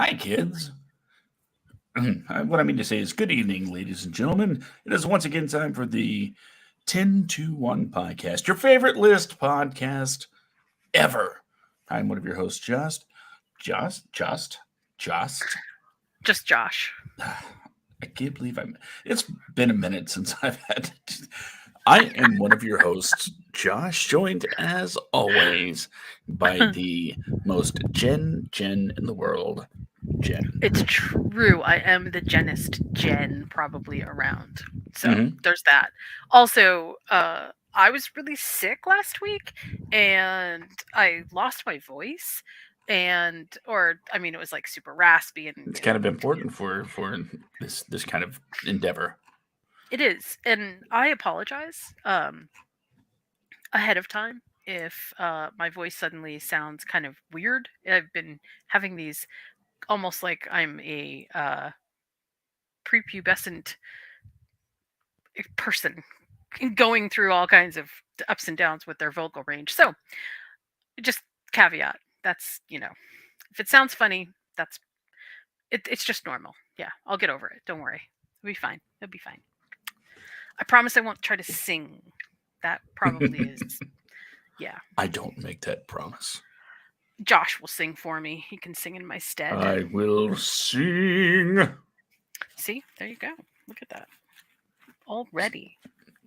Hi, kids. What I mean to say is good evening, ladies and gentlemen. It is once again time for the 10 to 1 podcast, your favorite list podcast ever. I'm one of your hosts, Just. Just Josh. I can't believe it's been a minute since I've had. I am one of your hosts, Josh, joined as always by the most Jen in the world, Jen. It's true. I am the genist Jen probably around. So Mm-hmm. there's that. Also, I was really sick last week and I lost my voice. It was like super raspy It's kind and of important for this kind of endeavor. it is. And I apologize ahead of time if my voice suddenly sounds kind of weird. I've been having these almost like I'm a prepubescent person going through all kinds of ups and downs with their vocal range. So, just caveat. That's if it sounds funny, it's just normal. Yeah, I'll get over it. Don't worry. It'll be fine. It'll be fine. I promise I won't try to sing. That probably is. Yeah, I don't make that promise. Josh will sing for me. He can sing in my stead. I will sing. See, there you go. Look at that already.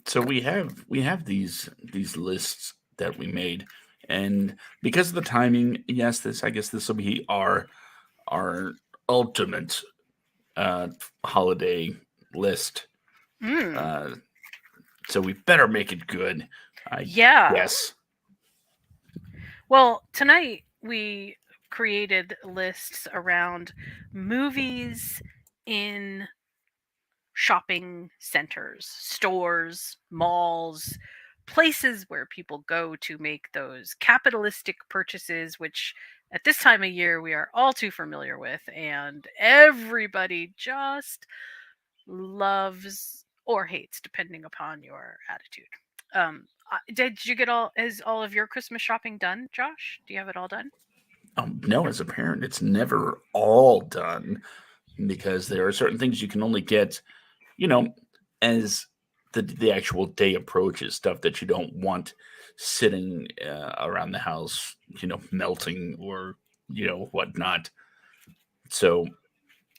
So we have these lists that we made, and because of the timing, yes, this I guess this will be our ultimate uh, holiday list. Mm, Uh, so we better make it good. I yeah. guess. Well, tonight we created lists around movies in shopping centers, stores, malls, places where people go to make those capitalistic purchases, which at this time of year we are all too familiar with, and everybody just loves or hates, depending upon your attitude. Did you get all of your Christmas shopping done, Josh? Do you have it all done? No, as a parent, it's never all done because there are certain things you can only get, you know, as the actual day approaches. Stuff that you don't want sitting around the house, melting or whatnot. So,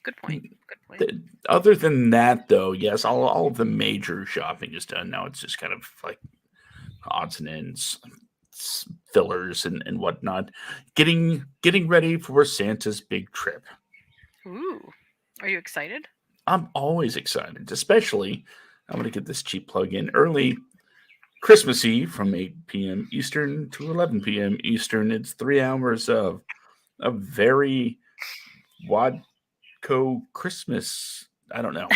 Good point. Good point. th- other than that, though, yes, all of the major shopping is done now. It's just kind of like odds and ends, fillers and whatnot. Getting ready for Santa's big trip. Ooh, are you excited? I'm always excited, especially I'm going to get this cheap plug in early Christmas Eve from 8 p.m. Eastern to 11 p.m. Eastern. It's 3 hours of a very Wadco Christmas. I don't know,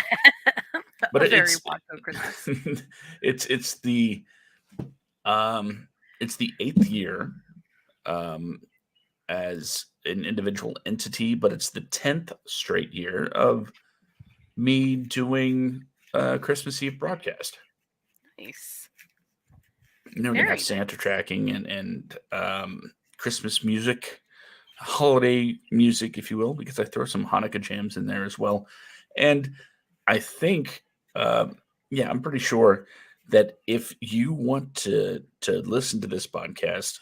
but A very it's Watco Christmas. it's the um it's the eighth year um as an individual entity, but it's the 10th straight year of me doing a Christmas Eve broadcast. Nice. We're gonna have Very nice. Santa tracking and Christmas music, holiday music, if you will, because I throw some Hanukkah jams in there as well. And I think, yeah, I'm pretty sure that if you want to listen to this podcast,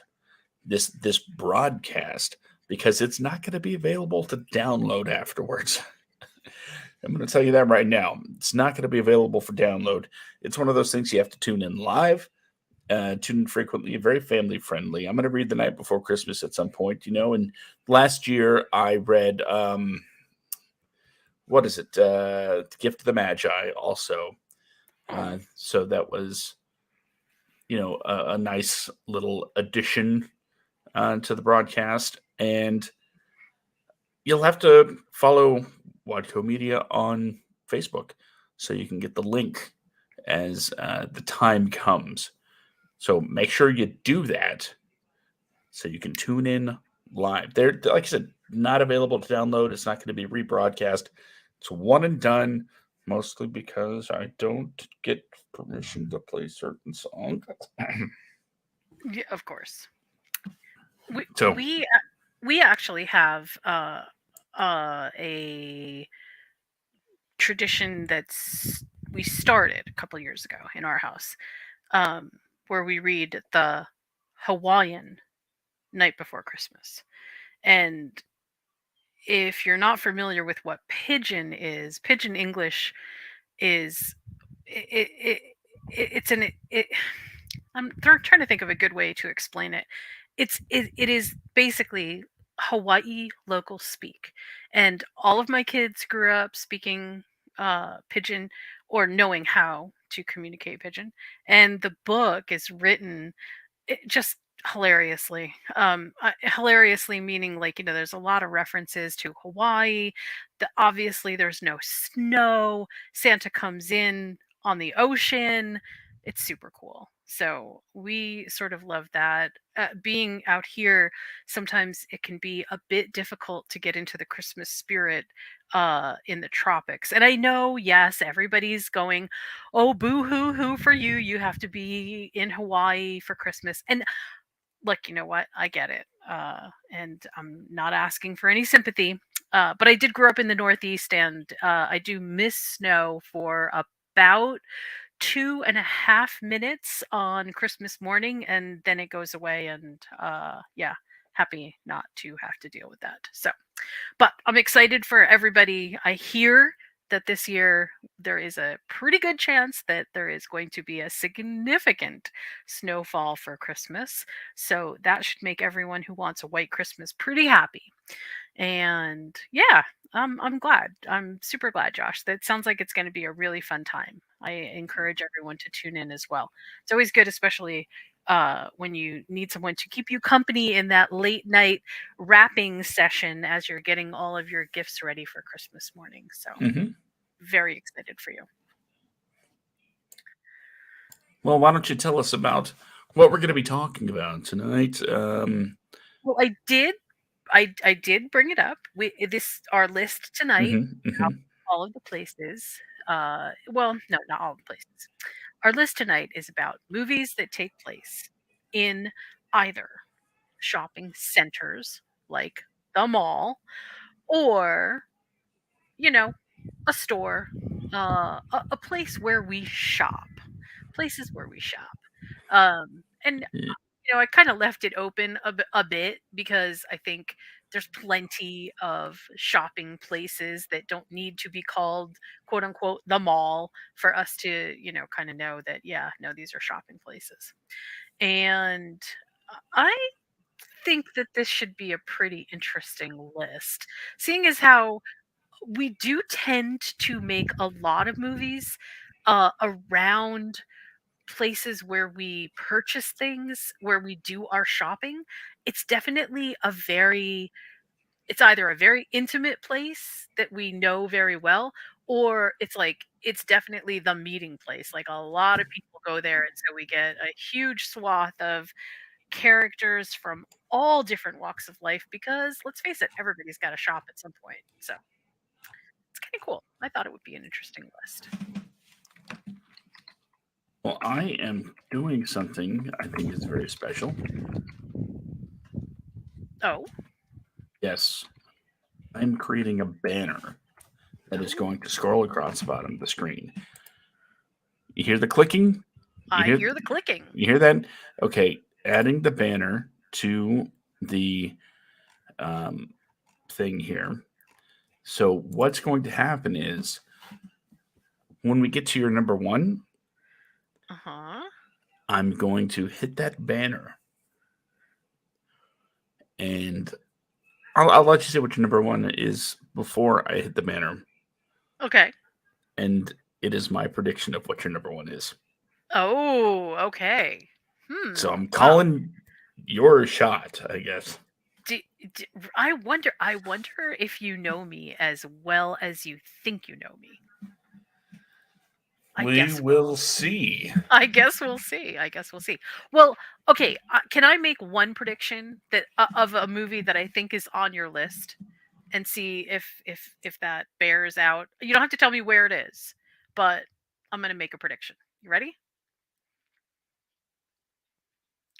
this broadcast, because it's not going to be available to download afterwards. I'm going to tell you that right now. It's not going to be available for download. It's one of those things you have to tune in live, tune in frequently, very family friendly. I'm going to read The Night Before Christmas at some point, and last year I read, what is it? The Gift of the Magi also. Oh, So that was, a nice little addition to the broadcast. And you'll have to follow Wadco Media on Facebook so you can get the link as the time comes. So make sure you do that so you can tune in live. They're, like I said, not available to download. It's not going to be rebroadcast. It's one and done, mostly because I don't get permission to play certain songs. yeah, of course. We So, we we actually have a tradition that's we started a couple years ago in our house, um, where we read the Hawaiian night before Christmas. And if you're not familiar with what pigeon is, pigeon English is it, it, it's an it, trying to think of a good way to explain it. It is basically Hawaii local speak, and all of my kids grew up speaking pidgin or knowing how to communicate pidgin. And the book is written just hilariously. Hilariously meaning, like, there's a lot of references to Hawaii. Obviously there's no snow. Santa comes in on the ocean. It's super cool. So we sort of love that. Being out here, sometimes it can be a bit difficult to get into the Christmas spirit in the tropics. And I know, yes, everybody's going, oh, boo hoo hoo for you. You have to be in Hawaii for Christmas. And look, you know what? I get it. And I'm not asking for any sympathy. But I did grow up in the Northeast, and I do miss snow for about 2.5 minutes on Christmas morning, and then it goes away. And yeah, happy not to have to deal with that. So, but I'm excited for everybody. I hear that this year there is a pretty good chance that there is going to be a significant snowfall for Christmas. So that should make everyone who wants a white Christmas pretty happy. And yeah, I'm glad. I'm super glad, Josh. That sounds like it's going to be a really fun time. I encourage everyone to tune in as well. It's always good, especially when you need someone to keep you company in that late night wrapping session as you're getting all of your gifts ready for Christmas morning. So Hmm. very excited for you. Well, why don't you tell us about what we're going to be talking about tonight? Well, I did bring it up. This our list tonight Hmm. about Hmm. all of the places. Well, no, not all the places. Our list tonight is about movies that take place in either shopping centers like the mall, or, you know, a store, a place where we shop, places where we shop. And I kind of left it open a bit because I think there's plenty of shopping places that don't need to be called quote unquote the mall for us to, kind of know that, yeah, no, these are shopping places. And I think that this should be a pretty interesting list, seeing as how we do tend to make a lot of movies around places where we purchase things, where we do our shopping. It's definitely it's either a very intimate place that we know very well, or it's definitely the meeting place. Like, a lot of people go there, and so we get a huge swath of characters from all different walks of life, because let's face it, everybody's got to shop at some point. So it's kind of cool. I thought it would be an interesting list. Well, I am doing something I think is very special. Oh, Yes, I'm creating a banner that is oh, going to scroll across the bottom of the screen. You hear the clicking? You I hear hear the clicking. you hear that? Okay, adding the banner to the um, thing here. So what's going to happen is when we get to your number one, Uh huh. I'm going to hit that banner, and I'll let you say what your number one is before I hit the banner, Okay. and it is my prediction of what your number one is. Oh, okay. So I'm Well, calling your shot, I guess. do, do, I wonder if you know me as well as you think you know me. I We guess we'll will see. I guess we'll see. I guess we'll see. Well, okay, can I make one prediction that of a movie that I think is on your list, and see if that bears out? You don't have to tell me where it is, but I'm going to make a prediction. You ready?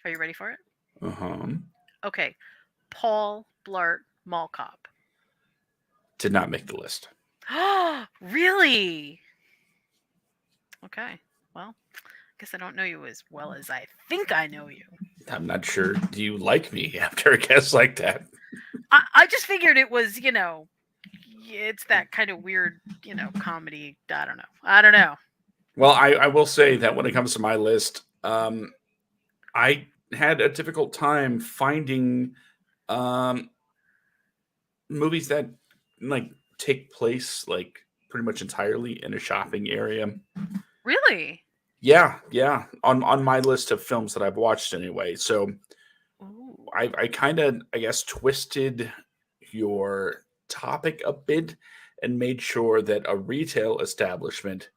Are you ready for it? Uh huh. Okay. Paul Blart Mall Cop. Did not make the list. Really? Okay. Well, I guess I don't know you as well as I think I know you. I'm not sure. Do you like me after a guess like that? I just figured it was, it's that kind of weird, comedy. I don't know. I don't know. Well, I will say that when it comes to my list, I had a difficult time finding um, movies that like take place like pretty much entirely in a shopping area. Really? Yeah, on my list of films that I've watched anyway. So Ooh. I kind of, I guess, twisted your topic a bit and made sure that a retail establishment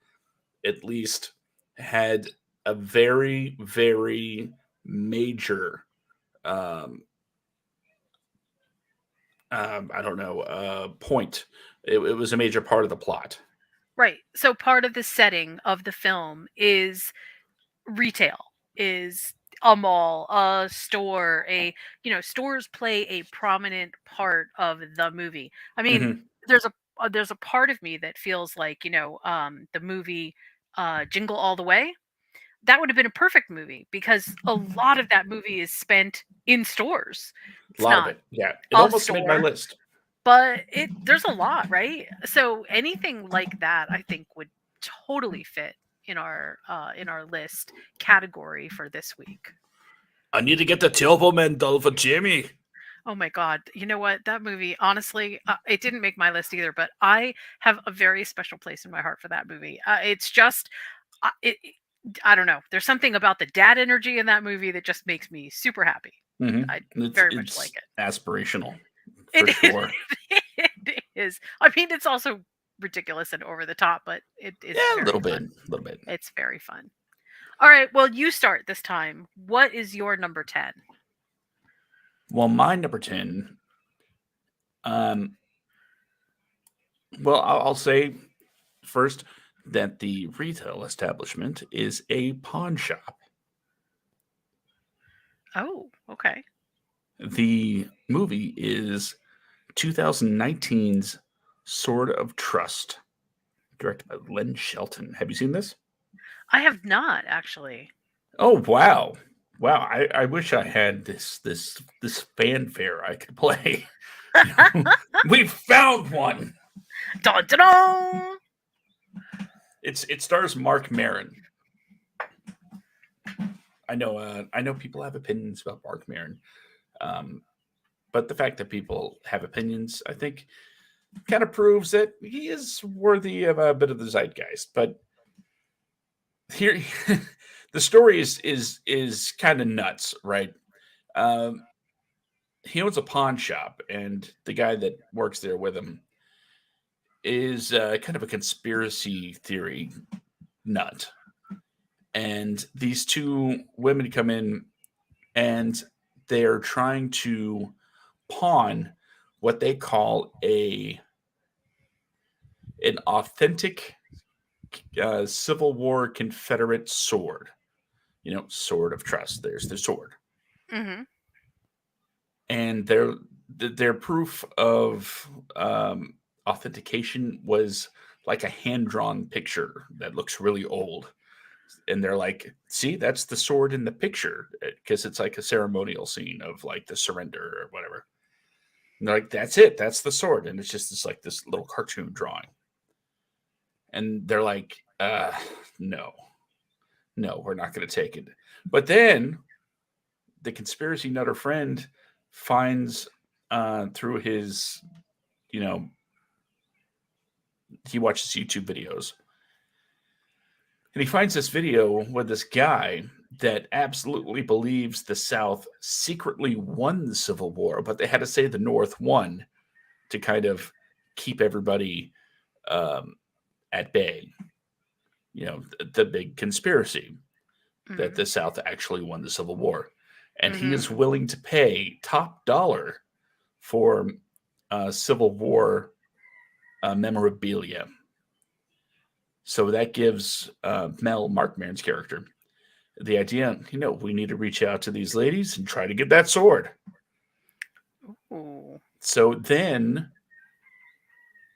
at least had a very, very major, um, I don't know, point. It was a major part of the plot. Right. So part of the setting of the film is retail, is a mall, a store, stores play a prominent part of the movie. I mean, Hmm. there's a part of me that feels like, the movie Jingle All the Way. That would have been a perfect movie because a lot of that movie is spent in stores. A It's lot of not it. Yeah, it a almost made my store, list. but there's a lot, right? So anything like that, I think, would totally fit in our list category for this week. I need to get the Tilbo medal for Jimmy. Oh my god, you know what? That movie, honestly, it didn't make my list either, but I have a very special place in my heart for that movie. It's just, I don't know. There's something about the dad energy in that movie that just makes me super happy. Hmm. I It's very much like it's it. aspirational for It sure. it is. I mean, it's also ridiculous and over the top, but it is Yeah, a very little bit, fun. a little bit. It's very fun. All right, well, you start this time. What is your number 10? Well, my number 10, um, well, I'll say first that the retail establishment is a pawn shop. Oh, okay. The movie is 2019's Sword of Trust, directed by Len Shelton. Have you seen this? I have not actually. Oh wow, wow! I wish I had this fanfare I could play. We found one. Dun, dun, dun! It stars Mark Maron. I know people have opinions about Mark Maron, um, but the fact that people have opinions, I think, kind of proves that he is worthy of a bit of the zeitgeist. But here, the story is kind of nuts, right? Um, he owns a pawn shop, and the guy that works there with him is kind of a conspiracy theory nut. And these two women come in, and they're trying to pawn what they call a an authentic Civil War Confederate sword. You know, sword of trust. There's the sword, Hmm. and their proof of authentication was like a hand drawn picture that looks really old. And they're like, "See, that's the sword in the picture," because it's like a ceremonial scene of like the surrender or whatever. And they're like, "That's it. That's the sword," and it's just this little cartoon drawing. And they're like, no, no, we're not going to take it." But then the conspiracy nutter friend finds through his, you know, he watches YouTube videos, and he finds this video with this guy that absolutely believes the South secretly won the Civil War, but they had to say the North won to kind of keep everybody um, at bay. You know, the big conspiracy that Hmm. the South actually won the Civil War. And he is Hmm. willing to pay top dollar for Civil War memorabilia. So that gives Mel, Mark Maron's character, the idea, we need to reach out to these ladies and try to get that sword. Ooh. So then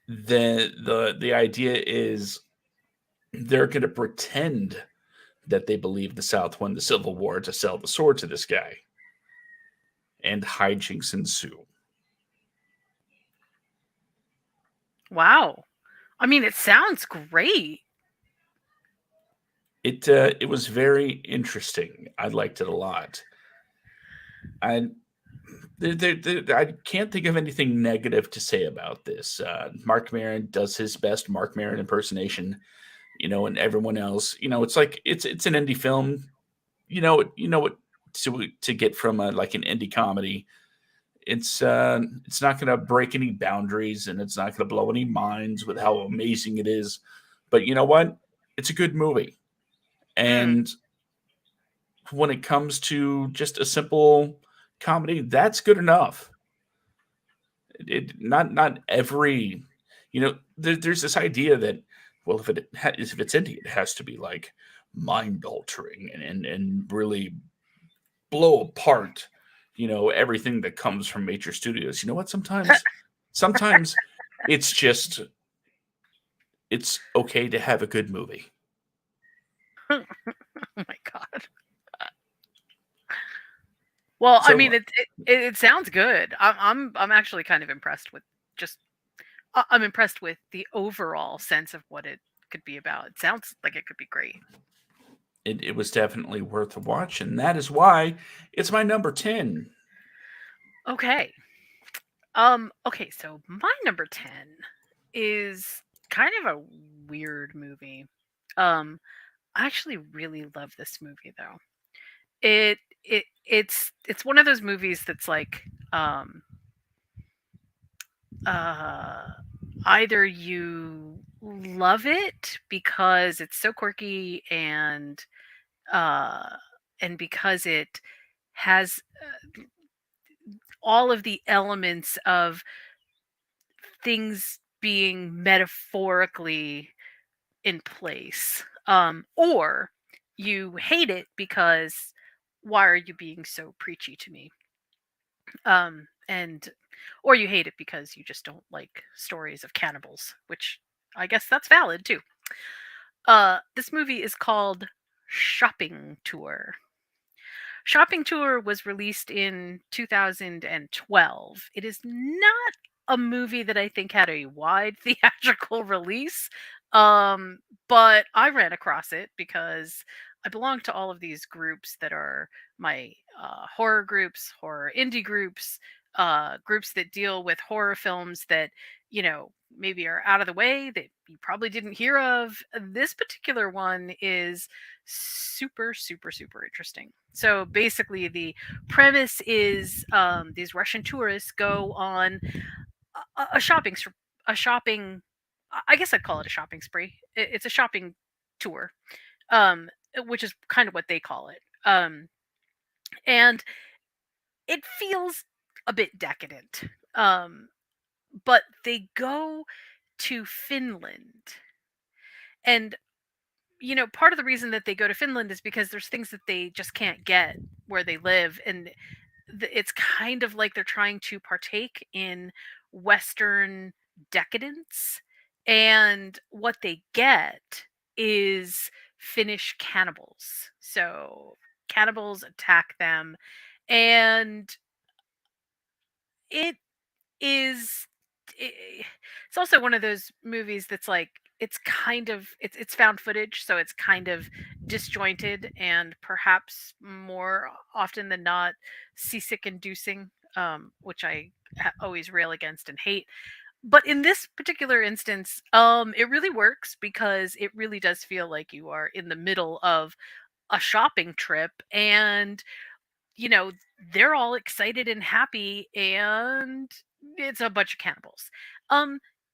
the idea is they're going to pretend that they believe the South won the Civil War to sell the sword to this guy, and hijinks ensue. Wow. I mean, it sounds great. It was very interesting. I liked it a lot. I I can't think of anything negative to say about this. Mark Maron does his best Mark Maron impersonation, and everyone else, it's like it's an indie film. What to get from like an indie comedy. It's not going to break any boundaries, and it's not going to blow any minds with how amazing it is. But you know what? It's a good movie, Mm. and when it comes to just a simple comedy, that's good enough. Not every, there's this idea that, well, if it's indie, it has to be like mind altering and really blow apart, everything that comes from major studios. You know what? Sometimes it's just it's okay to have a good movie. Oh my god. Well, I mean, So it sounds good. I'm actually kind of impressed with just I'm impressed with the overall sense of what it could be about. It sounds like it could be great. it was definitely worth a watch, and that is why it's my number 10. Okay. Okay, so my number 10 is kind of a weird movie. Um I actually really love this movie though. It's one of those movies that's like um uh either you love it because it's so quirky uh and because it has all of the elements of things being metaphorically in place, or you hate it because why are you being so preachy to me? And or you hate it because you just don't like stories of cannibals, which I guess that's valid too. This movie is called Shopping Tour. Shopping Tour was released in 2012. It is not a movie that I think had a wide theatrical release, um, but I ran across it because I belong to all of these groups that are my horror groups, horror indie groups, groups that deal with horror films that, maybe are out of the way that you probably didn't hear of. This particular one is super, super, super interesting. So basically, the premise is these Russian tourists go on a a shopping. I guess I'd call it a shopping spree. It's a shopping tour, which is kind of what they call it. And it feels a bit decadent. Um, but they go to Finland, and part of the reason that they go to Finland is because there's things that they just can't get where they live, and it's kind of like they're trying to partake in Western decadence, and what they get is Finnish cannibals. So cannibals attack them, and it is it's also one of those movies that's like it's found footage, so it's kind of disjointed and perhaps more often than not seasick inducing, which I always rail against and hate. But in this particular instance, it really works because it really does feel like you are in the middle of a shopping trip, and you know, they're all excited and happy, and it's a bunch of cannibals.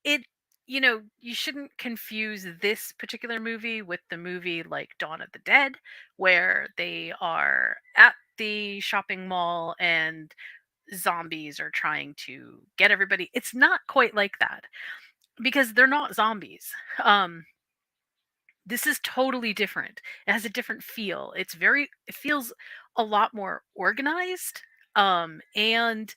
It you shouldn't confuse this particular movie with the movie like Dawn of the Dead, where they are at the shopping mall and zombies are trying to get everybody. It's not quite like that because they're not zombies. Um, this is totally different. It has a different feel. It feels a lot more organized. And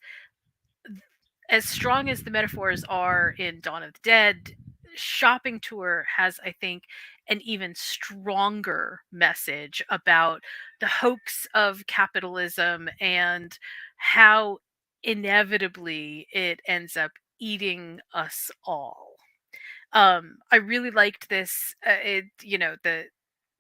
as strong as the metaphors are in Dawn of the Dead, Shopping Tour has, I think, an even stronger message about the hoax of capitalism and how inevitably it ends up eating us all. I really liked this.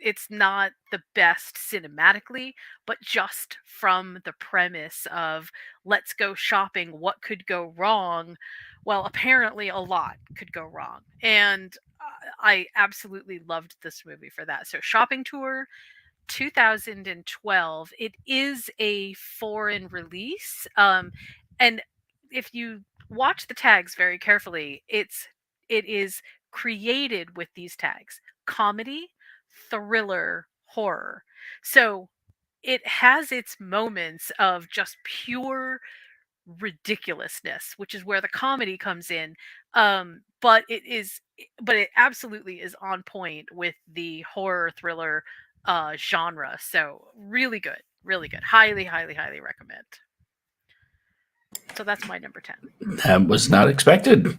It's not the best cinematically, but just from the premise of let's go shopping, what could go wrong? Well, apparently a lot could go wrong, and I absolutely loved this movie for that. So, Shopping Tour 2012. It is a foreign release. And if you watch the tags very carefully, it is created with these tags: comedy, thriller, horror. So it has its moments of just pure ridiculousness, which is where the comedy comes in. But it absolutely is on point with the horror thriller genre. So really good, really good. Highly, highly, highly recommend. So that's my number 10. That was not expected.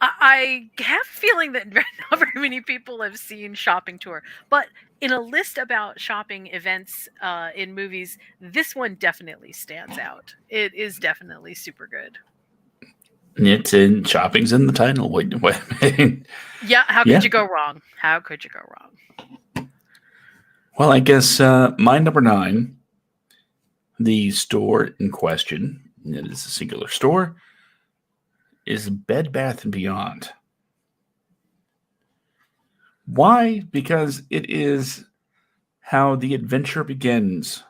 I have a feeling that not very many people have seen Shopping Tour, but in a list about shopping events in movies, this one definitely stands out. It is definitely super good. It's in shopping's in the title. Wait. Yeah, how could Yeah. you go wrong? How could you go wrong? Well, I guess my number 9, the store in question, it is a singular store, is Bed Bath and Beyond. Why? Because it is how the adventure begins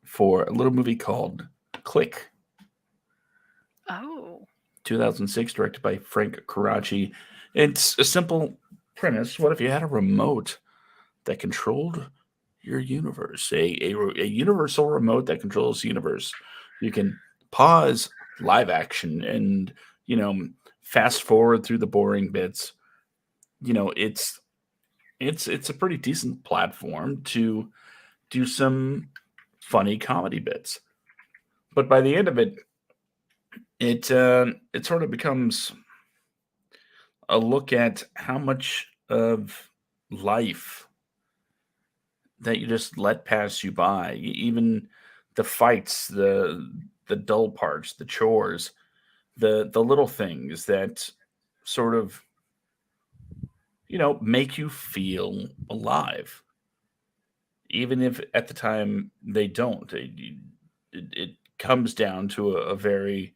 for a little movie called Click, Oh. 2006, directed by Frank Karachi. It's a simple premise. What if you had a remote that controlled your universe? A universal remote that controls the universe. You can pause live action and, you know, fast forward through the boring bits. It's a pretty decent platform to do some funny comedy bits. But by the end of it, it sort of becomes a look at how much of life that you just let pass you by. Even the fights, the dull parts, the chores, the little things that sort of make you feel alive, even if at the time they don't. It comes down to a very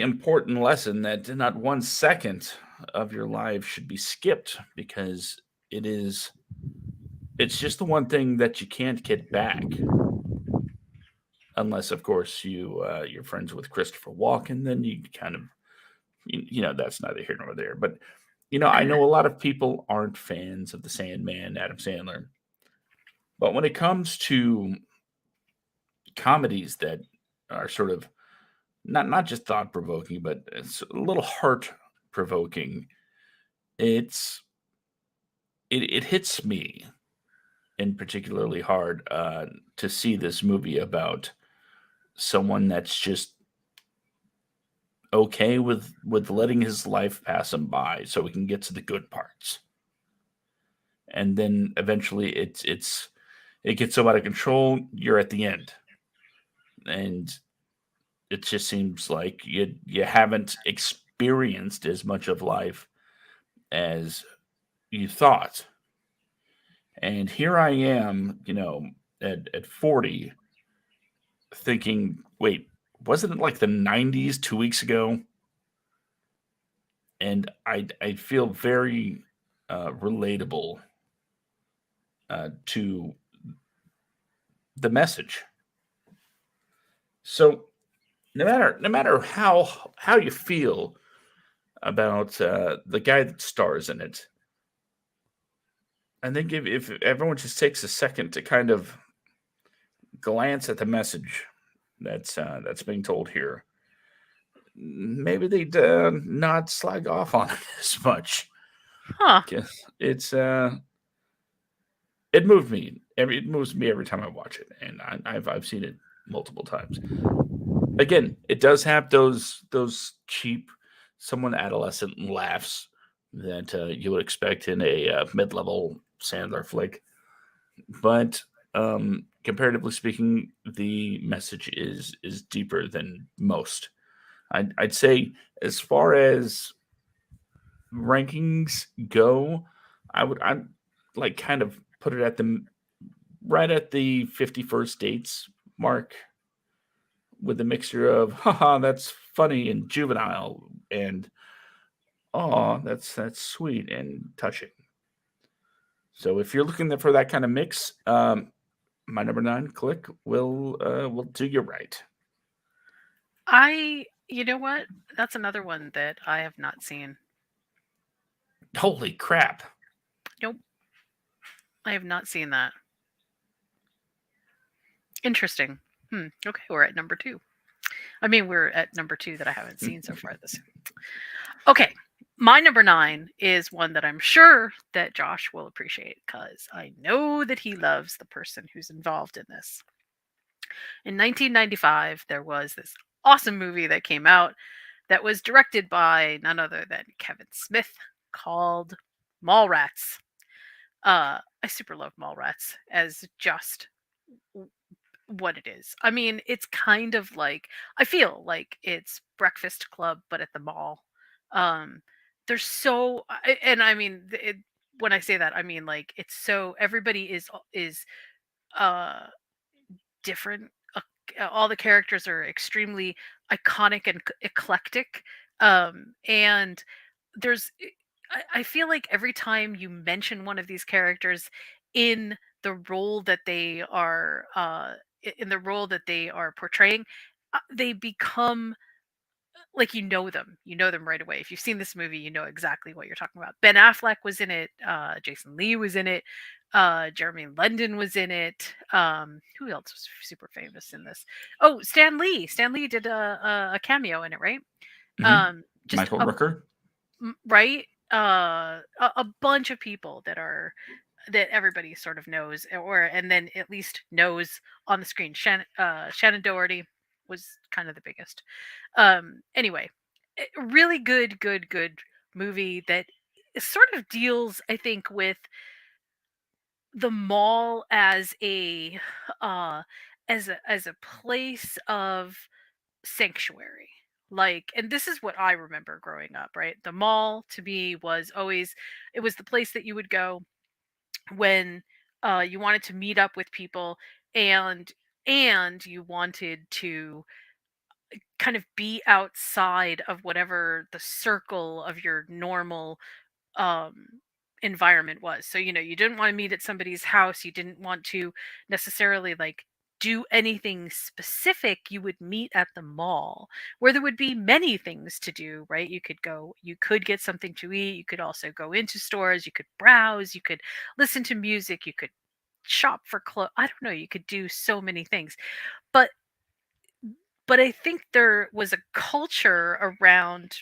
important lesson that not 1 second of your life should be skipped, because it is it's just the one thing that you can't get back, unless of course you're friends with Christopher Walken. Then you kind of, that's neither here nor there. But I know a lot of people aren't fans of the Sandman, Adam Sandler, but when it comes to comedies that are sort of not just thought provoking, but it's a little heart provoking, it's it hits me in particularly hard to see this movie about someone that's just okay with letting his life pass him by so he can get to the good parts, and then eventually it gets so out of control you're at the end, and it just seems like you haven't experienced as much of life as you thought. And here I am, at 40, thinking, wait, wasn't it like the 90s 2 weeks ago? And I feel very relatable to the message. So no matter how you feel about the guy that stars in it, I think if everyone just takes a second to kind of glance at the message that's being told here, maybe they'd not slag off on it as much. Huh. 'Cause it moved me. It moves me every time I watch it, and I've seen it multiple times. Again, it does have those cheap, somewhat adolescent laughs that you would expect in a mid-level Sandler flick, but comparatively speaking, the message is deeper than most. I'd say as far as rankings go, I'd like kind of put it at the right at the 51st dates mark with a mixture of haha that's funny and juvenile and oh that's sweet and touching. So if you're looking for that kind of mix, my number 9 click will do you right. You know what? That's another one that I have not seen. Holy crap. Nope, I have not seen that. Interesting. Okay, we're at number 2. I mean, we're at number 2 that I haven't seen so far this. Okay, my number 9 is one that I'm sure that Josh will appreciate because I know that he loves the person who's involved in this. In 1995, there was this awesome movie that came out that was directed by none other than Kevin Smith called Mallrats. I super love Mallrats as just what it is. I mean, it's kind of like I feel like it's Breakfast Club but at the mall. Um there's so and I mean when I say that I mean like it's so everybody is uh different. All the characters are extremely iconic and eclectic. And there's I feel like every time you mention one of these characters in the role that they are in the role that they are portraying, they become like you know them right away. If you've seen this movie, you know exactly what you're talking about. Ben Affleck was in it, Jason Lee was in it, Jeremy London was in it. Who else was super famous in this? Oh, Stan Lee. Stan Lee did a cameo in it, right? Hmm. Just Michael a Rooker. right, a bunch of people that are that everybody sort of knows, or and then at least knows on the screen. Shannon Doherty was kind of the biggest. Anyway, really good movie that sort of deals, I think, with the mall uh as a place of sanctuary. Like, and this is what I remember growing up, right? The mall to me was always it was the place that you would go when you wanted to meet up with people, and you wanted to kind of be outside of whatever the circle of your normal um environment was. So, you know, you didn't want to meet at somebody's house, you didn't want to necessarily like do anything specific. You would meet at the mall where there would be many things to do, right? You could get something to eat, you could also go into stores, you could browse, you could listen to music, you could shop for clothes. I don't know, you could do so many things. But I think there was a culture around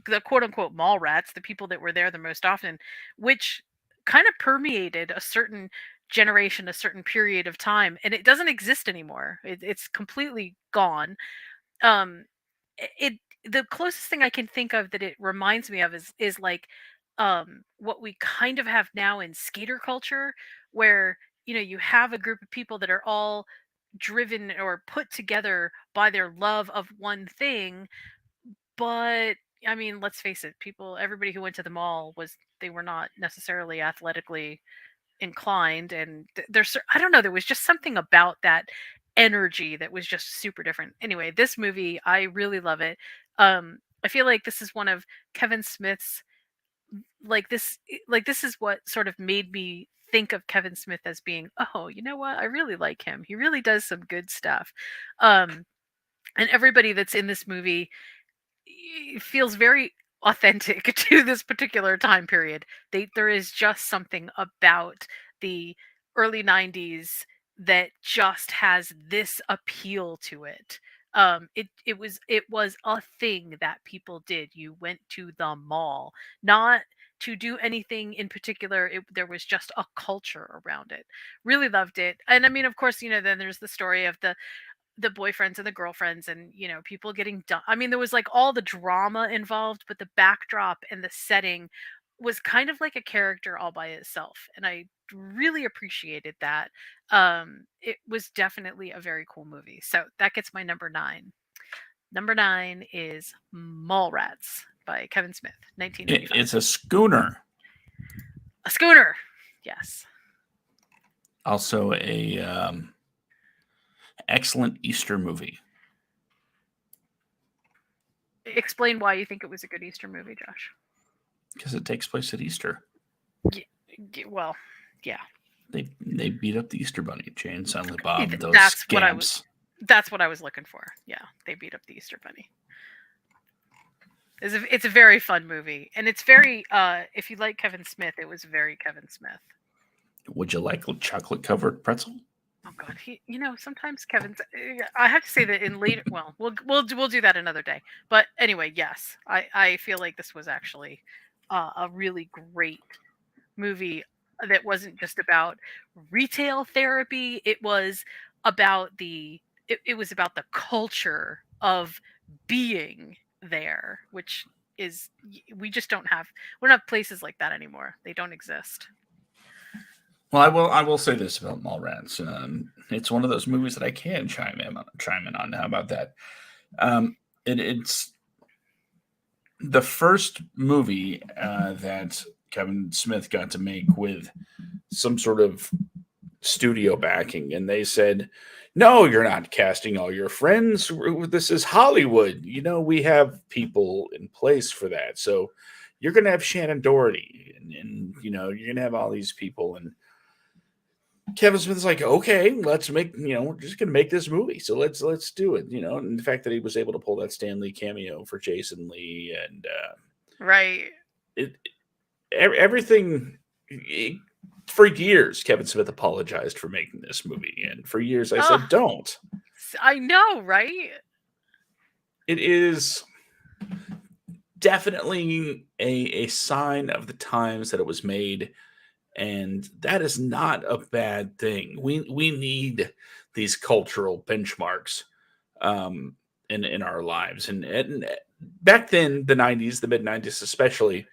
the quote unquote mall rats, the people that were there the most often, which kind of permeated a certain generation, a certain period of time, and it doesn't exist anymore. It's completely gone. Um, it the closest thing I can think of that it reminds me of is like what we kind of have now in skater culture, where you know you have a group of people that are all driven or put together by their love of one thing. But I mean, let's face it, everybody who went to the mall was they were not necessarily athletically inclined, and I don't know, there was just something about that energy that was just super different. Anyway, this movie, I really love it. I feel like this is one of Kevin Smith's like this is what sort of made me think of Kevin Smith as being, oh, you know what? I really like him. He really does some good stuff. Um, and everybody that's in this movie feels very authentic to this particular time period. There is just something about the early 90s that just has this appeal to it. It was a thing that people did. You went to the mall, not to do anything in particular. There was just a culture around it. Really loved it. And I mean, of course, then there's the story of the boyfriends and the girlfriends, and people getting done. I mean, there was like all the drama involved, but the backdrop and the setting was kind of like a character all by itself, and I really appreciated that. It was definitely a very cool movie. So that gets my number 9. Number 9 is Mallrats by Kevin Smith, 1995. It's a schooner. A schooner. Yes. Also a excellent Easter movie. Explain why you think it was a good Easter movie, Josh. Because it takes place at Easter. Well, yeah. They beat up the Easter Bunny, Jay and Silent Bob. Those That's scamps. That's what I was looking for. Yeah, they beat up the Easter Bunny. It's a very fun movie, and it's very. If you like Kevin Smith, it was very Kevin Smith. Would you like a chocolate covered pretzel? Oh God, sometimes Kevin's. I have to say that in later. Well, we'll do that another day. But anyway, yes, I feel like this was actually a really great movie that wasn't just about retail therapy. It was about it was about the culture of being there, which is we just don't have places like that anymore. They don't exist. Well, I will say this about Mallrats. It's one of those movies that I can chime in on. How about that? It's the first movie that Kevin Smith got to make with some sort of studio backing, and they said, "No, you're not casting all your friends. This is Hollywood. We have people in place for that. So you're going to have Shannon Doherty, and you're going to have all these people." And Kevin Smith's like, "Okay, let's make, we're just going to make this movie. So let's do it." And the fact that he was able to pull that Stan Lee cameo for Jason Lee, and right, everything. For years, Kevin Smith apologized for making this movie, and for years I said, "Don't." I know, right? It is definitely a sign of the times that it was made, and that is not a bad thing. We need these cultural benchmarks in our lives, and back then, the '90s, the mid '90s especially,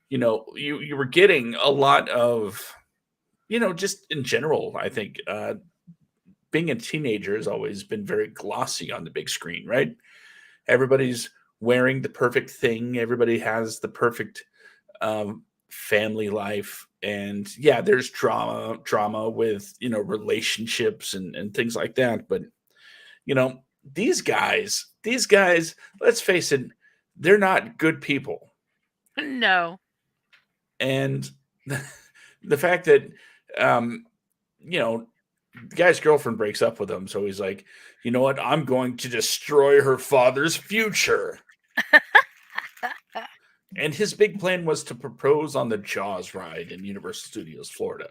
you were getting a lot of, just in general, I think being a teenager has always been very glossy on the big screen, right? Everybody's wearing the perfect thing. Everybody has the perfect family life. And yeah, there's drama with, relationships and things like that. But, these guys, let's face it, they're not good people. No. And the fact that, the guy's girlfriend breaks up with him. So he's like, "You know what? I'm going to destroy her father's future." And his big plan was to propose on the Jaws ride in Universal Studios, Florida.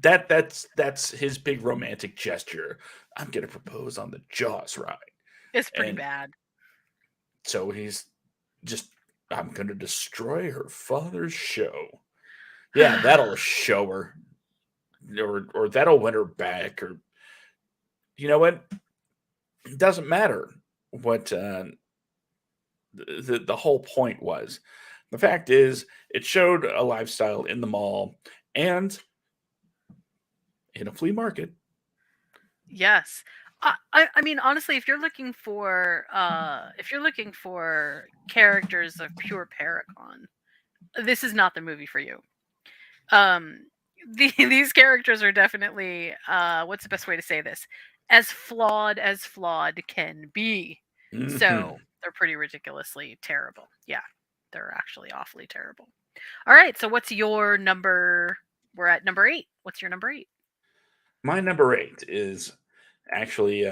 That's his big romantic gesture. "I'm going to propose on the Jaws ride." It's pretty bad. So he's just, "I'm going to destroy her father's show." Yeah, that'll show her. Or that'll win her back, or you know what? It doesn't matter what the whole point was. The fact is, it showed a lifestyle in the mall and in a flea market. Yes. I mean, honestly, if you're looking for characters of pure Paracon, this is not the movie for you. These characters are definitely what's the best way to say this? As flawed can be. Mm-hmm. So they're pretty ridiculously terrible. Yeah, they're actually awfully terrible. All right, so what's your number? We're at number 8. What's your number 8? My number 8 is actually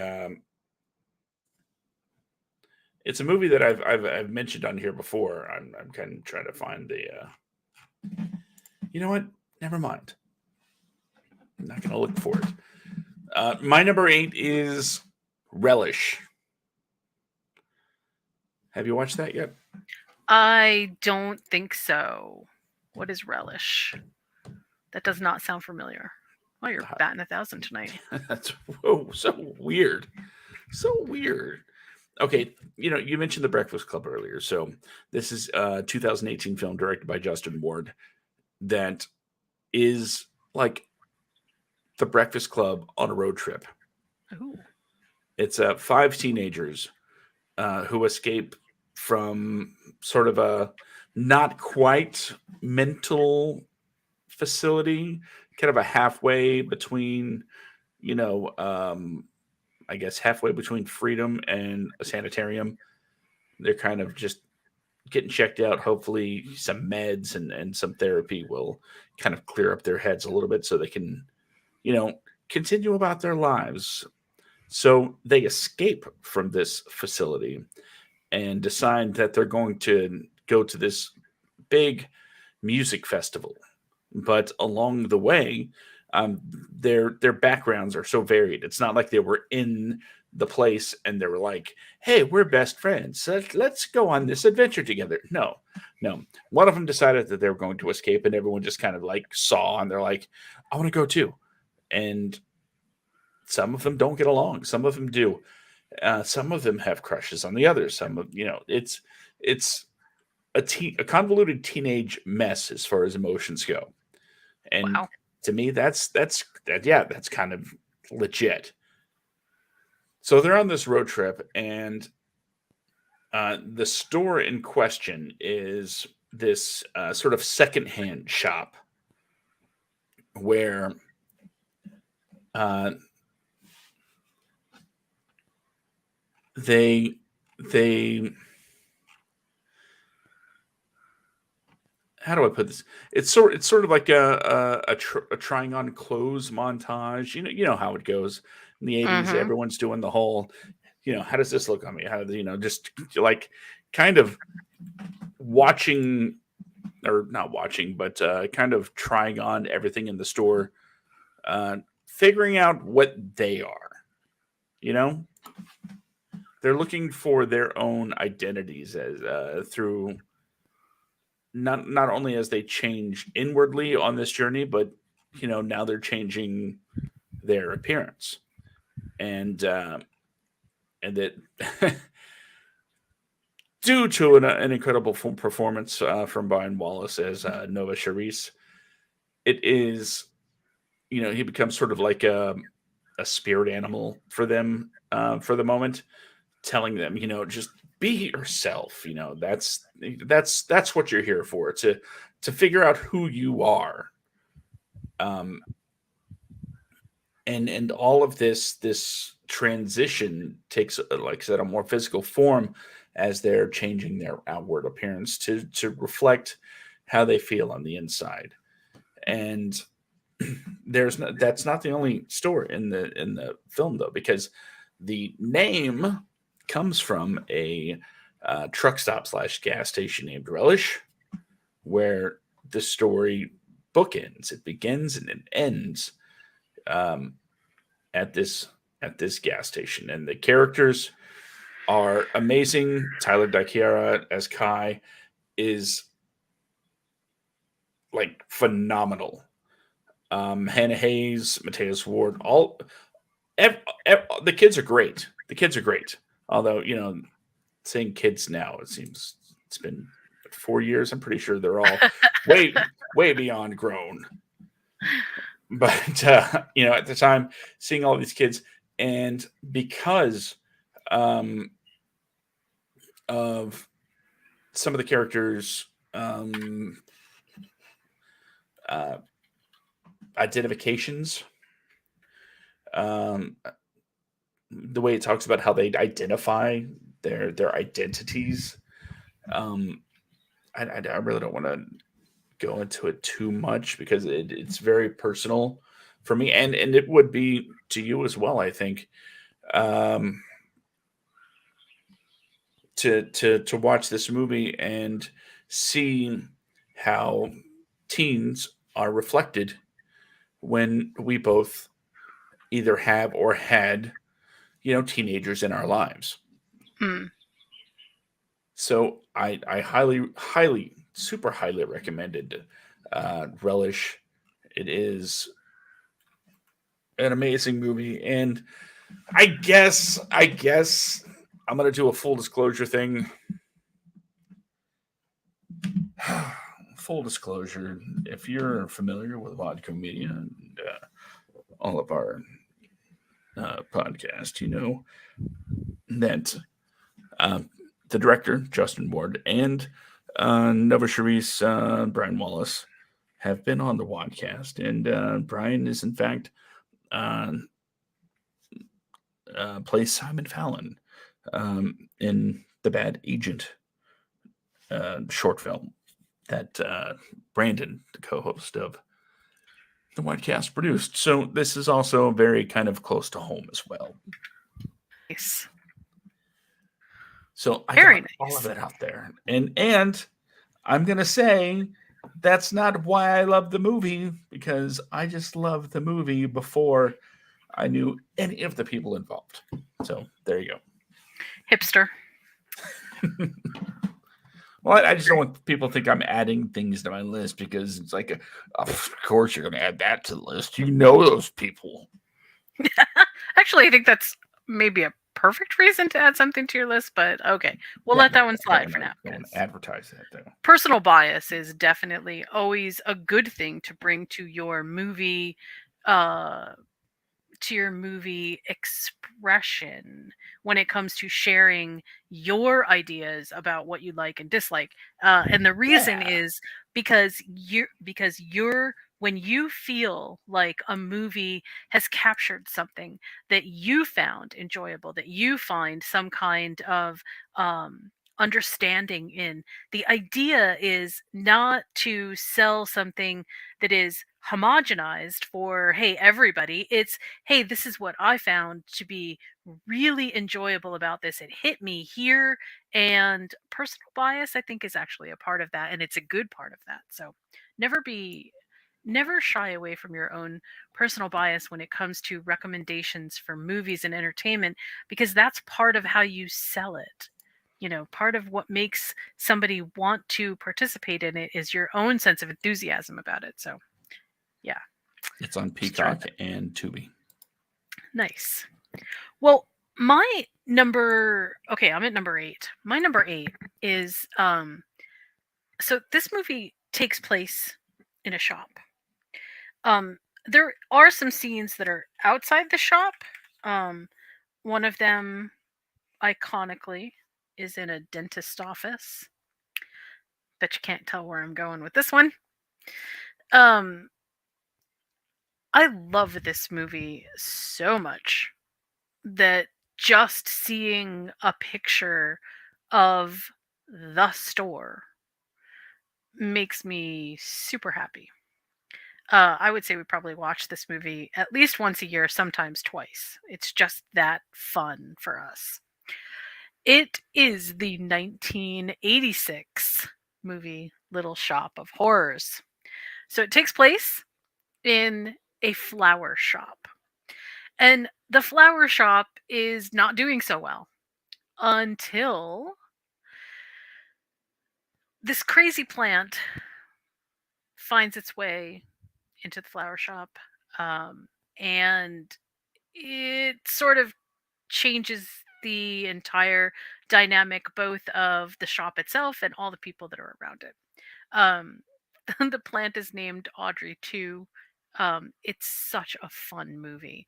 it's a movie that I've mentioned on here before. I'm kind of trying to find the. You know what? Never mind. I'm not going to look for it. My number 8 is Relish. Have you watched that yet? I don't think so. What is relish? That does not sound familiar. Oh, you're batting 1,000 tonight. That's so weird. So weird. Okay, you mentioned The Breakfast Club earlier. So this is a 2018 film directed by Justin Ward that is like The Breakfast Club on a road trip. Ooh. It's five teenagers who escape from sort of a not quite mental facility, kind of a halfway between, you know, I guess halfway between freedom and a sanitarium. They're kind of just getting checked out. Hopefully, some meds and some therapy will kind of clear up their heads a little bit so they can, you know, continue about their lives. So they escape from this facility and decide that they're going to go to this big music festival. But along the way, their backgrounds are so varied. It's not like they were in the place and they were like, "Hey, we're best friends. So let's go on this adventure together." No, no. One of them decided that they were going to escape, and everyone just kind of like saw, and they're like, "I want to go too." And some of them don't get along. Some of them do. Some of them have crushes on the others. Some of it's a convoluted teenage mess as far as emotions go. And Wow. to me, that's kind of legit. So they're on this road trip, and the store in question is this sort of secondhand shop where uh, they they how do I put this? It's sort of like a trying on clothes montage. You know how it goes in the '80s. Mm-hmm. Everyone's doing the whole, how does this look on me? How just like kind of watching or not watching, but kind of trying on everything in the store, figuring out what they are. You know, they're looking for their own identities as through not only as they change inwardly on this journey, but now they're changing their appearance, and that due to an incredible performance from Brian Wallace as Nova Charisse, it is he becomes sort of like a spirit animal for them for the moment, telling them just be yourself. That's what you're here for, to figure out who you are. um and all of this transition takes, like I said, a more physical form as they're changing their outward appearance to reflect how they feel on the inside. And that's not the only story in the film, though, because the name comes from a truck stop slash gas station named Relish, where the story bookends. It begins and it ends um, at this gas station, and the characters are amazing. Tyler Dakiara as Kai is like phenomenal. Hannah Hayes, Mateus Ward, the kids are great. The kids are great. Although saying kids now, it seems it's been 4 years. I'm pretty sure they're all way beyond grown. But at the time, seeing all these kids, and because um, of some of the characters' uh, identifications, um, the way it talks about how they identify their identities. Um, I really don't want to go into it too much because it's very personal for me, and it would be to you as well, I think. Um, to watch this movie and see how teens are reflected when we both either have or had teenagers in our lives. Hmm. So I highly, super highly recommended Relish. It is an amazing movie, and I guess I'm gonna do a full disclosure thing. Full disclosure: if you're familiar with vodka media and all of our podcasts, you know that uh, the director Justin Ward and Nova Sharice Brian Wallace have been on the podcast, and Brian is in fact uh, plays Simon Fallon in the Bad Agent short film that Brandon, the co-host of the Whitecast, produced. So this is also very kind of close to home as well. Nice. So I Very got all of nice. it out there, and I'm gonna say that's not why I love the movie, because I just loved the movie before I knew any of the people involved. So there you Hipster. go. Well, I just don't want people to think I'm adding things to my list because it's like, of course you're going to add that to the list. You know those people. Actually, I think that's maybe a perfect reason to add something to your list, but okay. We'll Yeah, let that one slide for now. don't want to 'Cause advertise that though. personal bias is definitely always a good thing to bring uh to your movie expression when it comes to sharing your ideas about what you like and dislike. And the reason Yeah, is because you're when you feel like a movie has captured something that you found enjoyable, that you find some kind of understanding in, the idea is not to sell something that is homogenized for, hey, everybody. It's, hey, this is what I found to be really enjoyable about this. It hit me here. And personal bias, I think, is actually a part of that. And it's a good part of that. So never be, never shy away from your own personal bias when it comes to recommendations for movies and entertainment, because that's part of how you sell it. You know, part of what makes somebody want to participate in it is your own sense of enthusiasm about it. So, yeah, it's on just throwing Peacock and Tubi. nice. Well, my number okay, I'm at number 8. My number 8 is so this movie takes place in a shop. Um there are some scenes that are outside the shop. Um one of them iconically is in a dentist office. Bet you can't tell where I'm going with this one. Um I love this movie so much that just seeing a picture of the store makes me super happy. I would say we probably watch this movie at least once a year, sometimes twice. It's just that fun for us. It is the 1986 movie Little Shop of Horrors. So it takes place in a flower shop. And the flower shop is not doing so well until this crazy plant finds its way into the flower shop, um, and it sort of changes the entire dynamic, both of the shop itself and all the people that are around it. Um, the plant is named Audrey 2. It's such a fun movie.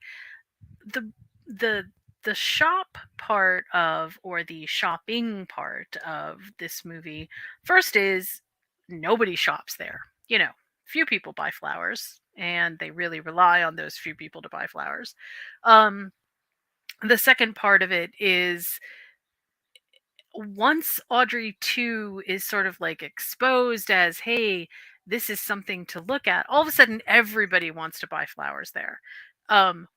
the the the shop part of, or the shopping part of this movie, first is nobody shops there. You know, few people buy flowers, and they really rely on those few people to buy flowers. um the second part of it is, once Audrey 2 is sort of like exposed as, hey, this is something to look at, all of a sudden everybody wants to buy flowers there.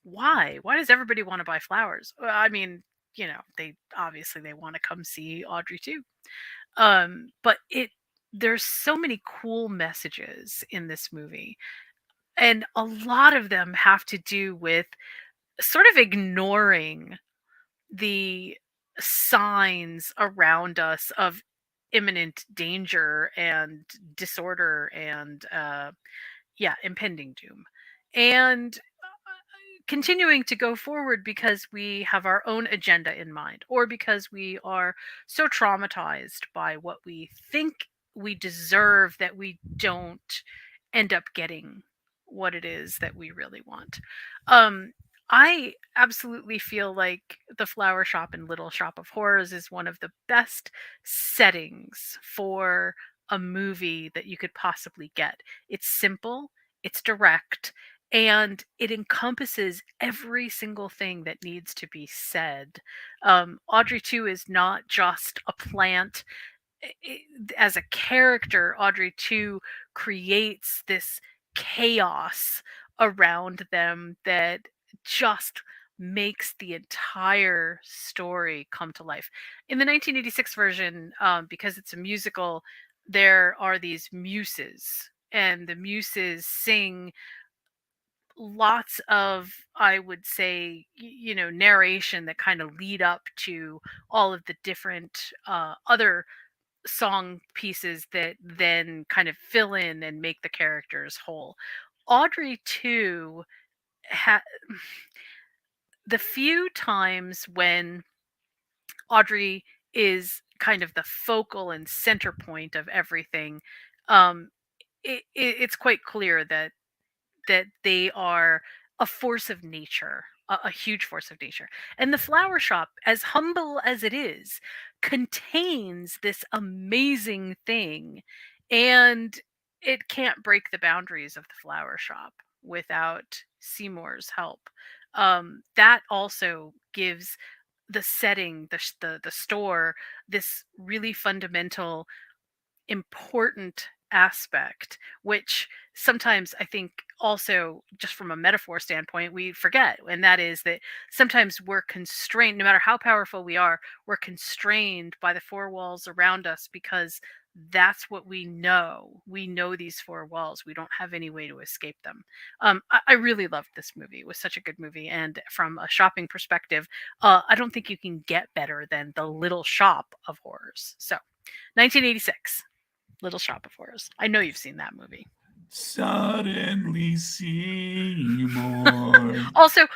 Why? Why does everybody want to buy flowers? Well, I mean, you know, they obviously they want to come see Audrey 2. But there's so many cool messages in this movie, and a lot of them have to do with sort of ignoring the signs around us of imminent danger and disorder and yeah, impending doom. And continuing to go forward because we have our own agenda in mind, or because we are so traumatized by what we think we deserve that we don't end up getting what it is that we really want. Um, I absolutely feel like the Flower Shop and Little Shop of Horrors is one of the best settings for a movie that you could possibly get. It's simple, it's direct, and it encompasses every single thing that needs to be said. Audrey 2 is not just a plant. As a character, Audrey 2 creates this chaos around them that just makes the entire story come to life. In the 1986 version, because it's a musical, there are these muses, and the muses sing lots of, I would say, narration that kind of lead up to all of the different other song pieces that then kind of fill in and make the characters whole. Audrey too, ha- the few times when Audrey is kind of the focal and center point of everything, um, it's quite clear that they are a force of nature, a huge force of nature. And the flower shop, as humble as it is, contains this amazing thing. And it can't break the boundaries of the flower shop without Seymour's help. That also gives the setting, the store, this really fundamental important aspect, which sometimes I think also, just from a metaphor standpoint, we forget. And that is that sometimes we're constrained, no matter how powerful we are, we're constrained by the four walls around us because that's what we know. We know these four walls. We don't have any way to escape them. I really loved this movie. It was such a good movie. And from a shopping perspective, I don't think you can get better than The Little Shop of Horrors. So, 1986. Little Shop of Horrors. I know you've seen that movie. Suddenly Seymour. Also,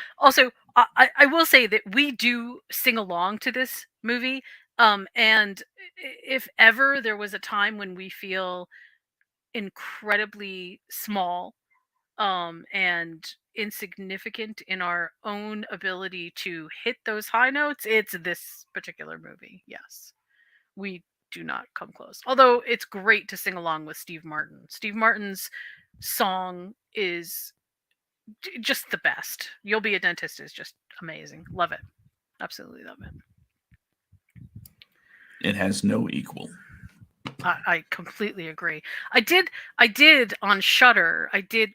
I will say that we do sing along to this movie. And if ever there was a time when we feel incredibly small, and insignificant in our own ability to hit those high notes, it's this particular movie. Yes. We do not come close. Although it's great to sing along with Steve Martin. Steve Martin's song is just the best. You'll Be a Dentist is just amazing. Love it. Absolutely love it. It has no equal. I completely agree. I did on Shutter. I did.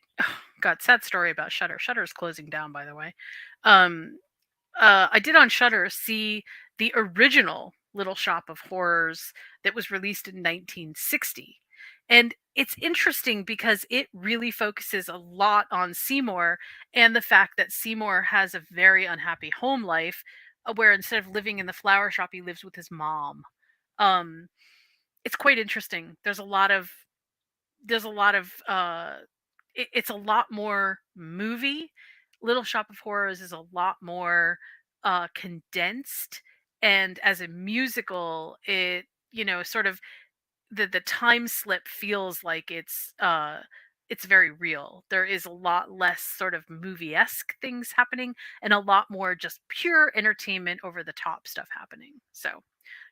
God, sad story about Shutter. Shutter's closing down, by the way. Um, I did on Shutter see the original Little Shop of Horrors that was released in 1960. And it's interesting because it really focuses a lot on Seymour and the fact that Seymour has a very unhappy home life, where instead of living in the flower shop, he lives with his mom. Um, it's quite interesting. It's a lot more movie. Little Shop of Horrors is a lot more condensed, and as a musical, it, sort of, the time slip feels like it's very real. There is a lot less sort of movie-esque things happening and a lot more just pure entertainment over the top stuff happening. So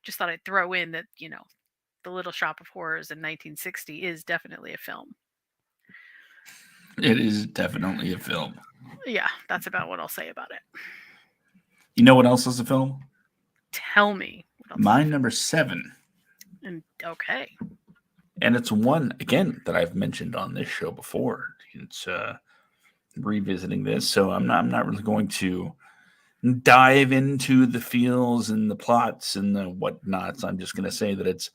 just thought I'd throw in that, The Little Shop of Horrors in 1960 is definitely a film. It is definitely a film. Yeah, that's about what I'll say about it. You know what else is a film? Tell me what else is a Mine film. number 7. And okay. And it's one, again, that I've mentioned on this show before. It's revisiting this. So I'm not really going to dive into the feels and the plots and the whatnots. I'm just going to say that it's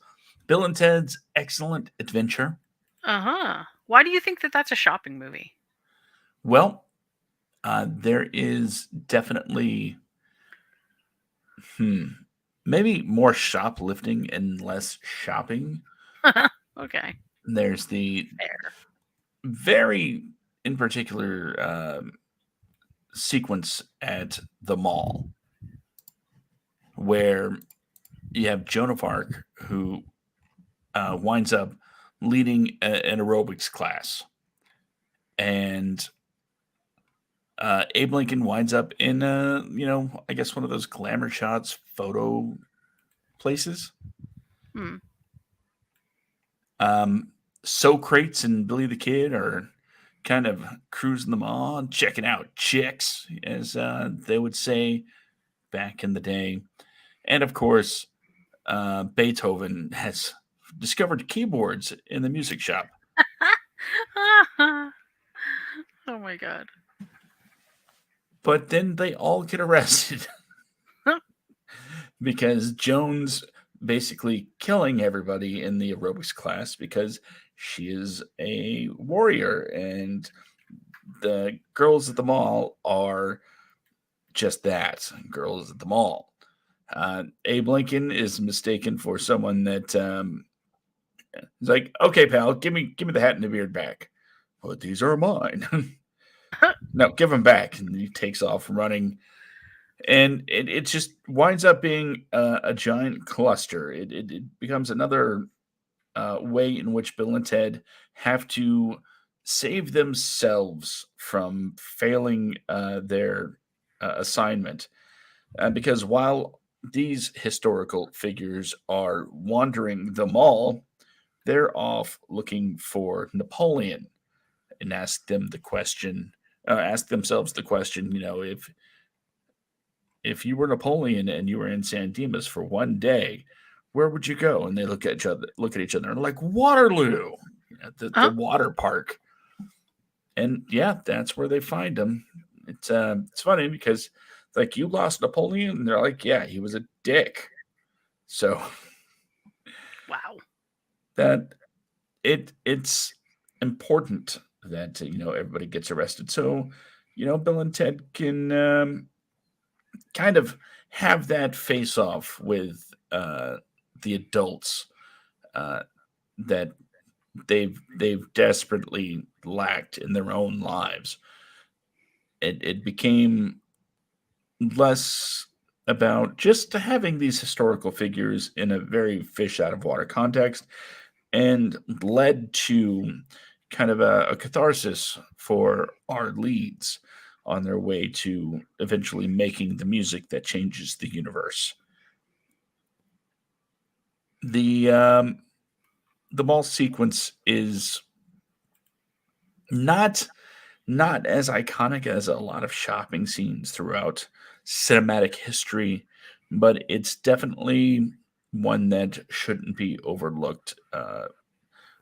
Bill and Ted's Excellent Adventure. Uh-huh. Why do you think that that's a shopping movie? Well, there is definitely, hmm, maybe more shoplifting and less shopping. Okay, There's the fair. very in particular sequence at the mall where you have Joan of Arc who winds up leading an aerobics class, and Abe Lincoln winds up in I guess one of those glamour shots photo places. Hmm. Um, Socrates and Billy the Kid are kind of cruising the mall, checking out chicks, as they would say back in the day. And of course, Beethoven has discovered keyboards in the music shop. Oh my god. But then they all get arrested because Jones basically killing everybody in the aerobics class because she is a warrior and the girls at the mall are just that, girls at the mall. Abe Lincoln is mistaken for someone that is like, okay, pal, give me the hat and the beard back. But these are mine. No, give them back. And he takes off running, and it just winds up being a giant cluster. It becomes another way in which Bill and Ted have to save themselves from failing their assignment. Because while these historical figures are wandering the mall, they're off looking for Napoleon and ask themselves the question, if you were Napoleon and you were in San Dimas for one day, where would you go? And they look at each other, and like Waterloo, the Huh? water park. And yeah, that's where they find him. It's funny because like you lost Napoleon, and they're like, yeah, he was a dick. So Wow. that it's important that everybody gets arrested. So Bill and Ted can kind of have that face off with the adults uh, that they've desperately lacked in their own lives. It became less about just having these historical figures in a very fish out of water context and led to kind of a catharsis for our leads on their way to eventually making the music that changes the universe. The mall sequence is not not as iconic as a lot of shopping scenes throughout cinematic history, but it's definitely one that shouldn't be overlooked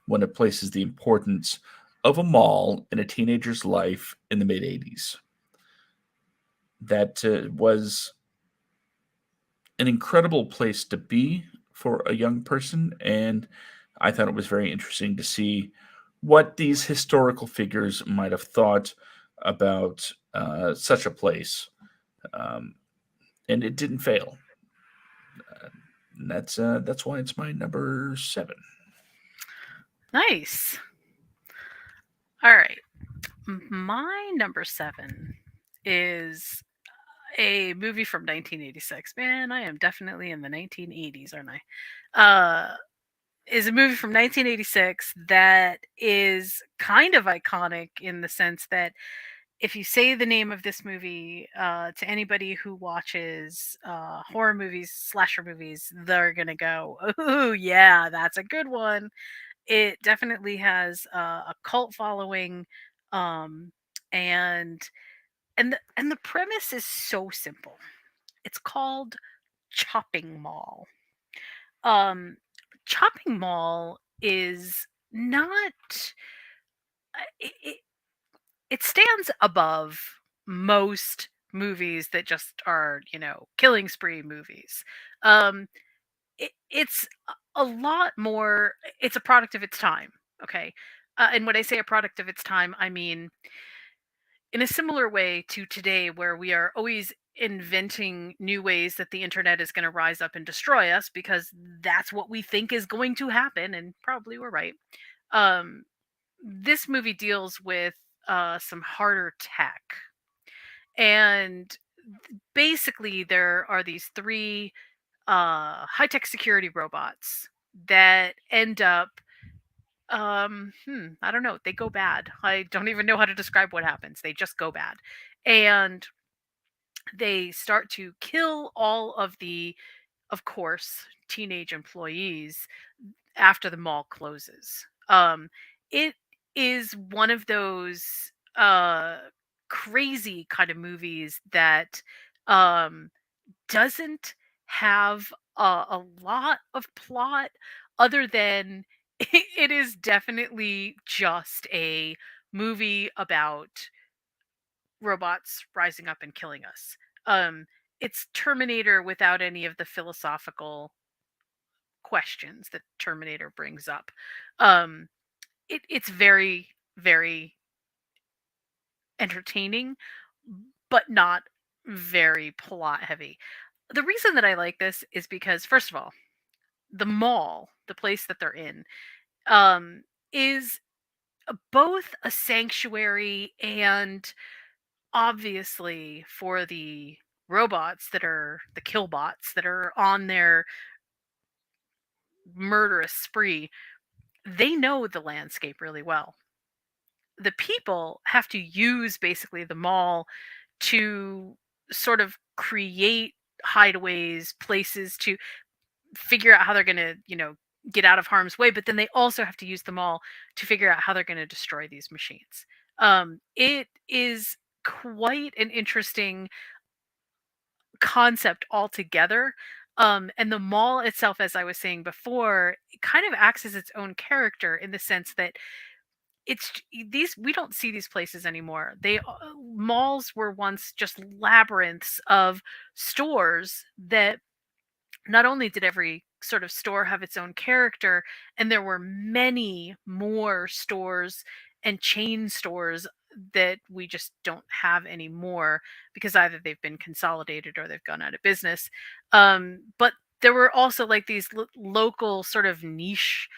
when it places the importance of a mall in a teenager's life in the mid 80s. That was an incredible place to be for a young person. And I thought it was very interesting to see what these historical figures might have thought about such a place. Um, and it didn't fail. Uh, and that's why it's my number 7. Nice. All right. My number 7 is a movie from 1986. Man, I am definitely in the 1980s, aren't I? Is a movie from 1986 that is kind of iconic in the sense that if you say the name of this movie to anybody who watches horror movies, slasher movies, they're gonna go, "Oh yeah, that's a good one." It definitely has a cult following, um, and and the premise is so simple. It's called Chopping Mall. Um, Chopping Mall is not. It, it stands above most movies that just are, killing spree movies. Um, it's a lot more. It's a product of its time. Okay, and when I say a product of its time, I mean in a similar way to today, where we are always inventing new ways that the internet is going to rise up and destroy us because that's what we think is going to happen, and probably we're right. Um, this movie deals with some harder tech, and basically there are these three high-tech security robots that end up I don't know, they go bad. I don't even know how to describe what happens. They just go bad. And they start to kill all of the, of course, teenage employees after the mall closes. It is one of those uh crazy kind of movies that um doesn't have a lot of plot other than it is definitely just a movie about robots rising up and killing us. Um, it's Terminator without any of the philosophical questions that Terminator brings up. Um, it's very, very entertaining, but not very plot heavy. The reason that I like this is because, first of all, the mall, the place that they're in, um, is both a sanctuary and obviously for the robots that are the killbots that are on their murderous spree, they know the landscape really well. The people have to use basically the mall to sort of create hideaways, places to figure out how they're going to, get out of harm's way, but then they also have to use the mall to figure out how they're going to destroy these machines. It is quite an interesting concept altogether. And the mall itself, as I was saying before, it kind of acts as its own character in the sense that it's these we don't see these places anymore. Malls were once just labyrinths of stores that not only did every sort of store have its own character, and there were many more stores and chain stores that we just don't have anymore because either they've been consolidated or they've gone out of business. But there were also like these local sort of niche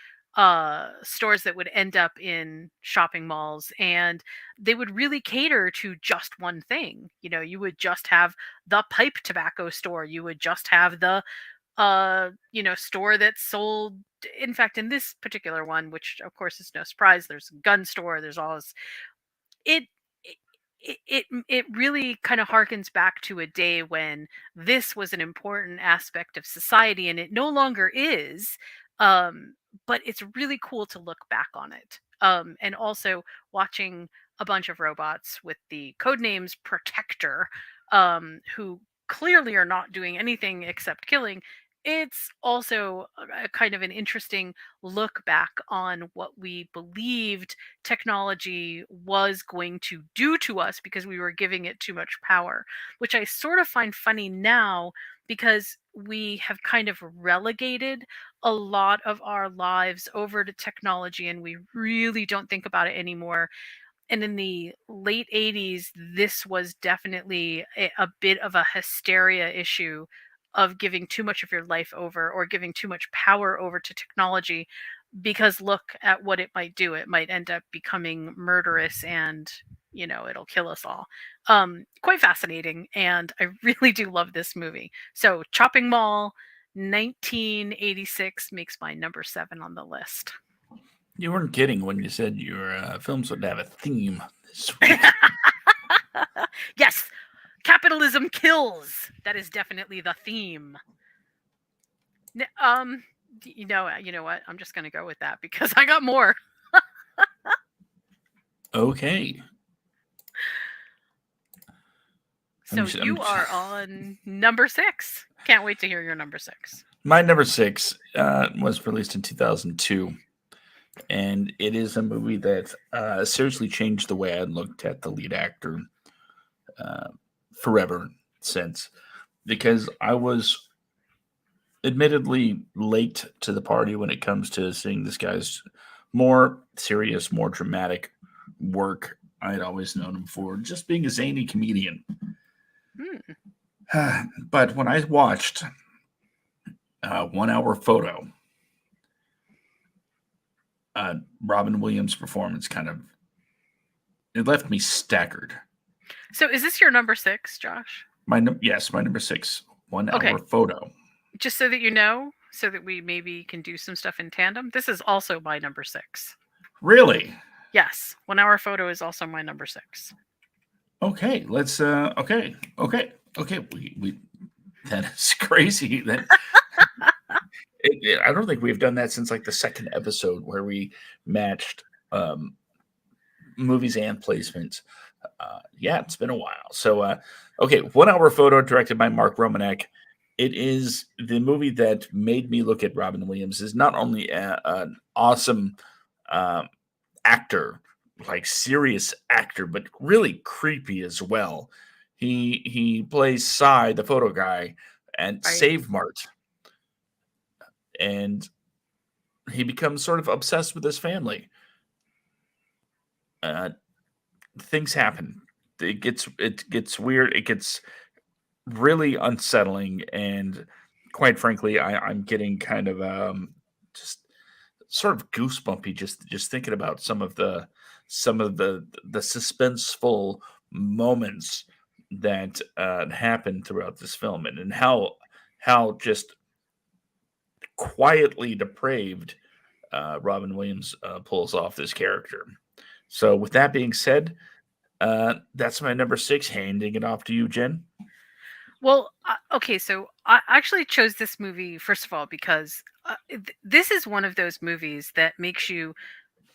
stores that would end up in shopping malls, and they would really cater to just one thing. You would just have the pipe tobacco store, you would just have the store that sold, in fact, in this particular one, which of course is no surprise, there's a gun store, there's all this. It it really kind of harkens back to a day when this was an important aspect of society, and it no longer is. um but it's really cool to look back on it, and also watching a bunch of robots with the code names Protector, who clearly are not doing anything except killing. It's also a kind of an interesting look back on what we believed technology was going to do to us because we were giving it too much power, which I sort of find funny now because we have kind of relegated a lot of our lives over to technology and we really don't think about it anymore. And in the late 80s, this was definitely a bit of a hysteria issue of giving too much of your life over or giving too much power over to technology, because look at what it might do. It might end up becoming murderous and it'll kill us all. Quite fascinating, and I really do love this movie. So Chopping Mall 1986 makes my number 7 on the list. You weren't kidding when you said your films would have a theme this week. Yes, capitalism kills. That is definitely the theme. You know what? I'm just gonna go with that because I got more. Okay. So you are on number 6. Can't wait to hear your number 6. My number 6 was released in 2002, and it is a movie that seriously changed the way I looked at the lead actor forever since, because I was admittedly late to the party when it comes to seeing this guy's more serious, more dramatic work. I had always known him for just being a zany comedian. Hmm. But when I watched 1 Hour Photo, Robin Williams' performance kind of it left me staggered. So is this your number 6, Josh? Yes, my number six, One Okay, Hour Photo. just so that you know, so that we maybe can do some stuff in tandem. This is also my number 6. Really? Yes, 1 Hour Photo is also my number 6. Okay, let's. Okay. We that is crazy. I don't think we've done that since like the second episode where we matched um, movies and placements. Yeah, it's been a while. So, okay, 1 Hour Photo, directed by Mark Romanek. It is the movie that made me look at Robin Williams as not only an awesome um, actor, like serious actor, but really creepy as well. He plays Cy, the photo guy, and Right. Save Mart, and he becomes sort of obsessed with his family. Uh, Things happen. It gets weird. It gets really unsettling, and quite frankly, I'm getting kind of just sort of goosebumpy just thinking about some of the suspenseful moments that happen throughout this film, and how just quietly depraved Robin Williams pulls off this character. So, with that being said, that's my number six. Handing it off to you, Jen. Well, okay, so I actually chose this movie first of all because this is one of those movies that makes you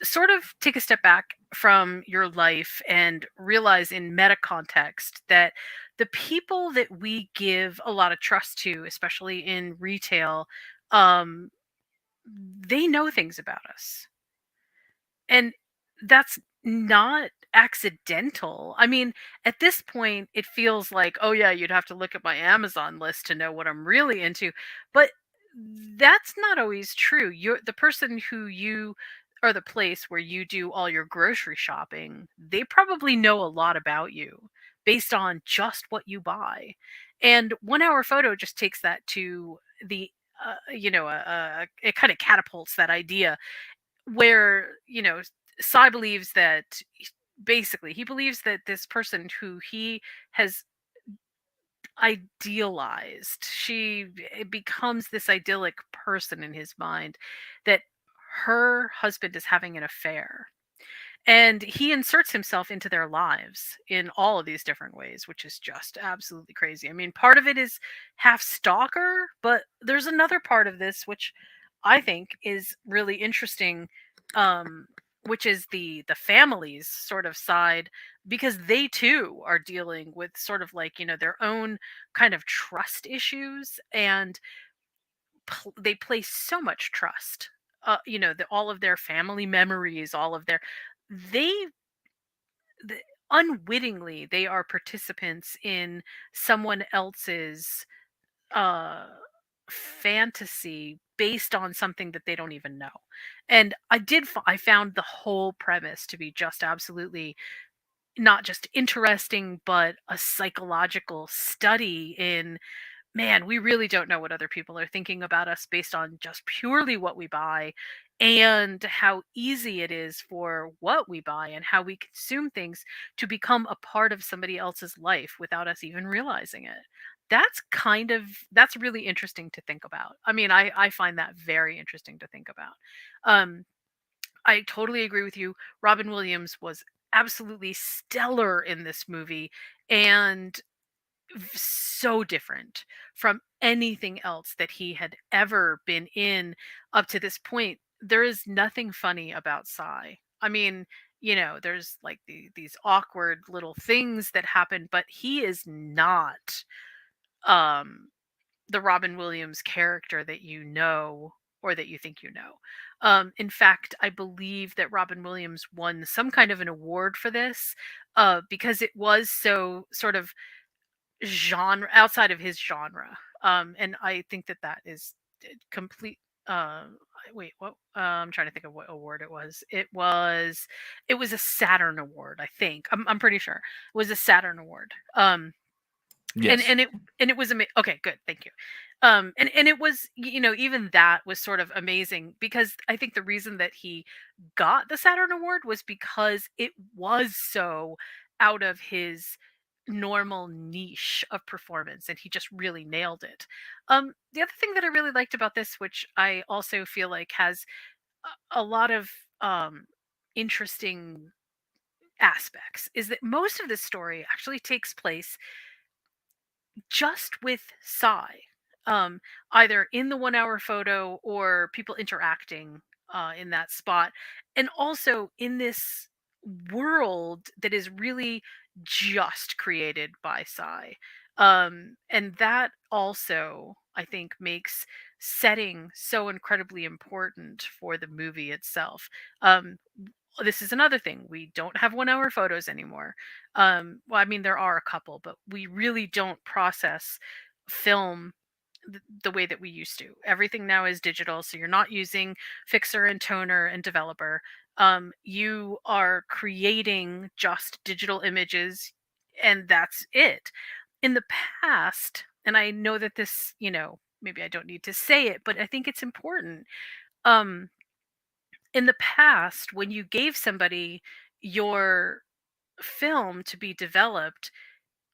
sort of take a step back from your life and realize in meta context that the people that we give a lot of trust to, especially in retail, um, they know things about us. And that's not accidental. I mean, at this point, it feels like, oh, yeah, you'd have to look at my Amazon list to know what I'm really into. But that's not always true. You're the person who you or the place where you do all your grocery shopping, they probably know a lot about you based on just what you buy. And 1 Hour Photo just takes that to the, it kind of catapults that idea where Sai believes that basically he believes that this person who he has idealized, she it becomes this idyllic person in his mind, that her husband is having an affair, and he inserts himself into their lives in all of these different ways, which is just absolutely crazy. I mean, part of it is half stalker, but there's another part of this which I think is really interesting, um, which is the family's sort of side, because they too are dealing with sort of like, their own kind of trust issues, and they place so much trust. All of their family memories, all of their they the, unwittingly they are participants in someone else's uh fantasy based on something that they don't even know. And I found the whole premise to be just absolutely not just interesting, but a psychological study in, man, we really don't know what other people are thinking about us based on just purely what we buy, and how easy it is for what we buy and how we consume things to become a part of somebody else's life without us even realizing it. That's really interesting to think about. I mean, I find that very interesting to think about. Um, I totally agree with you. Robin Williams was absolutely stellar in this movie, and so different from anything else that he had ever been in up to this point. There is nothing funny about Psy. I mean, there's like these awkward little things that happen, but he is not um the Robin Williams character that you know, or that you think you know. In fact, I believe that Robin Williams won some kind of an award for this, because it was so sort of genre outside of his genre. And I think that that is complete. Wait, what? I'm trying to think of what award it was. It was a Saturn award, I think. I'm pretty sure it was a Saturn award. and Yes. and it and it was okay, good, thank you. And it was, even that was sort of amazing, because I think the reason that he got the Saturn Award was because it was so out of his normal niche of performance, and he just really nailed it. The other thing that I really liked about this, which I also feel like has a lot of um interesting aspects, is that most of this story actually takes place just with Psy, um, either in the 1 hour photo or people interacting in that spot. And also in this world that is really just created by Psy. And that also, I think, makes setting so incredibly important for the movie itself. Um, this is another thing. We don't have 1 hour photos anymore. Well, I mean, there are a couple, but we really don't process film the way that we used to. Everything now is digital, so you're not using fixer and toner and developer. You are creating just digital images, and that's it. In the past, and I know that this, maybe I don't need to say it, but I think it's important. Um, in the past, when you gave somebody your film to be developed,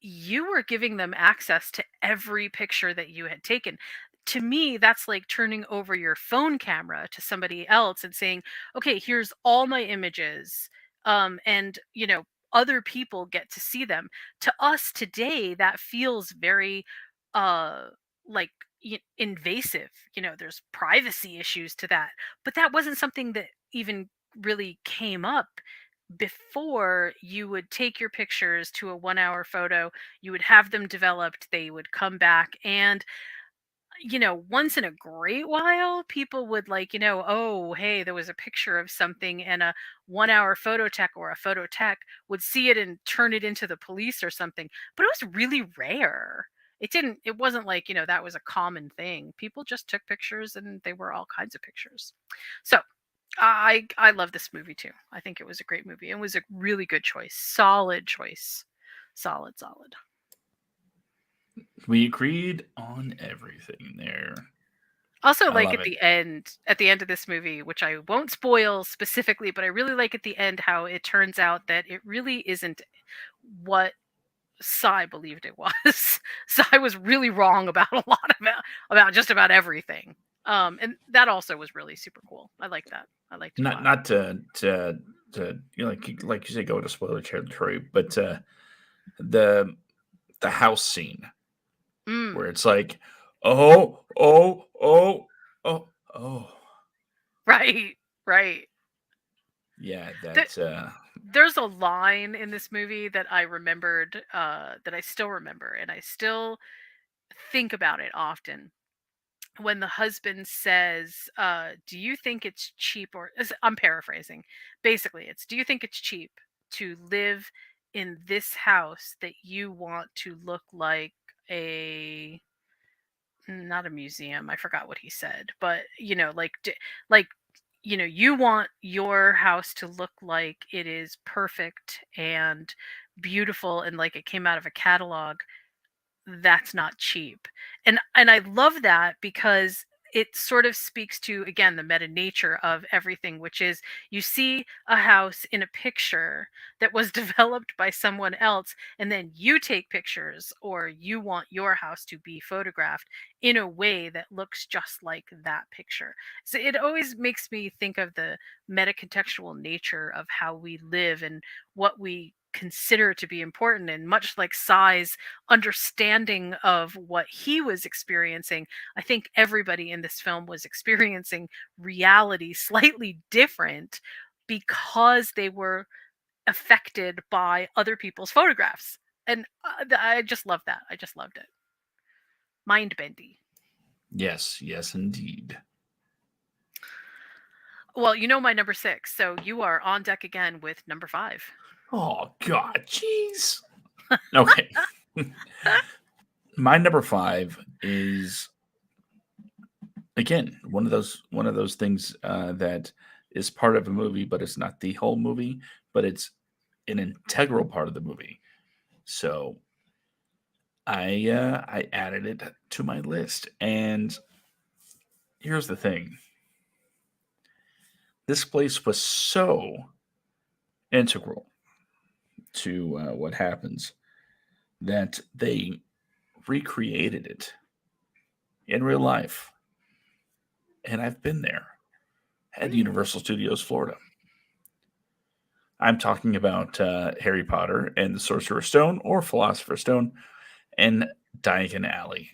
you were giving them access to every picture that you had taken. To me, that's like turning over your phone camera to somebody else and saying, "Okay, here's all my images." And other people get to see them. To us today, that feels very uh like invasive. There's privacy issues to that. But that wasn't something that even really came up before. You would take your pictures to a 1 hour photo, you would have them developed, they would come back, and once in a great while, people would, like, oh, hey, there was a picture of something, and a 1 hour photo tech or a photo tech would see it and turn it into the police or something. But it was really rare. It wasn't like, that was a common thing. People just took pictures, and they were all kinds of pictures. So I love this movie too. I think it was a great movie. It was a really good choice. Solid choice. Solid, solid. We agreed on everything there. Also, I like love it. at the end of this movie, which I won't spoil specifically, but I really like at the end how it turns out that it really isn't what Psy believed it was. Psy was really wrong about a lot about just about everything. And that also was really super cool. I like that. I liked it a Not lot. not to like you say, go to spoiler territory, but the the house scene where Mm, it's like, oh, oh, oh, oh, oh, right, right. yeah, Th- that there's a line in this movie that I remembered, that I still remember, and I still think about it often. When the husband says, "Do you think it's cheap?" I'm paraphrasing. Basically, it's, "Do you think it's cheap to live in this house that you want to look like a not a museum?" I forgot what he said, but like you want your house to look like it is perfect and beautiful and like it came out of a catalog. That's not cheap. And I love that because it sort of speaks to, again, the meta nature of everything, which is you see a house in a picture that was developed by someone else, and then you take pictures, or you want your house to be photographed in a way that looks just like that picture. So it always makes me think of the meta contextual nature of how we live and what we consider to be important. And much like Psy's understanding of what he was experiencing, I think everybody in this film was experiencing reality slightly different because they were affected by other people's photographs. And I just love that. I just loved it. Mind bendy. yes, yes, indeed. Well, my number six, so you are on deck again with number five. Oh God, jeez. Okay, my number five is again one of those things that is part of a movie, but it's not the whole movie, but it's an integral part of the movie. So I added it to my list, and here's the thing: this place was so integral to what happens that they recreated it in real life, and I've been there at Hmm. Universal Studios Florida. I'm talking about Harry Potter and the Sorcerer's Stone, or Philosopher's Stone, and Diagon Alley.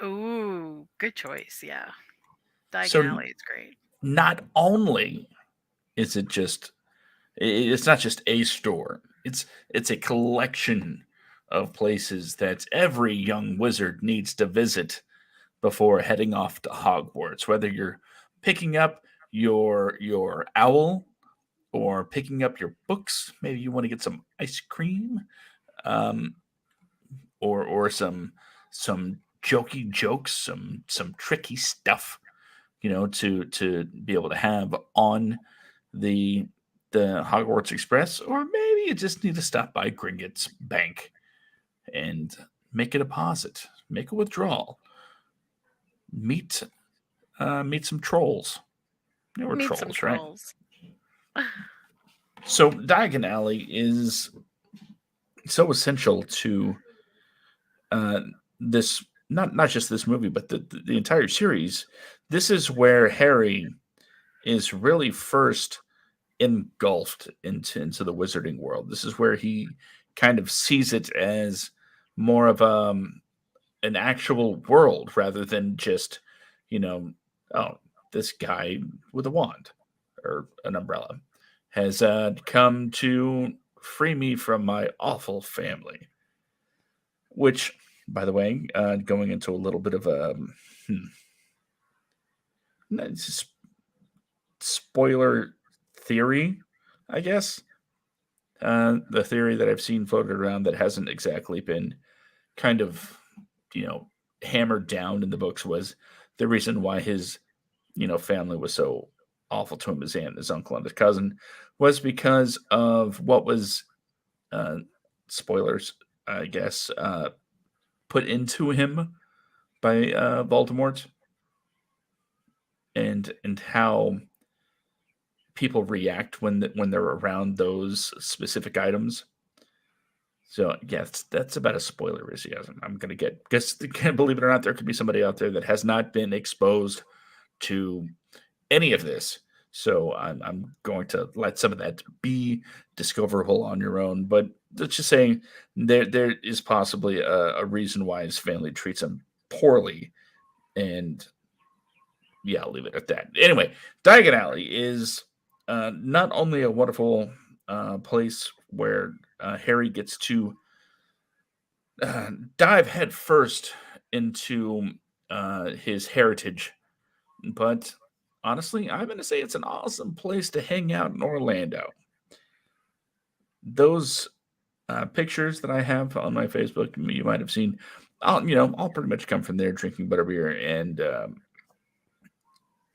Ooh, good choice. Yeah. Diagon So Alley is great. not only is it's not just a store. It's a collection of places that every young wizard needs to visit before heading off to Hogwarts. Whether you're picking up your owl or picking up your books, maybe you want to get some ice cream, um, or some jokey jokes, some tricky stuff, to be able to have on the the Hogwarts Express, or maybe you just need to stop by Gringotts Bank and make a deposit, make a withdrawal, meet meet some trolls. There were Meet some trolls, right? trolls. So Diagon Alley is so essential to uh, this, not just this movie, but the entire series. This is where Harry is really first engulfed into the wizarding world. This is where he kind of sees it as more of an actual world rather than just, you know, oh, this guy with a wand or an umbrella has come to free me from my awful family. Which, by the way, going into a little bit of a hmm, spoiler theory, I guess. The theory that I've seen floated around that hasn't exactly been kind of, you know, hammered down in the books was the reason why his, family was so awful to him, his aunt, his uncle, and his cousin, was because of what was, uh, spoilers, I guess, put into him by Voldemort, and how people react when they're around those specific items. So yeah, that's about as spoiler as I'm gonna get. Because believe it or not, there could be somebody out there that has not been exposed to any of this. So I'm going to let some of that be discoverable on your own. But let's just say there is possibly a reason why his family treats him poorly, and yeah, I'll leave it at that. Anyway, Diagon Alley is not only a wonderful place where Harry gets to uh, dive headfirst into his heritage, but honestly, I'm going to say it's an awesome place to hang out in Orlando. Those pictures that I have on my Facebook, you might have seen. I'll pretty much come from there, drinking butterbeer and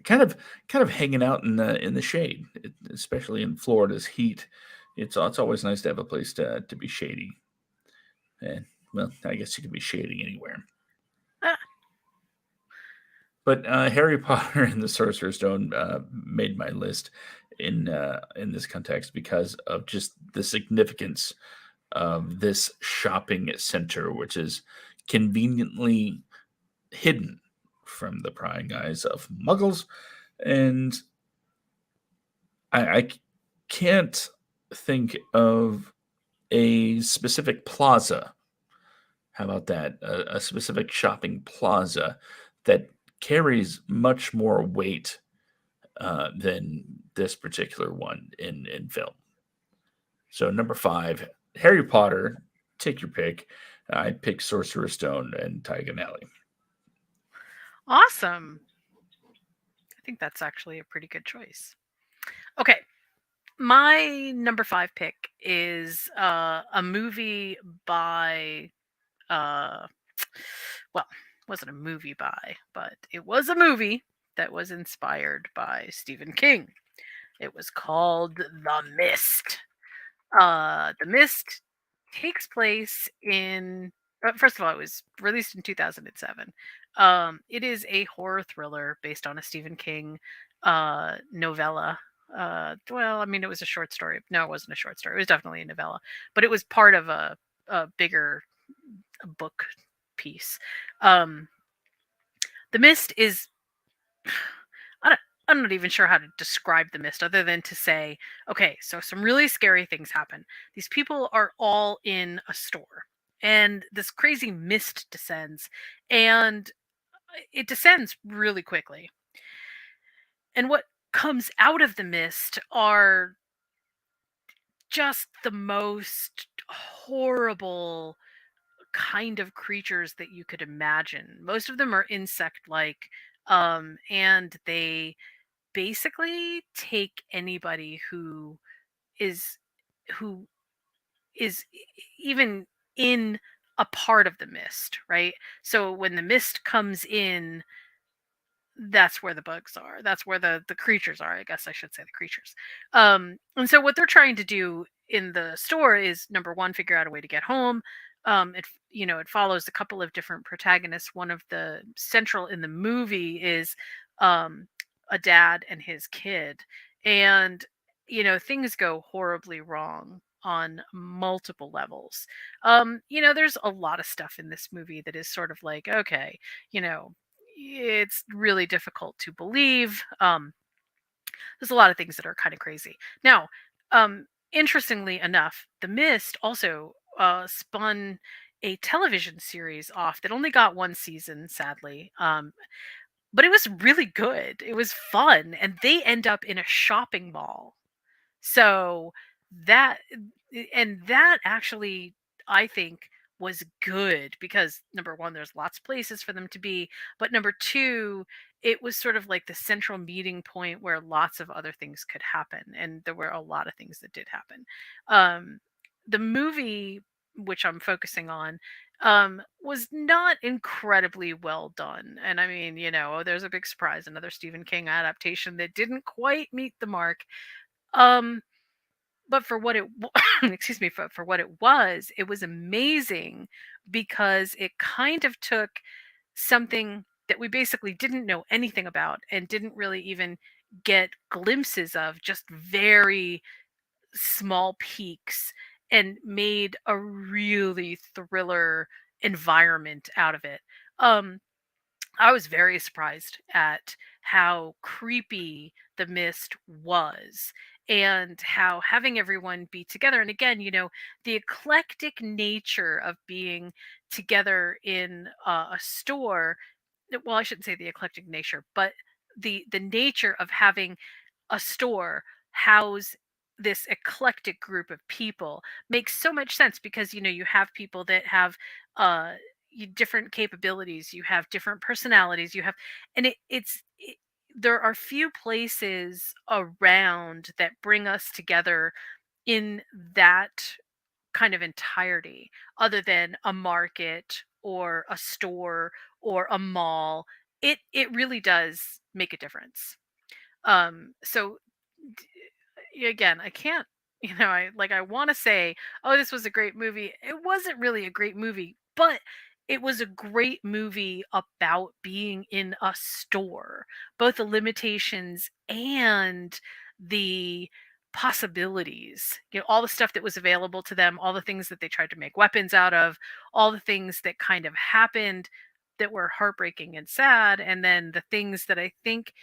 kind of hanging out in the shade, especially in Florida's heat. It's always nice to have a place to be shady. And well, I guess you can be shady anywhere. Ah, But Harry Potter and the Sorcerer's Stone made my list in this context because of just the significance of this shopping center, which is conveniently hidden from the prying eyes of Muggles, and I can't think of a specific plaza. How about that? A specific shopping plaza that carries much more weight than this particular one in film. So number 5, Harry Potter. Take your pick. I pick Sorcerer's Stone and Diagon Alley. awesome. I think that's actually a pretty good choice. Okay, my number 5 pick is a movie by uh well, it wasn't a movie by, but it was a movie that was inspired by Stephen King. It was called The Mist. The Mist takes place in First of all, it was released in 2007. It is a horror thriller based on a Stephen King novella. Well, I mean, it was a short story. No, it wasn't a short story. It was definitely a novella, but it was part of a bigger book piece. Um, the Mist is I don't, I'm not even sure how to describe the mist other than to say, okay, so some really scary things happen. These people are all in a store, and this crazy mist descends, and it descends really quickly. And what comes out of the mist are just the most horrible kind of creatures that you could imagine. Most of them are insect like, and they basically take anybody is who is even in a part of the mist, right? So when the mist comes in, that's where the bugs are. That's where the creatures are. I guess I should say the creatures. And so what they're trying to do in the store is number one, figure out a way to get home. It follows a couple of different protagonists. One of the central in the movie is um, a dad and his kid, and things go horribly wrong on multiple levels. There's a lot of stuff in this movie that is sort of like, okay, you know it's really difficult to believe. There's a lot of things that are kind of crazy. Now, interestingly enough, The Mist also spun a television series off that only got one season, sadly. But it was really good. It was fun, and they end up in a shopping mall. So that that actually, I think, was good because number one, there's lots of places for them to be, but number two, it was sort of like the central meeting point where lots of other things could happen, and there were a lot of things that did happen. Um, the movie, which I'm focusing on, was not incredibly well done, and I mean, there's a big surprise, another Stephen King adaptation that didn't quite meet the mark. Um, but for what excuse me, for what it was amazing because it kind of took something that we basically didn't know anything about and didn't really even get glimpses of, just very small peaks, and made a really thriller environment out of it. Um, I was very surprised at how creepy the mist was and how having everyone be together. And again, the eclectic nature of being together in a store. Well, I shouldn't say the eclectic nature, but the nature of having a store house this eclectic group of people makes so much sense because you have people that have uh different capabilities, you have different personalities, you have and there are few places around that bring us together in that kind of entirety other than a market or a store or a mall. It really does make a difference. So again, I can't, I want to say, oh, this was a great movie. It wasn't really a great movie, but it was a great movie about being in a store, both the limitations and the possibilities. All the stuff that was available to them, all the things that they tried to make weapons out of, all the things that kind of happened that were heartbreaking and sad, and then the things that I think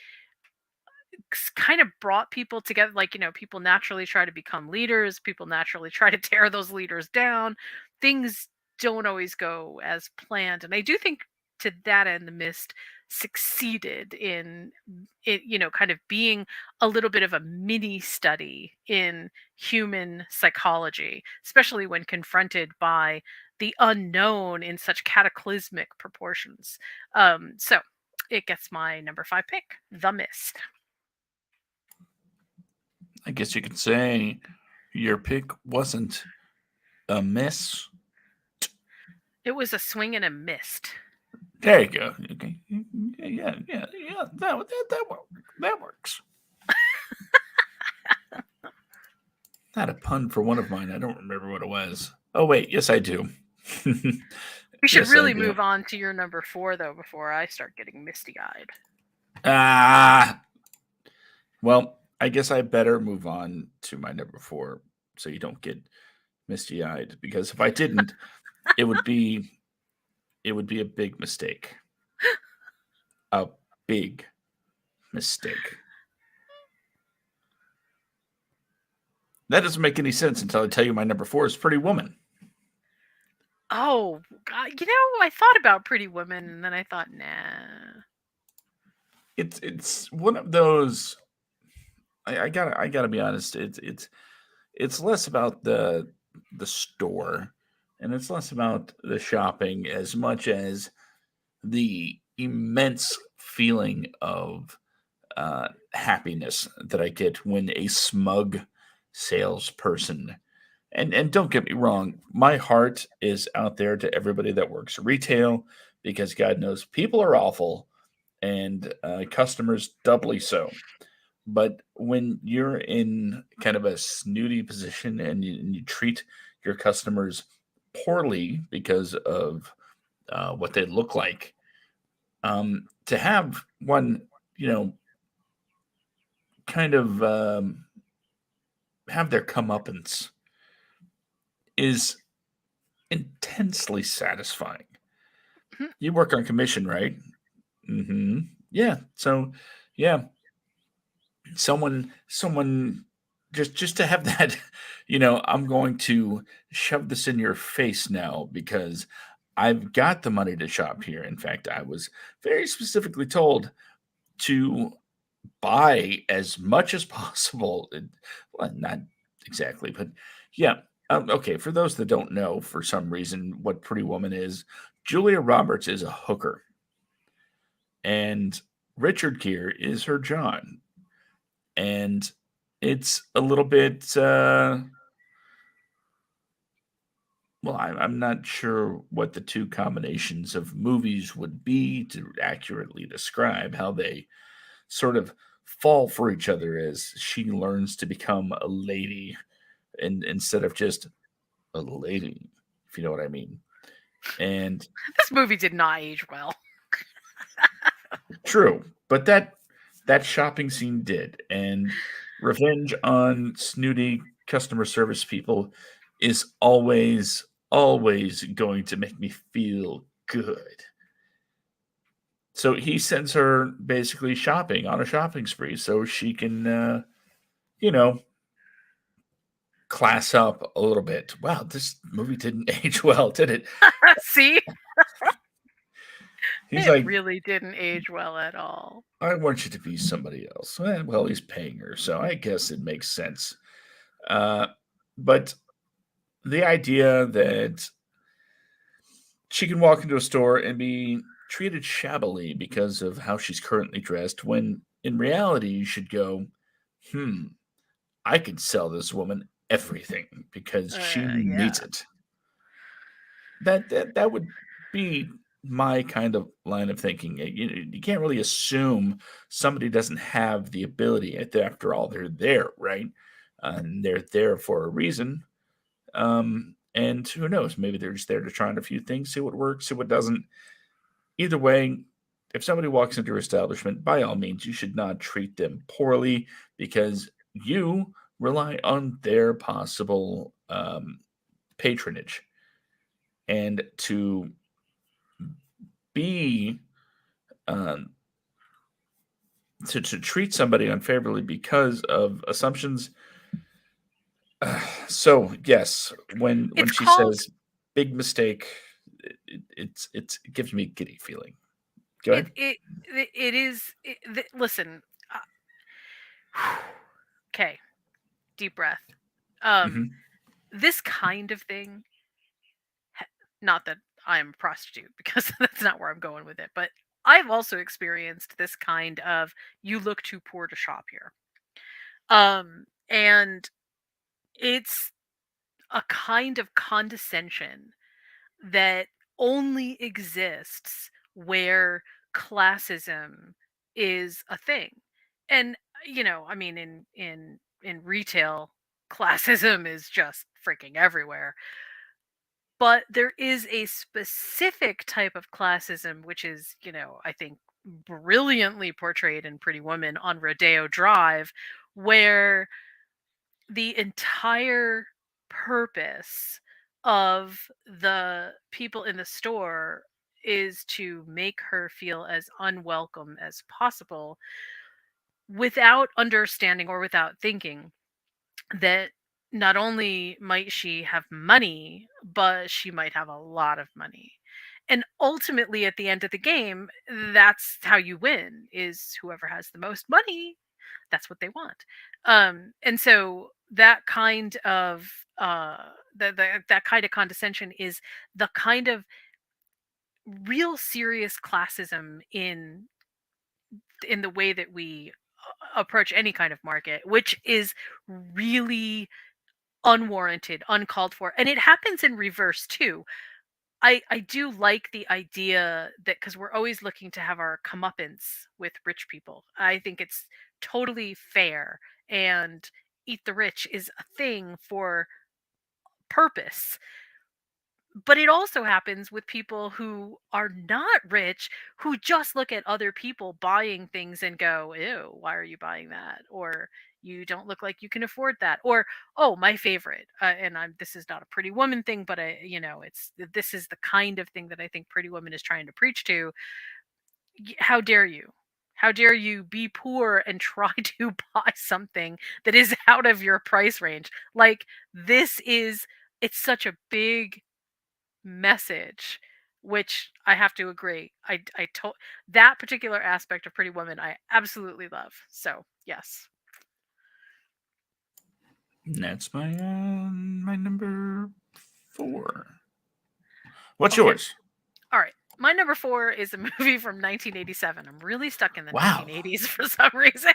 kind of brought people together. Like, people naturally try to become leaders, people naturally try to tear those leaders down. Things don't always go as planned, and I do think to that end the mist succeeded in it, kind of being a little bit of a mini study in human psychology, especially when confronted by the unknown in such cataclysmic proportions. So it gets my number 5 pick, The Mist. I guess you could say your pick wasn't a miss. It was a swing and a mist. There you go. Okay. Yeah. That works. I had a pun for one of mine. I don't remember what it was. Oh wait, yes I do. We should Yes, I really do. move on to your number 4 though before I start getting misty-eyed. Ah, well, I guess I better move on to my number four so you don't get misty eyed. Because if I didn't, it would be it would be a big mistake. A big mistake. That doesn't make any sense until I tell you my number four is Pretty Woman. Oh, God, I thought about Pretty Women and then I thought, nah. It's one of those. I gotta be honest. It's less about the store, and it's less about the shopping as much as the immense feeling of happiness that I get when a smug salesperson. And don't get me wrong, my heart is out there to everybody that works retail because God knows people are awful and customers doubly so. But when you're in kind of a snooty position and you treat your customers poorly because of what they look like, to have one, you know, kind of have their comeuppance is intensely satisfying. You work on commission, right? Mm-hmm. Yeah. So, yeah, someone just to have that, I'm going to shove this in your face now because I've got the money to shop here. In fact, I was very specifically told to buy as much as possible. Well, not exactly, but yeah. Okay, for those that don't know, for some reason, what Pretty Woman is, Julia Roberts is a hooker, and Richard Gere is her John, and it's a little bit. Well, I'm not sure what the two combinations of movies would be to accurately describe how they sort of fall for each other as she learns to become a lady and instead of just a lady, if you know what I mean. And This movie did not age well. true, but that shopping scene did, and revenge on snooty customer service people is always going to make me feel good. So he sends her basically shopping on a shopping spree so she can you know class up a little bit. Wow, this movie didn't age well, did it? See? He's It like, really didn't age well at all. I want you to be somebody else. Well, he's paying her, so I guess it makes sense. Uh, but the idea that she can walk into a store and be treated shabbily because of how she's currently dressed, when in reality you should go, hmm, I could sell this woman everything because she needs Yeah. it. That would be my kind of line of thinking. You can't really assume somebody doesn't have the ability. After all, they're there, right? And they're there for a reason. And who knows? Maybe they're just there to try on a few things, see what works, see what doesn't. Either way, if somebody walks into your establishment, by all means, you should not treat them poorly because you rely on their possible patronage. And to be um, to treat somebody unfavorably because of assumptions. So yes, when It's she called says big mistake, it gives me a giddy feeling. Go ahead. it is listen. Okay, deep breath. Um Hmm. this kind of thing, not that I'm a prostitute because that's not where I'm going with it, but I've also experienced this kind of you look too poor to shop here. And it's a kind of condescension that only exists where classism is a thing. And I mean in retail, classism is just freaking everywhere. But there is a specific type of classism, which is, I think brilliantly portrayed in Pretty Woman on Rodeo Drive, where the entire purpose of the people in the store is to make her feel as unwelcome as possible without understanding or without thinking that not only might she have money, but she might have a lot of money. And ultimately at the end of the game, that's how you win is whoever has the most money, that's what they want. And so that kind of that kind of condescension is the kind of real serious classism in the way that we approach any kind of market, which is really unwarranted, uncalled for. And it happens in reverse too. I do like the idea that because we're always looking to have our comeuppance with rich people. I think it's totally fair, and eat the rich is a thing for purpose. But it also happens with people who are not rich, who just look at other people buying things and go, ew, why are you buying that? Or you don't look like you can afford that. Or, oh, my favorite, and this is not a Pretty Woman thing, but this is the kind of thing that I think Pretty Woman is trying to preach to. How dare you? How dare you be poor and try to buy something that is out of your price range? Like, it's such a big message, which I have to agree. I told that particular aspect of Pretty Woman I absolutely love. So yes. That's my number 4. What's Okay. yours? All right. My number 4 is a movie from 1987. I'm really stuck in the Wow. 1980s for some reason.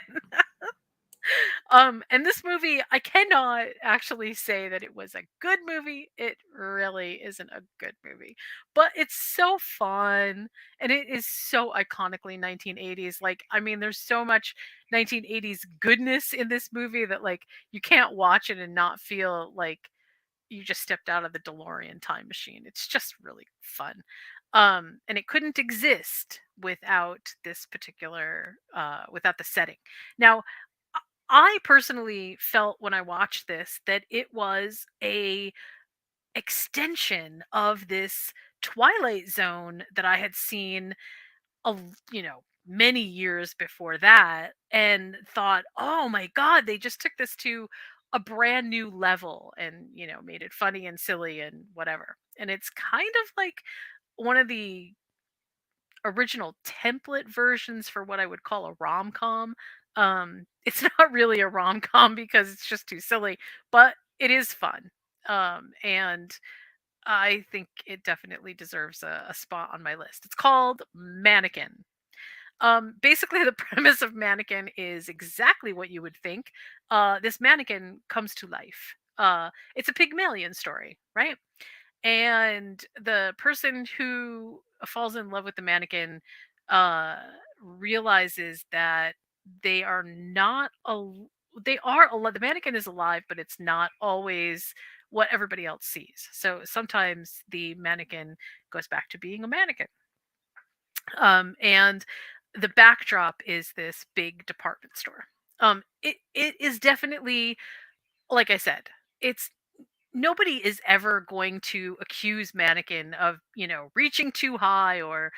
And this movie, I cannot actually say that it was a good movie. It really isn't a good movie, but it's so fun and it is so iconically 1980s. Like, I mean, there's so much 1980s goodness in this movie that, like, you can't watch it and not feel like you just stepped out of the DeLorean time machine. It's just really fun. And it couldn't exist without this particular, without the setting. Now, I personally felt when I watched this that it was a extension of this Twilight Zone that I had seen many years before that, and thought, "Oh my god, they just took this to a brand new level and, made it funny and silly and whatever." And it's kind of like one of the original template versions for what I would call a rom-com. It's not really a rom-com because it's just too silly, but it is fun. And I think it definitely deserves a spot on my list. It's called Mannequin. Basically, the premise of Mannequin is exactly what you would think. This mannequin comes to life. It's a Pygmalion story, right? And the person who falls in love with the mannequin uh realizes that they are not they are the mannequin is alive, but it's not always what everybody else sees. So sometimes the mannequin goes back to being a mannequin. And the backdrop is this big department store. It is definitely, like I said, it's nobody is ever going to accuse Mannequin of, reaching too high or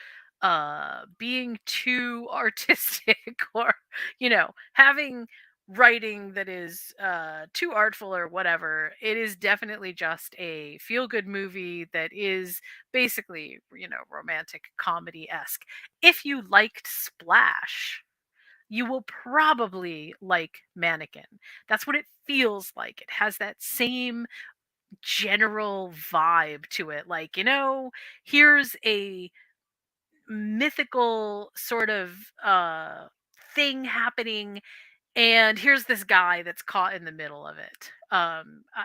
being too artistic or, having writing that is too artful or whatever. It is definitely just a feel good movie that is basically, romantic comedy-esque. If you liked Splash, you will probably like Mannequin. That's what it feels like. It has that same general vibe to it. Like, here's a mythical sort of thing happening, and here's this guy that's caught in the middle of it.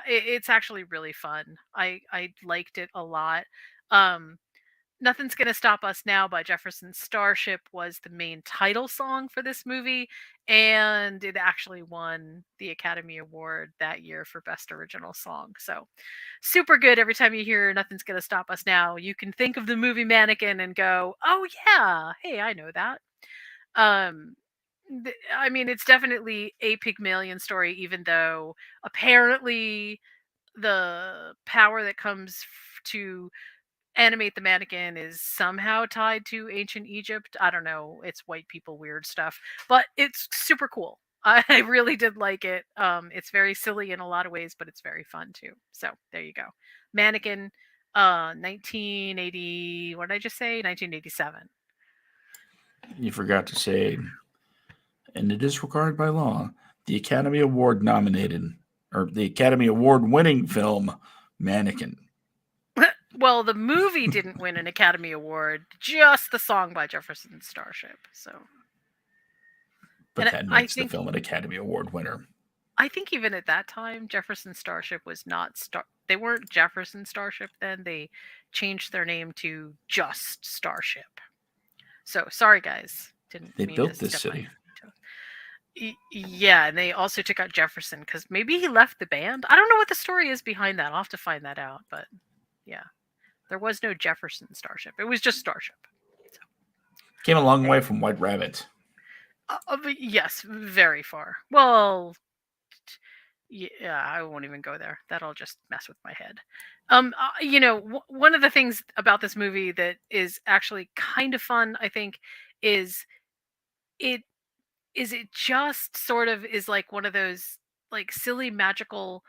It's actually really fun. I liked it a lot. Um Nothing's Gonna Stop Us Now by Jefferson Starship was the main title song for this movie, and it actually won the Academy Award that year for Best Original Song. So, super good. Every time you hear Nothing's Gonna Stop Us Now, you can think of the movie Mannequin and go, oh, yeah, hey, I know that. Um, I mean, it's definitely a Pygmalion story, even though apparently the power that comes to animate the mannequin is somehow tied to ancient Egypt. I don't know. It's white people weird stuff, but it's super cool. I really did like it. It's very silly in a lot of ways, but it's very fun too. So there you go. Mannequin, 1980. What did I just say? 1987. You forgot to say, and it is required by law, the Academy Award nominated, or the Academy Award winning film, Mannequin. Well, the movie didn't win an Academy Award, just the song by Jefferson Starship. So, But and that I makes the think film an Academy Award winner. I think even at that time, Jefferson Starship was not They weren't Jefferson Starship then. They changed their name to just Starship. So sorry, guys. Didn't They mean to built this step on city. your toes. Yeah, and they also took out Jefferson because maybe he left the band. I don't know what the story is behind that. I'll have to find that out. But yeah, there was no Jefferson Starship. It was just Starship. So, Came a long way from White Rabbit. but yes, very far. Well, yeah, I won't even go there. That'll just mess with my head. One of the things about this movie that is actually kind of fun, I think, is it it just sort of is like one of those like silly magical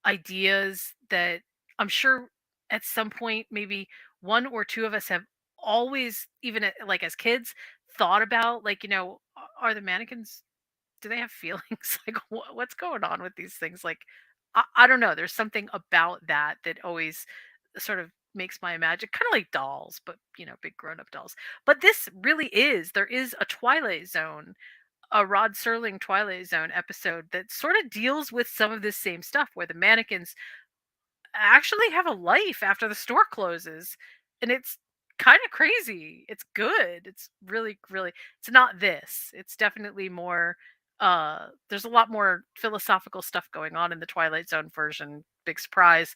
ideas that I'm sure at some point maybe one or two of us have always even like as kids thought about, like, are the mannequins, do they have feelings? Like, what's going on with these things? Like, I don't know. There's something about that that always sort of makes my imagine kind of like dolls, but big grown up dolls. But this really is. There is a Twilight Zone, a Rod Serling Twilight Zone episode that sort of deals with some of this same stuff, where the mannequins actually have a life after the store closes, and it's kind of crazy. It's good. It's really, really, it's not this. It's definitely more there's a lot more philosophical stuff going on in the Twilight Zone version. Big surprise.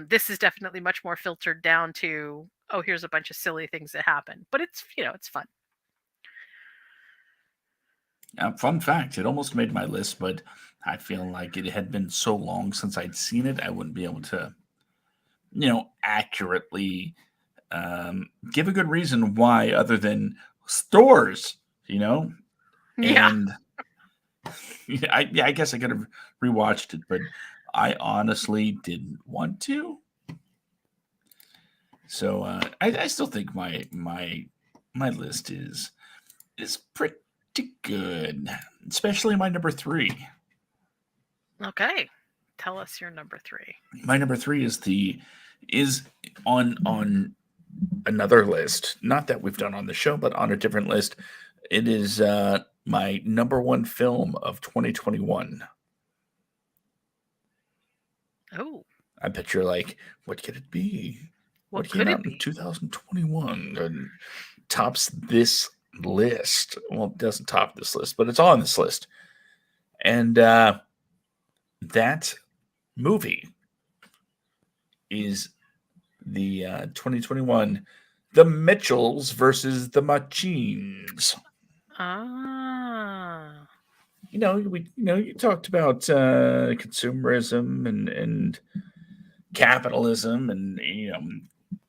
This is definitely much more filtered down to, oh, here's a bunch of silly things that happen. But it's fun. Fun fact, it almost made my list, but I feel like it had been so long since I'd seen it, I wouldn't be able to, accurately give a good reason why other than stores, Yeah. and I guess I could have rewatched it, but I honestly didn't want to. So I still think my list is pretty good, especially my number three. Okay. Tell us your number three. My number three is on another list, not that we've done on the show, but on a different list. It is my number one film of 2021. Oh, I bet you're like, what could it be? what What came could out it in be? 2021 and tops this list? Well, it doesn't top this list, but it's on this list. And that movie is the 2021 The Mitchells versus the Machines. Ah. You talked about consumerism and capitalism and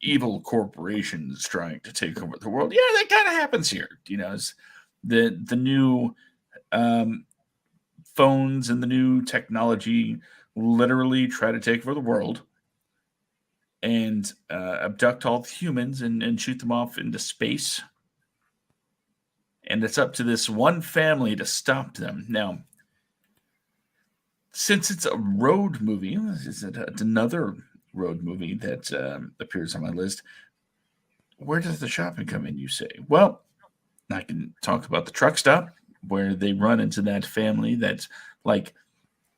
evil corporations trying to take over the world. Yeah, that kind of happens here. It's the new um, phones and the new technology literally try to take over the world and abduct all the humans and shoot them off into space. And it's up to this one family to stop them. Now, since it's a road movie, it's another road movie that appears on my list. Where does the shopping come in, you say? Well, I can talk about the truck stop where they run into that family that's like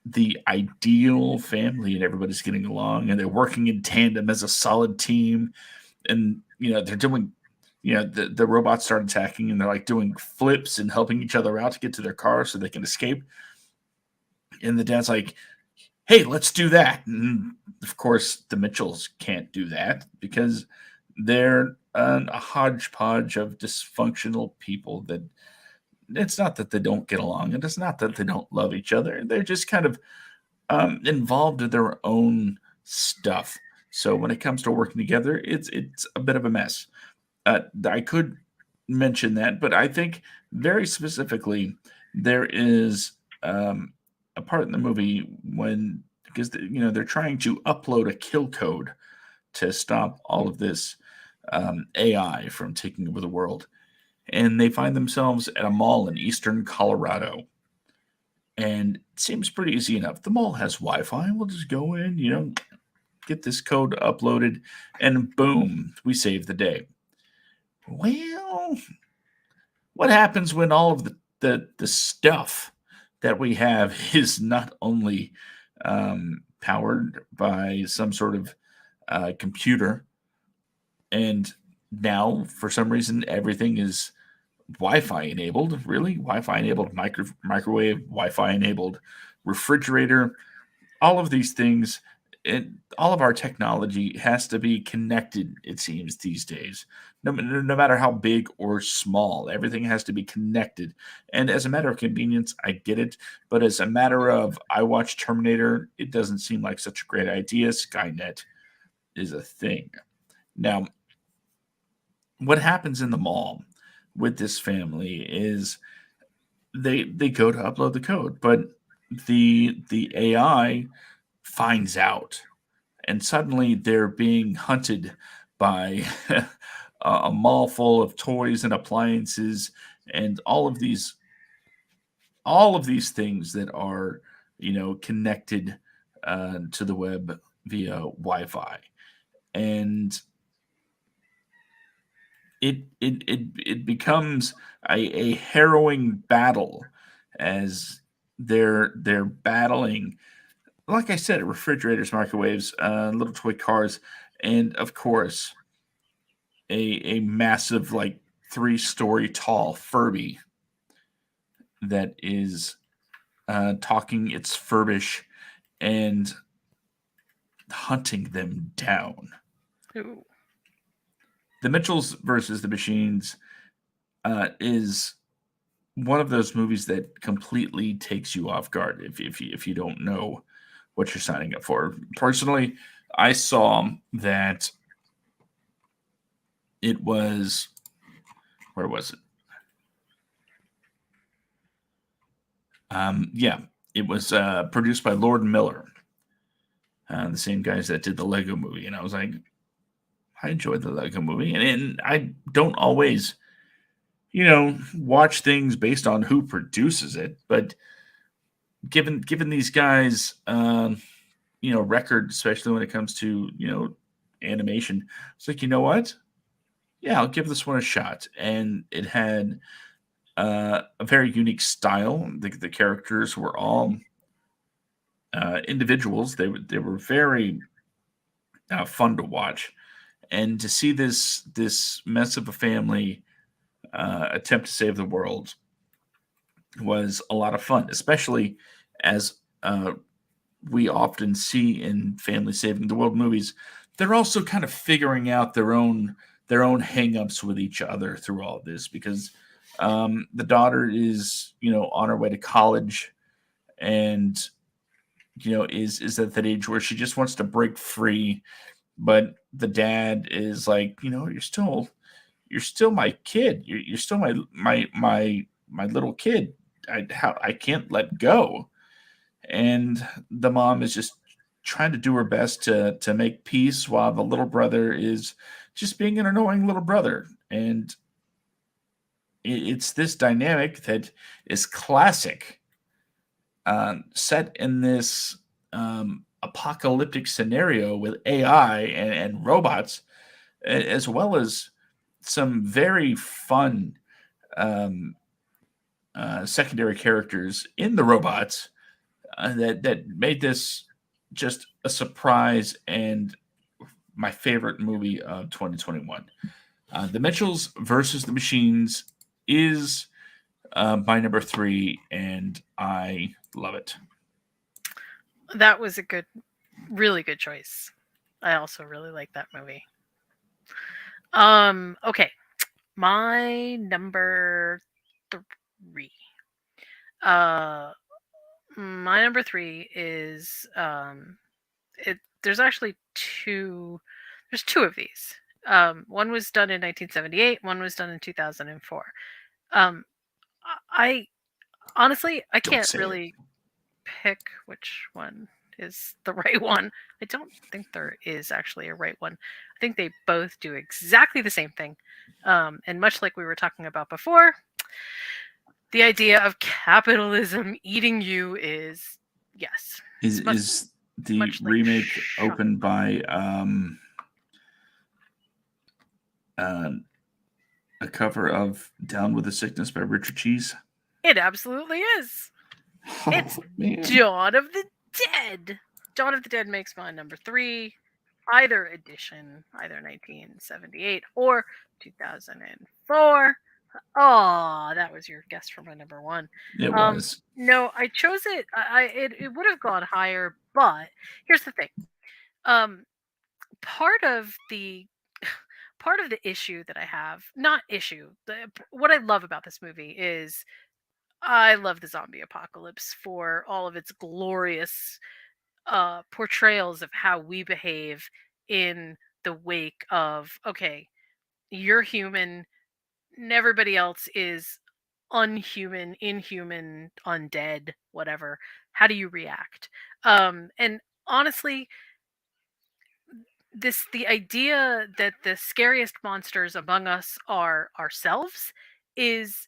the ideal family and everybody's getting along and they're working in tandem as a solid team. And they're doing, the robots start attacking and they're like doing flips and helping each other out to get to their car so they can escape. And the dad's like, hey, let's do that. And of course, the Mitchells can't do that because they're a hodgepodge of dysfunctional people that it's not that they don't get along. And it's not that they don't love each other. They're just kind of involved in their own stuff. So when it comes to working together, it's a bit of a mess. I could mention that, but I think very specifically there is a part in the movie when because they're trying to upload a kill code to stop all of this AI from taking over the world, and they find themselves at a mall in eastern Colorado. And it seems pretty easy enough. The mall has Wi-Fi. We'll just go in, get this code uploaded, and boom, we save the day. Well, what happens when all of the stuff that we have is not only powered by some sort of computer, and now for some reason everything is Wi-Fi enabled? Really, Wi-Fi enabled microwave, Wi-Fi enabled refrigerator, all of these things, all of our technology has to be connected, it seems, these days. No matter how big or small, everything has to be connected. And as a matter of convenience, I get it. But as a matter of, I watch Terminator, it doesn't seem like such a great idea. Skynet is a thing. Now, what happens in the mall with this family is they go to upload the code, but the AI finds out, and suddenly they're being hunted by a mall full of toys and appliances and all of these things that are connected to the web via Wi-Fi, and it becomes a harrowing battle as they're battling, like I said, refrigerators, microwaves, little toy cars, and of course, a massive, like 3-story tall Furby that is talking its Furbish and hunting them down. Ooh. The Mitchells versus the Machines is one of those movies that completely takes you off guard if you don't know what you're signing up for. Personally, I saw that it was, where was it? Yeah, it was produced by Lord Miller, the same guys that did the Lego movie. And I was like, I enjoyed the Lego movie. And I don't always, watch things based on who produces it. But given these guys, record, especially when it comes to, animation, it's like, you know what? Yeah, I'll give this one a shot. And it had a very unique style. The characters were all individuals. They were very fun to watch, and to see this mess of a family attempt to save the world was a lot of fun, especially as we often see in family saving the world movies. They're also kind of figuring out their own hangups with each other through all of this because the daughter is on her way to college and is at that age where she just wants to break free, but the dad is like, you're still my kid, you're still my little kid. I can't let go. And the mom is just trying to do her best to make peace while the little brother is just being an annoying little brother. And it's this dynamic that is classic, set in this apocalyptic scenario with AI and robots, as well as some very fun um, secondary characters in the robots that made this just a surprise and my favorite movie of 2021. The Mitchells versus the Machines is my number three, and I love it. That was a really good choice. I also really like that movie. Okay. My number three. Uh, my number three is there's actually two. There's two of these. One was done in 1978. One was done in 2004. Um, I honestly I Don't can't say it. really pick which one is the right one. I don't think there is actually a right one. I think they both do exactly the same thing. And much like we were talking about before, the idea of capitalism eating you is yes, it's Is the much like remake shopping. opened by uh, a cover of Down with the Sickness by Richard Cheese? It absolutely is. Oh It's man, Dawn of the Dead. Dawn of the Dead makes my number three. Either edition, either 1978 or 2004. Oh, that was your guess for my number one. it Um, was. no, I chose it. It would have gone higher, but here's the thing. Um, part of the part of the issue that I have, not issue, what I love about this movie is I love the zombie apocalypse for all of its glorious portrayals of how we behave in the wake of okay, you're human, and everybody else is unhuman, inhuman, undead, whatever. How do you react? And honestly, the idea that the scariest monsters among us are ourselves is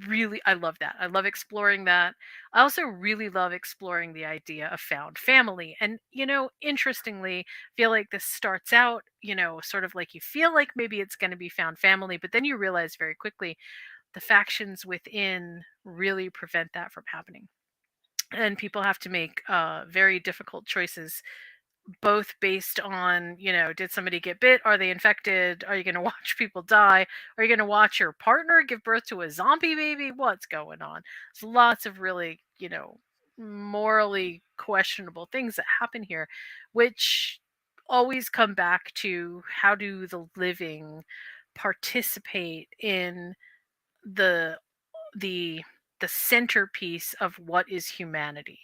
really, I love that. I love exploring that. I also really love exploring the idea of found family. And interestingly, feel like this starts out, sort of like you feel like maybe it's going to be found family, but then you realize very quickly the factions within really prevent that from happening. And people have to make very difficult choices, both based on, did somebody get bit? Are they infected? Are you going to watch people die? Are you going to watch your partner give birth to a zombie baby? What's going on? There's lots of really, morally questionable things that happen here, which always come back to how do the living participate in the the the centerpiece of what is humanity.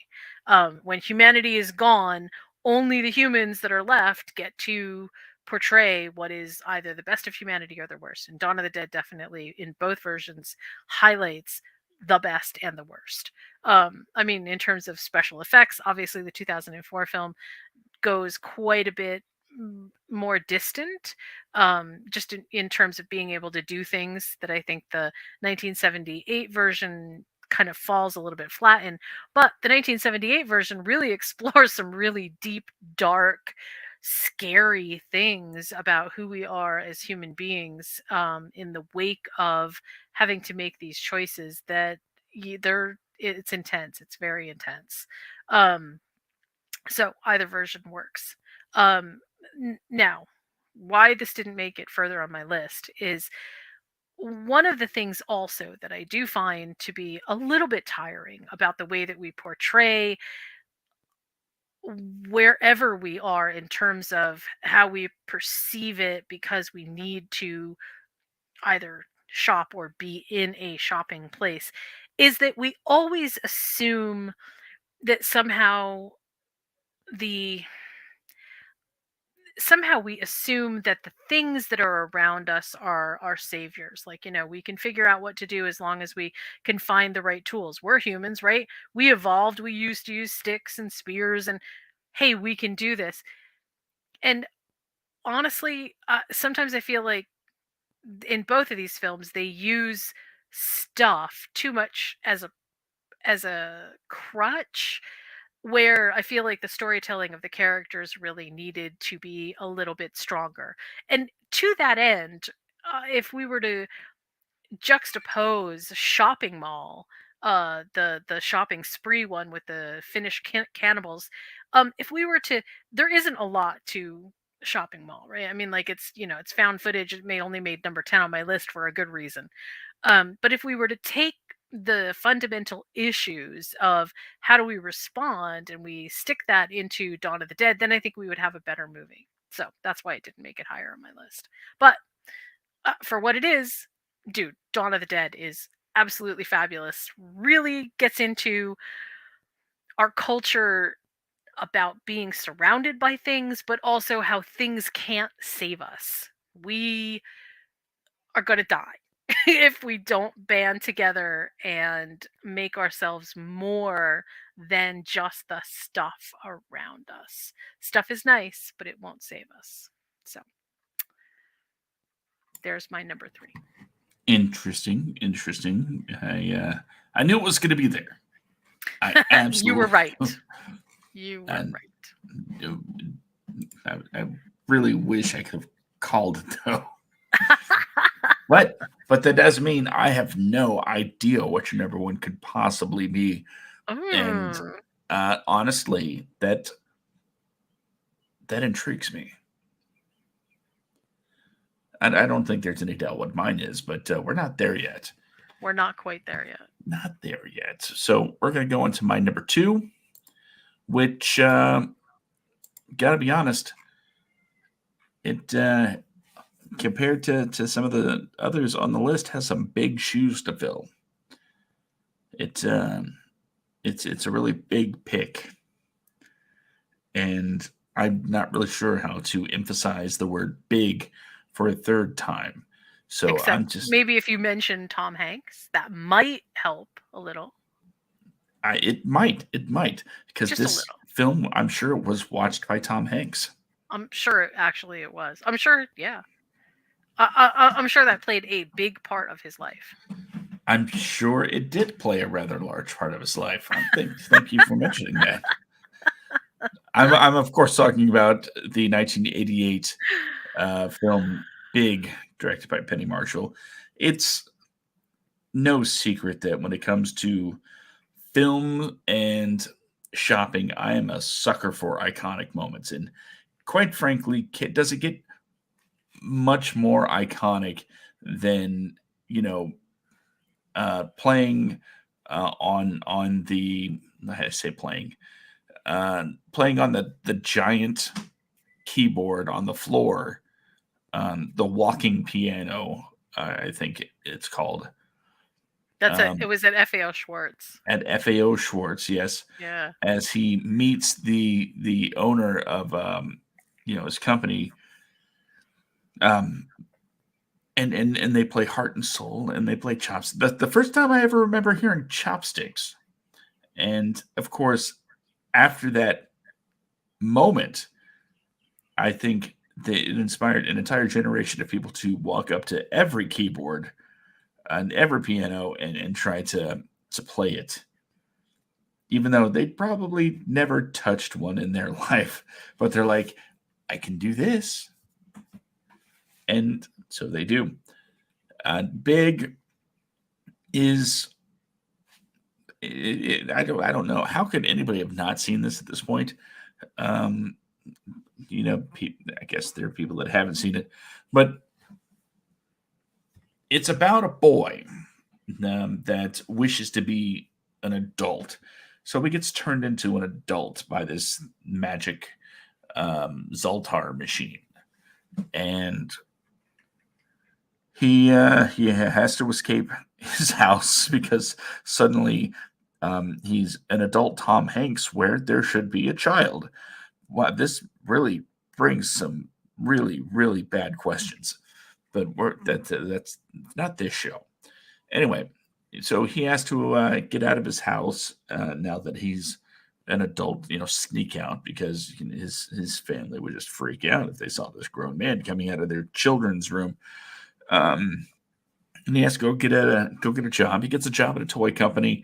When humanity is gone, only the humans that are left get to portray what is either the best of humanity or the worst. And Dawn of the Dead definitely, in both versions, highlights the best and the worst. I mean, in terms of special effects, obviously the 2004 film goes quite a bit more distant, just in terms of being able to do things that I think the 1978 version kind of falls a little bit flat in. But the 1978 version really explores some really deep, dark, scary things about who we are as human beings, in the wake of having to make these choices that it's intense. It's very intense. Um, so either version works. Um, Now, why this didn't make it further on my list is one of the things also that I do find to be a little bit tiring about the way that we portray wherever we are in terms of how we perceive it because we need to either shop or be in a shopping place is that we always assume that the somehow we assume that the things that are around us are our saviors. Like, we can figure out what to do as long as we can find the right tools. We're humans, right? We evolved. We used to use sticks and spears, and hey, we can do this. And honestly, sometimes I feel like in both of these films, they use stuff too much as a crutch, where I feel like the storytelling of the characters really needed to be a little bit stronger. And to that end, if we were to juxtapose Shopping Mall, the shopping spree one with the Finnish cannibals, if we were to, there isn't a lot to shopping mall, right? I mean, like it's it's found footage. It may only made number 10 on my list for a good reason. But if we were to take the fundamental issues of how do we respond and we stick that into Dawn of the Dead, then I think we would have a better movie. So that's why it didn't make it higher on my list. But for what it is, dude, Dawn of the Dead is absolutely fabulous. Really gets into our culture about being surrounded by things, but also how things can't save us. We are going to die if we don't band together and make ourselves more than just the stuff around us. Stuff is nice, but it won't save us. So there's my number 3. Interesting, interesting. I knew it was going to be there. I You were absolutely. right. You were And right. I really wish I could have called it though. But that doesn't mean I have no idea what your number one could possibly be. And Mm, honestly, that intrigues me. I don't think there's any doubt what mine is, but we're not there yet. we're not quite there yet. Not there yet. So we're going to go into my number two, which, got to be honest, it compared to some of the others on the list has some big shoes to fill. It it's a really big pick, and I'm not really sure how to emphasize the word big for a third time. So Except I'm just maybe if you mention Tom Hanks, that might help a little. it might because Just a this little. film I'm sure was watched by Tom Hanks. I'm sure actually it was. I'm sure, yeah. I'm sure that played a big part of his life. I'm sure it did play a rather large part of his life. Thank you for mentioning that. I'm of course talking about the 1988 film Big, directed by Penny Marshall. It's no secret that when it comes to film and shopping, I am a sucker for iconic moments. And quite frankly, does it get much more iconic than, you know, playing on the, I say playing, playing on the giant keyboard on the floor, the walking piano, I think it's called, That's it. It um, was at FAO Schwartz. at FAO Schwartz, yes, Yeah. as he meets the owner of his company, um, and they play Heart and Soul and they play Chops. That's the first time I ever remember hearing Chopsticks, and of course, after that moment, I think it inspired an entire generation of people to walk up to every keyboard and every piano and try to play it, even though they probably never touched one in their life. But they're like, I can do this, and so they do. Big is I don't know how could anybody have not seen this at this point. Um, I guess there are people that haven't seen it, but it's about a boy that wishes to be an adult. So he gets turned into an adult by this magic Zoltar machine, and he has to escape his house because suddenly he's an adult Tom Hanks where there should be a child. Wow, this really brings some really bad questions, but that's not this show. Anyway, so he has to get out of his house now that he's an adult. Sneak out because his family would just freak out if they saw this grown man coming out of their children's room. Um, and he has to go get a job. He gets a job at a toy company,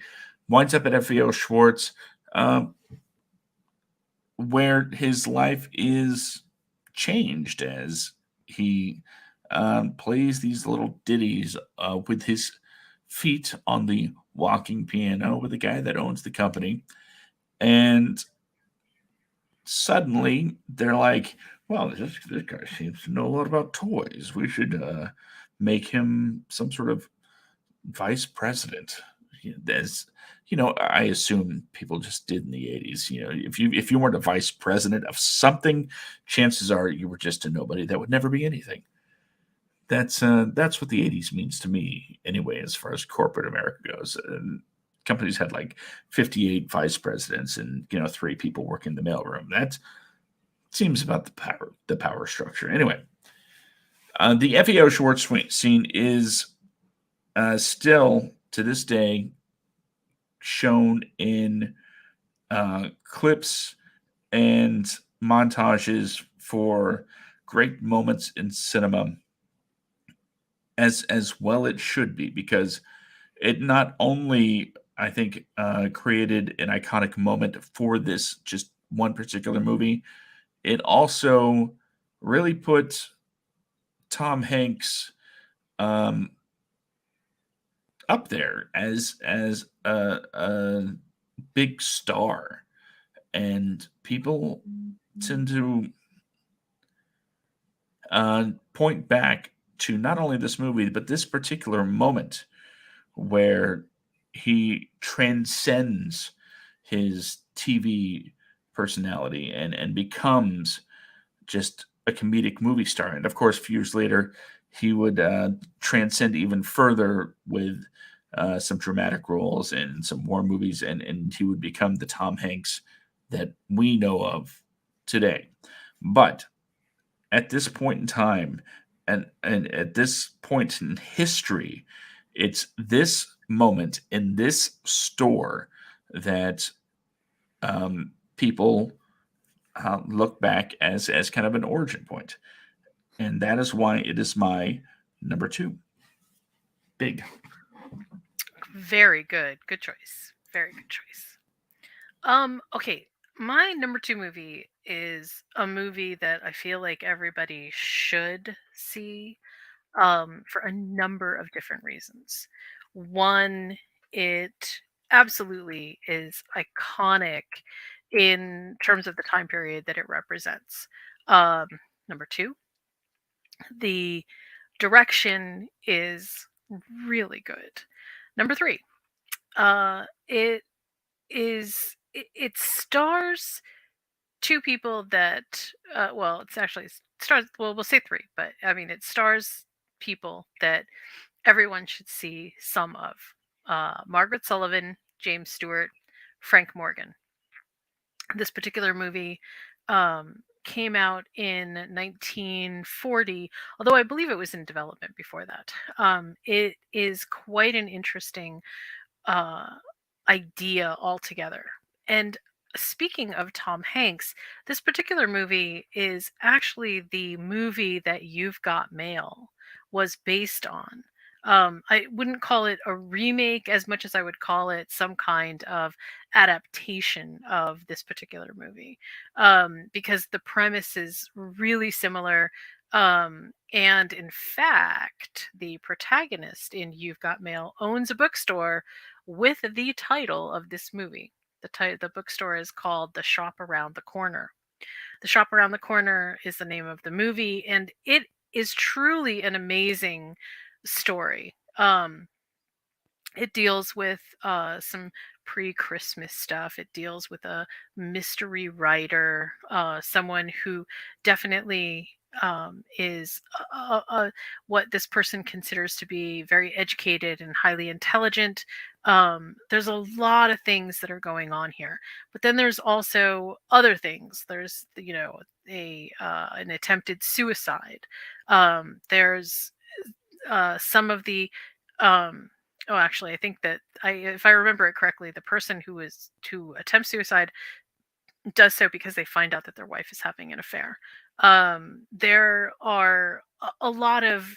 winds up at FAO Schwartz, where his life is changed as he plays these little ditties with his feet on the walking piano with the guy that owns the company. And suddenly they're like, Well, this guy seems to know a lot about toys. We should make him some sort of vice president. As I assume people just did in the '80s. If you weren't a vice president of something, chances are you were just a nobody that would never be anything. That's what the '80s means to me, anyway, as far as corporate America goes. Companies had like 58 vice presidents and 3 people working the mailroom. That seems about the power structure. Anyway, the FAO short scene is still to this day shown in clips and montages for great moments in cinema, as well it should be, because it not only, I think, created an iconic moment for this just one particular movie, it also really put Tom Hanks um, up there as a big star, and people tend to point back to not only this movie but this particular moment where he transcends his TV personality and becomes just a comedic movie star. And of course, a few years later, he would transcend even further with some dramatic roles and some war movies, and he would become the Tom Hanks that we know of today. But at this point in time, and at this point in history, it's this moment in this store that people look back as kind of an origin point, and that is why it is my number two. Big. Very good. Good choice. Very good choice. Okay. My number two movie is a movie that I feel like everybody should see for a number of different reasons. One, it absolutely is iconic in terms of the time period that it represents. Um, Number two, the direction is really good. Number three, it stars two people that well, it's actually stars, well, we'll say three, but I mean it stars people that everyone should see some of. Margaret Sullivan, James Stewart, Frank Morgan. This particular movie came out in 1940, although I believe it was in development before that. It is quite an interesting uh, idea altogether. And speaking of Tom Hanks, this particular movie is actually the movie that You've Got Mail was based on. I wouldn't call it a remake as much as I would call it some kind of adaptation of this particular movie, because the premise is really similar. And in fact, the protagonist in You've Got Mail owns a bookstore with the title of this movie. The bookstore is called The Shop Around the Corner. The Shop Around the Corner is the name of the movie, and it is truly an amazing story. It deals with some pre-Christmas stuff. It deals with a mystery writer, someone who definitely is what this person considers to be very educated and highly intelligent. There's a lot of things that are going on here, but then there's also other things. There's a an attempted suicide. There's some of the um, oh, actually, I think that if I remember it correctly, the person who is to attempt suicide does so because they find out that their wife is having an affair. There are a lot of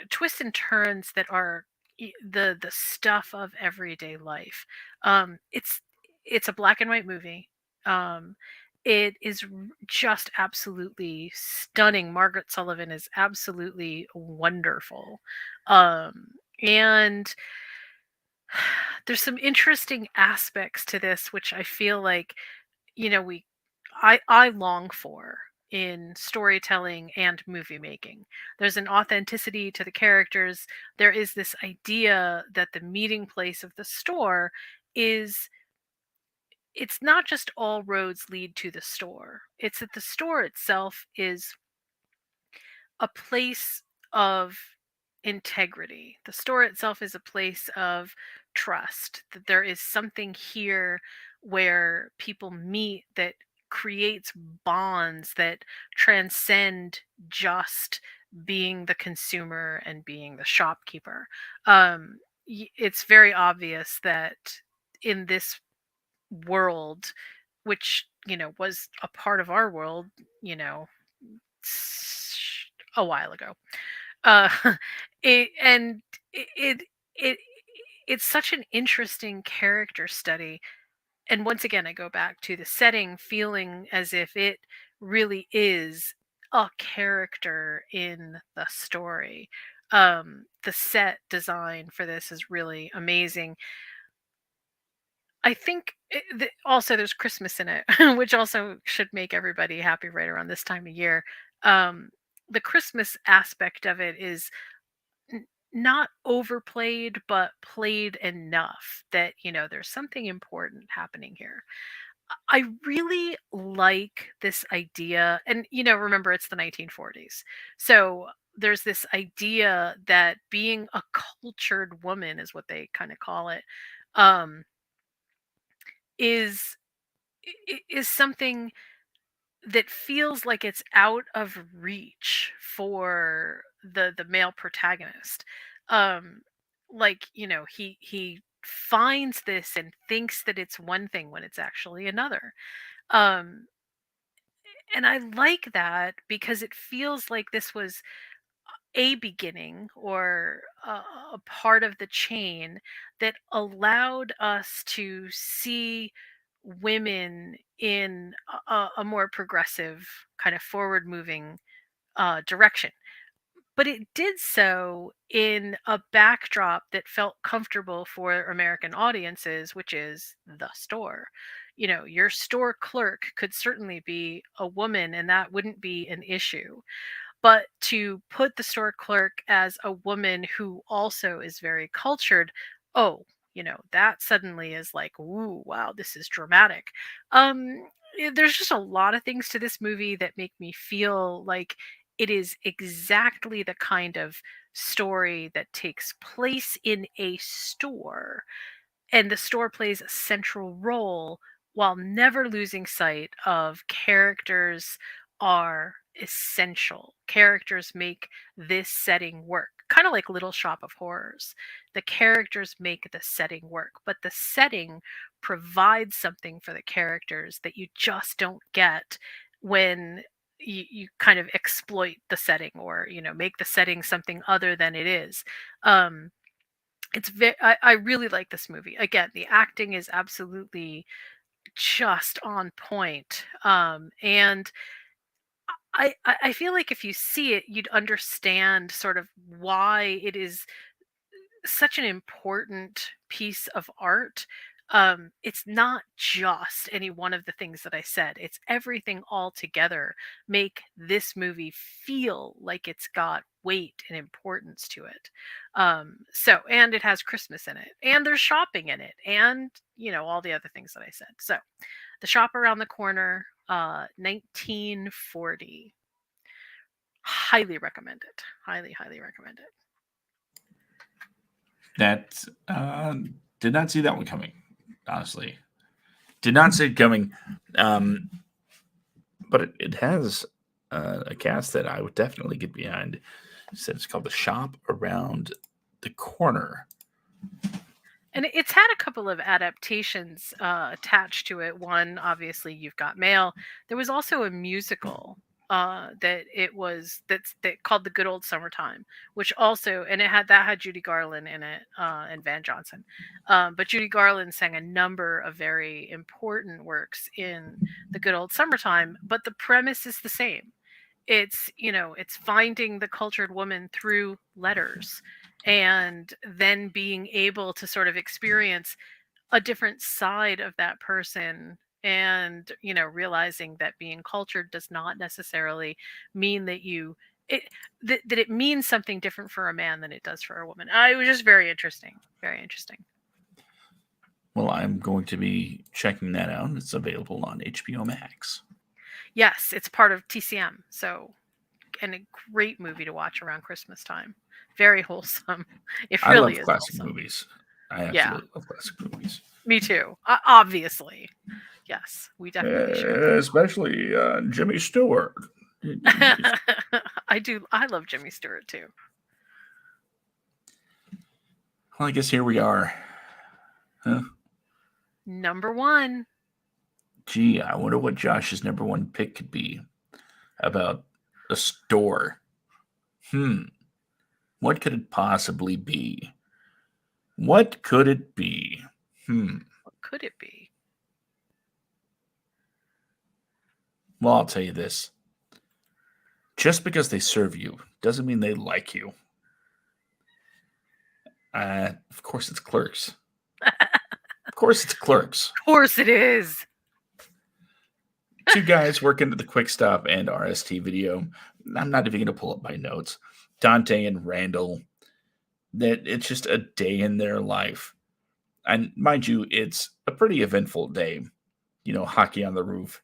twists and turns that are the stuff of everyday life. It's a black and white movie. Um, it is just absolutely stunning. Margaret Sullivan is absolutely wonderful. And there's some interesting aspects to this, which I feel like, you know, we I long for in storytelling and movie making. There's an authenticity to the characters. There is this idea that the meeting place of the store is, it's not just all roads lead to the store. It's that the store itself is a place of integrity. The store itself is a place of trust, that there is something here where people meet that creates bonds that transcend just being the consumer and being the shopkeeper. It's very obvious that in this world, which, was a part of our world, you know, a while ago. Uh, it it it's such an interesting character study. And once again, I go back to the setting feeling as if it really is a character in the story. The set design for this is really amazing. I think also there's Christmas in it, which also should make everybody happy right around this time of year. Um, the Christmas aspect of it is not overplayed, but played enough that, there's something important happening here. I really like this idea. And, remember, it's the 1940s. So there's this idea that being a cultured woman, is what they kind of call it, um, is is something that feels like it's out of reach for the male protagonist. um like, he finds this and thinks that it's one thing when it's actually another. um and I like that because it feels like this was a beginning, or a part of the chain that allowed us to see women in a more progressive, kind of forward moving direction. But it did so in a backdrop that felt comfortable for American audiences, which is the store. Your store clerk could certainly be a woman, and that wouldn't be an issue. But to put the store clerk as a woman who also is very cultured, oh, that suddenly is like, ooh, wow, this is dramatic. There's just a lot of things to this movie that make me feel like it is exactly the kind of story that takes place in a store, and the store plays a central role while never losing sight of characters are essential. Characters make this setting work. Kind of like Little Shop of Horrors. The characters make the setting work, but the setting provides something for the characters that you just don't get when you kind of exploit the setting, or make the setting something other than it is. um I really like this movie. Again, the acting is absolutely just on point. And I feel like if you see it, you'd understand sort of why it is such an important piece of art. It's not just any one of the things that I said. It's everything all together make this movie feel like it's got weight and importance to it. And it has Christmas in it, and there's shopping in it, and all the other things that I said. So, The Shop Around the Corner, 1940. Highly recommend it. Highly, highly recommend it. That did not see that one coming. Honestly, did not see it coming. Um, but it has a cast that I would definitely get behind. You said it's called The Shop Around the Corner. And it's had a couple of adaptations attached to it. One, obviously, You've Got Mail. There was also a musical that called The Good Old Summertime, which also, and it had Judy Garland in it, and Van Johnson. But Judy Garland sang a number of very important works in The Good Old Summertime. But the premise is the same. It's finding the cultured woman through letters, and then being able to sort of experience a different side of that person and realizing that being cultured does not necessarily mean that it that it means something different for a man than it does for a woman. It was just very interesting, very interesting. Well, I'm going to be checking that out. It's available on HBO Max. Yes, it's part of TCM, so and a great movie to watch around Christmas time. Very wholesome. It I really love is classic wholesome. movies. I Yeah, absolutely love classic movies, me too. Obviously, yes, we definitely share that. especially Jimmy Stewart. I do. I love Jimmy Stewart too. Well, I guess here we are. Huh? Number one. Gee, I wonder what Josh's number one pick could be about a store. Hmm. What could it possibly be? What could it be? Hmm. What could it be? Well, I'll tell you this. Just because they serve you doesn't mean they like you. Of course, it's clerks. Of course, it's clerks. Of course it is. Two guys working at the Quick Stop and RST Video. I'm not even going to pull up my notes. Dante and Randall. That it's just a day in their life, and mind you, it's a pretty eventful day. Hockey on the roof.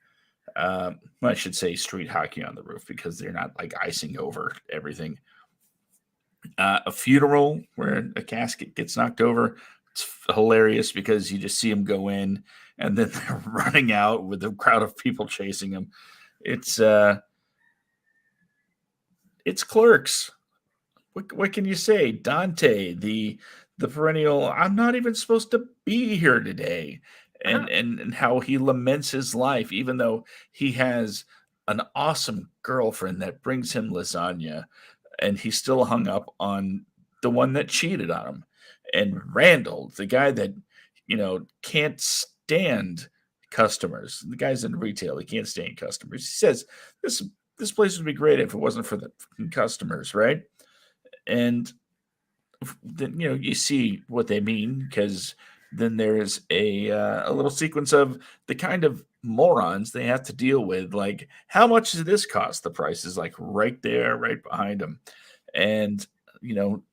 I should say street hockey on the roof because they're not like icing over everything. A funeral where a casket gets knocked over. It's hilarious because you just see them go in and then they're running out with a crowd of people chasing them. It's it's Clerks. What can you say? Dante, the perennial. I'm not even supposed to be here today, Uh-huh. and how he laments his life, even though he has an awesome girlfriend that brings him lasagna, and he's still hung up on the one that cheated on him. And Randall, the guy that can't stand customers, the guy's in retail, he can't stand customers. He says this place would be great if it wasn't for the customers, right? And then you see what they mean because then there's a little sequence of the kind of morons they have to deal with. Like, how much does this cost? The price is like right there, right behind them, and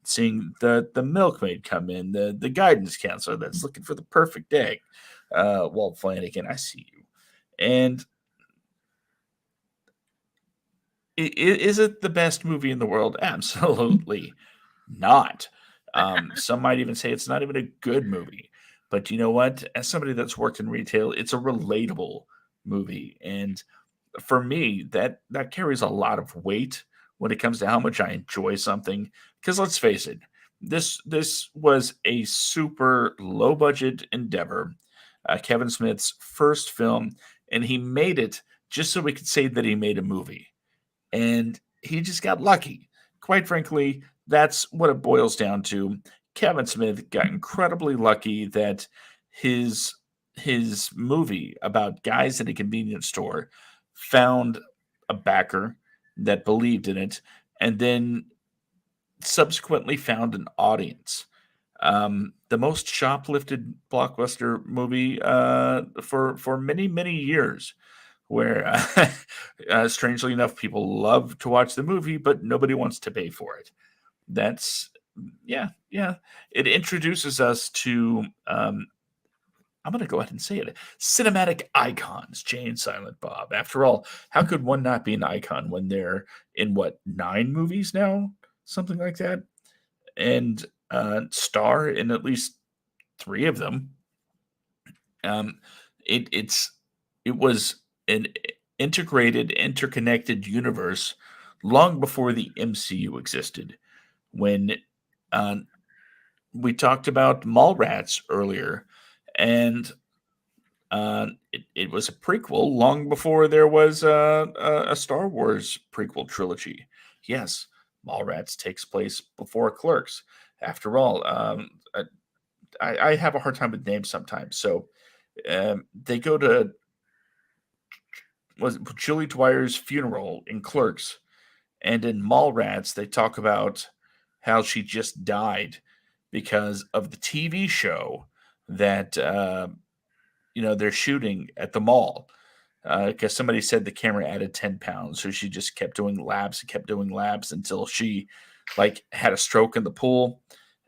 seeing the milkmaid come in, the guidance counselor that's looking for the perfect egg. Walt Flanagan, I see you. And is it the best movie in the world? Absolutely not. Some might even say it's not even a good movie. But you know what? As somebody that's worked in retail, it's a relatable movie, and for me, that carries a lot of weight when it comes to how much I enjoy something. Because let's face it, this was a super low budget endeavor, Kevin Smith's first film, and he made it just so we could say that he made a movie, and he just got lucky. Quite frankly, that's what it boils down to. Kevin Smith got incredibly lucky that his his movie about guys in a convenience store found a backer that believed in it, and then subsequently found an audience. The most shoplifted blockbuster movie for many years, where strangely enough, people love to watch the movie, but nobody wants to pay for it. That's yeah. It introduces us to I'm going to go ahead and say it. Cinematic icons, Jay and Silent Bob. After all, how could one not be an icon when they're in what, 9 movies now? Something like that. And star in at least 3 of them. Um, it's it was an integrated, interconnected universe long before the MCU existed. When uh, we talked about Mallrats earlier, and it was a prequel long before there was a Star Wars prequel trilogy. Yes, Mallrats takes place before Clerks. After all, I have a hard time with names sometimes. So they go to was Julie Dwyer's funeral in Clerks, and in Mallrats they talk about how she just died because of the TV show that they're shooting at the mall because somebody said the camera added 10 pounds. So she just kept doing laps and kept doing laps until she like had a stroke in the pool.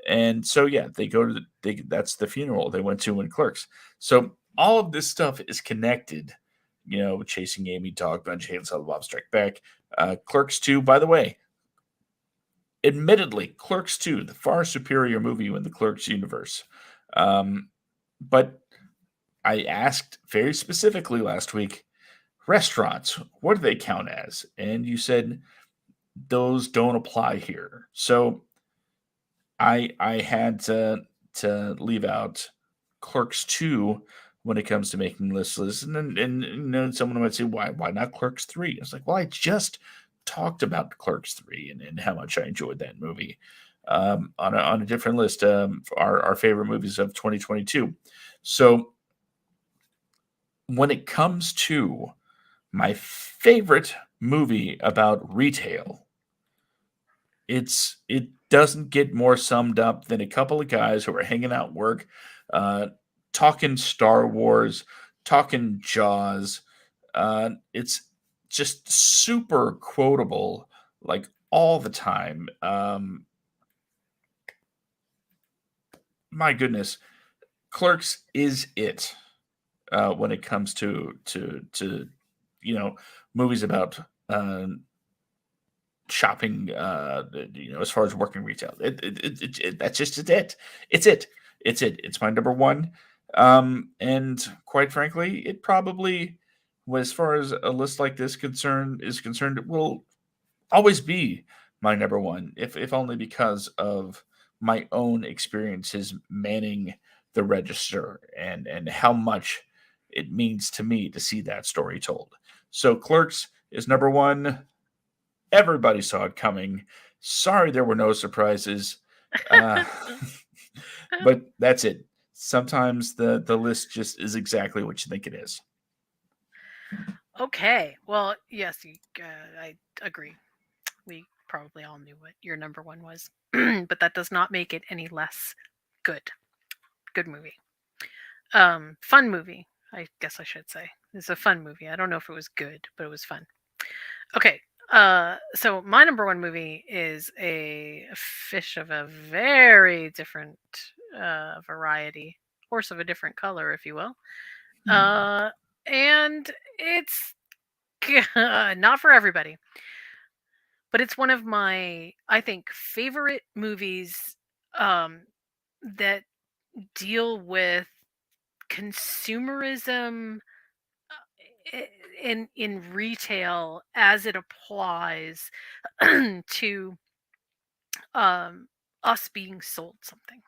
And so, yeah, they go to that's the funeral they went to in Clerks. So all of this stuff is connected, Chasing Amy, Dog Bunch, Hail Silent Bob Strike Back, Clerks 2, by the way, admittedly, Clerks 2, the far superior movie in the Clerks universe. But I asked very specifically last week, restaurants, what do they count as? And you said those don't apply here. So I had to leave out Clerks 2 when it comes to making lists. And someone might say, why not Clerks 3? It's like, well, I just talked about Clerks 3 and how much I enjoyed that movie. On a different list, our favorite movies of 2022. So when it comes to my favorite movie about retail, it doesn't get more summed up than a couple of guys who are hanging out at work, uh, talking Star Wars, talking Jaws. It's just super quotable, like all the time. My goodness, Clerks is it when it comes to you know movies about shopping, as far as working retail. That's just it. It's it. It's it. It's my number one. And quite frankly, it probably, as far as a list like this concerned, it will always be my number one, if only because of my own experiences manning the register and how much it means to me to see that story told. So Clerks is number one. Everybody saw it coming. Sorry there were no surprises. Uh, but that's it. Sometimes the list just is exactly what you think it is. Okay. Well, yes, I agree. We probably all knew what your number one was, but that does not make it any less good. Good movie. Fun movie. I guess I should say it's a fun movie. I don't know if it was good, but it was fun. Okay. So my number one movie is a fish of a very different variety, horse of a different color, if you will. Hmm. Uh, and it's not for everybody, but it's one of my, I think, favorite movies um, that deal with consumerism in retail as it applies to um, us being sold something.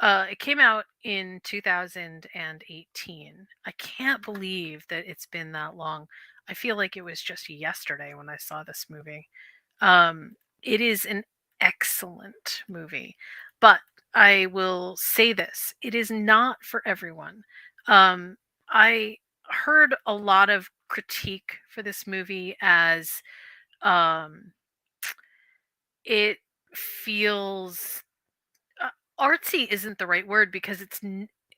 It came out in 2018. I can't believe that it's been that long. I feel like it was just yesterday when I saw this movie. Um, it is an excellent movie, but I will say this: it is not for everyone. I heard a lot of critique for this movie as um, it feels artsy isn't the right word because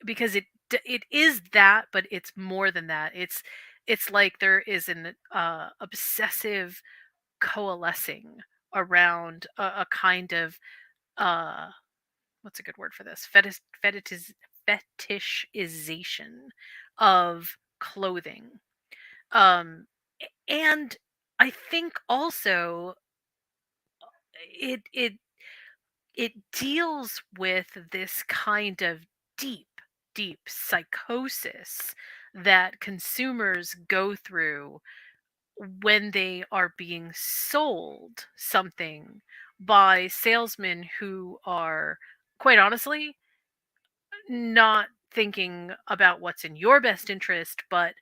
because it is that, but it's more than that. It's like there is an obsessive coalescing around a kind of uh what's a good word for this, fetishization of clothing. Um and I think also it it deals with this kind of deep, deep psychosis that consumers go through when they are being sold something by salesmen who are, quite honestly, not thinking about what's in your best interest, but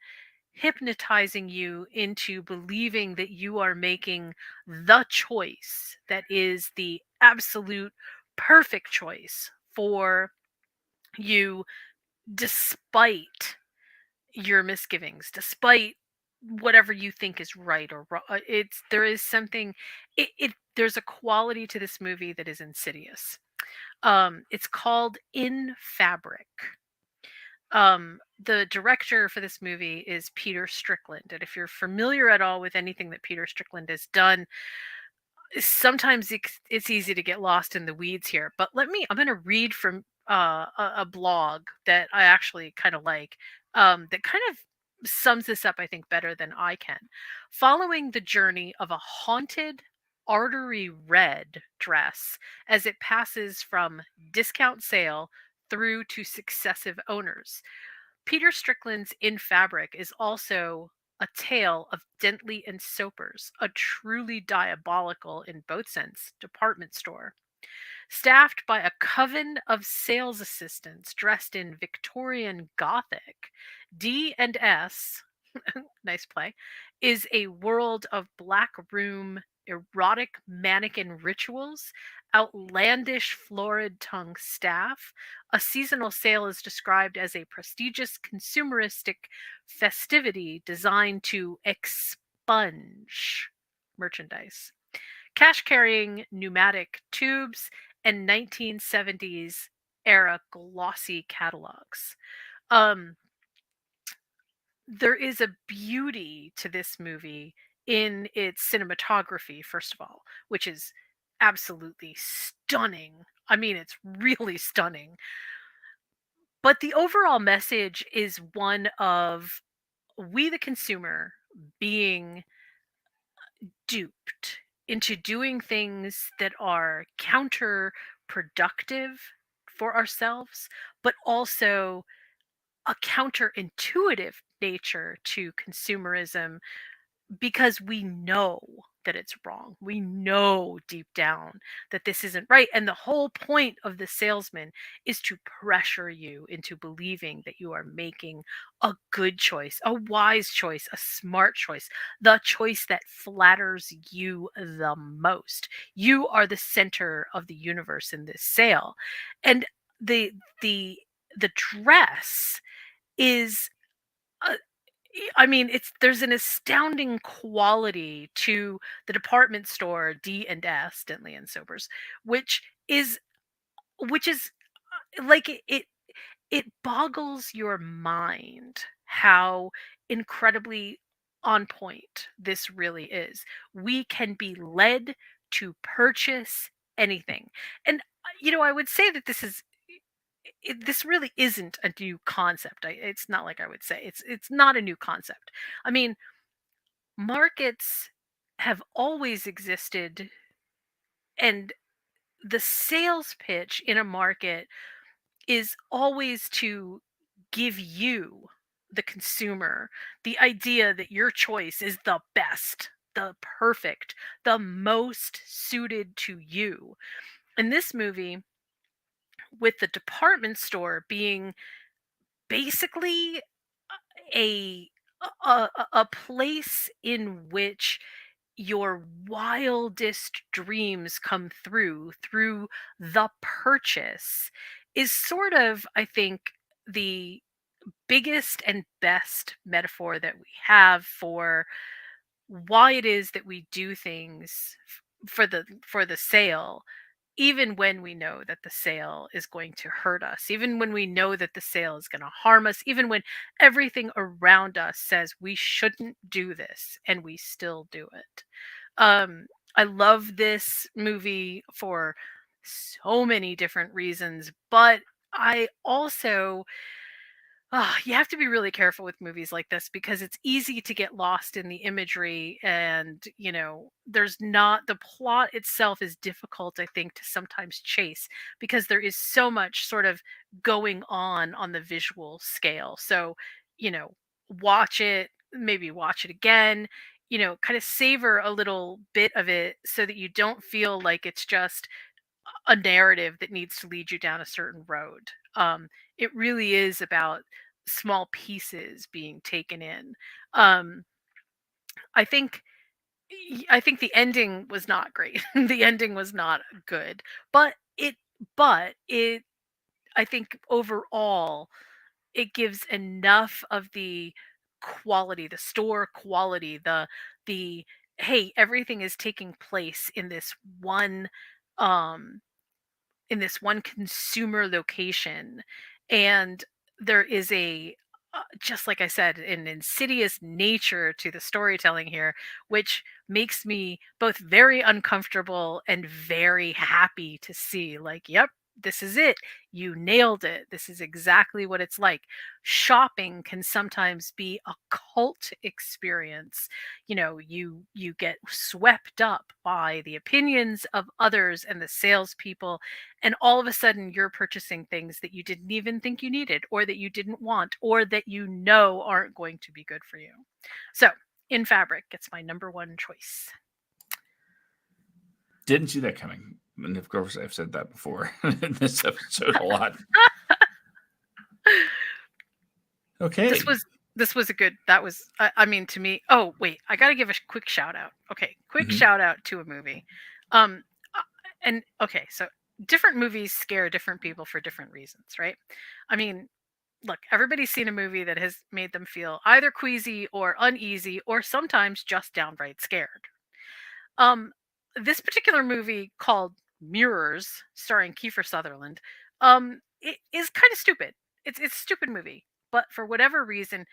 hypnotizing you into believing that you are making the choice that is the absolute perfect choice for you, despite your misgivings, despite whatever you think is right or wrong. It's there is something, it there's a quality to this movie that is insidious. It's called In Fabric. the director for this movie is Peter Strickland. And if you're familiar at all with anything that Peter Strickland has done, sometimes it's easy to get lost in the weeds here. But I'm going to read from a blog that I actually kind of like, that kind of sums this up, I think, better than I can. Following the journey of a haunted artery red dress as it passes from discount sale through to successive owners. Peter Strickland's In Fabric is also a tale of Dentley and Soper's, a truly diabolical, in both sense, department store. Staffed by a coven of sales assistants dressed in Victorian Gothic, D&S, nice play, is a world of black room, erotic mannequin rituals, outlandish florid tongue staff. A seasonal sale is described as a prestigious consumeristic festivity designed to expunge merchandise. Cash carrying pneumatic tubes and 1970s era glossy catalogs. Um, there is a beauty to this movie in its cinematography, first of all, which is absolutely stunning. I mean, it's really stunning. But the overall message is one of we, the consumer, being duped into doing things that are counterproductive for ourselves, but also a counterintuitive nature to consumerism because we know that it's wrong. We know deep down that this isn't right. And the whole point of the salesman is to pressure you into believing that you are making a good choice, a wise choice, a smart choice, the choice that flatters you the most. You are the center of the universe in this sale. And the the the dress is I mean, it's there's an astounding quality to the department store D&S, Dentley and Sobers, which is which is like it boggles your mind how incredibly on point this really is. We can be led to purchase anything. And I would say that this really isn't a new concept. It's not like I would say it's not a new concept. I mean, markets have always existed, and the sales pitch in a market is always to give you, the consumer, the idea that your choice is the best, the perfect, the most suited to you. In this movie, with the department store being basically a a place in which your wildest dreams come through the purchase is sort of, I think, the biggest and best metaphor that we have for why it is that we do things for the sale, even when we know that the sale is going to hurt us, even when we know that the sale is going to harm us, even when everything around us says we shouldn't do this and we still do it. I love this movie for so many different reasons, but I also you have to be really careful with movies like this because it's easy to get lost in the imagery, and there's not the plot itself is difficult, I think, to sometimes chase because there is so much sort of going on the visual scale. So, you know, watch it, maybe watch it again, kind of savor a little bit of it so that you don't feel like it's just a narrative that needs to lead you down a certain road. It really is about small pieces being taken in. Um, I think I think the ending was not great. The ending was not good, but it I think overall it gives enough of the quality, the store quality, the hey, everything is taking place one um in this one consumer location, and there is just like I said, an insidious nature to the storytelling here, which makes me both very uncomfortable and very happy to see. Like, yep, this is it. You nailed it. This is exactly what it's like. Shopping can sometimes be a cult experience. You get swept up by the opinions of others and the salespeople, and all of a sudden you're purchasing things that you didn't even think you needed, or that you didn't want, or that aren't going to be good for you. So, In Fabric gets my number one choice. Didn't see that coming. And of course, I've said that before in this episode a lot. Okay. This was a good, that was, I mean, to me. Oh wait, I gotta give a quick shout out. Okay, quick shout out to a movie. um and okay, so different movies scare different people for different reasons, right? I mean, look, everybody's seen a movie that has made them feel either queasy or uneasy, or sometimes just downright scared. Um, this particular movie, called Mirrors, starring Kiefer Sutherland, it is kind of stupid. It's a stupid movie, but for whatever reason,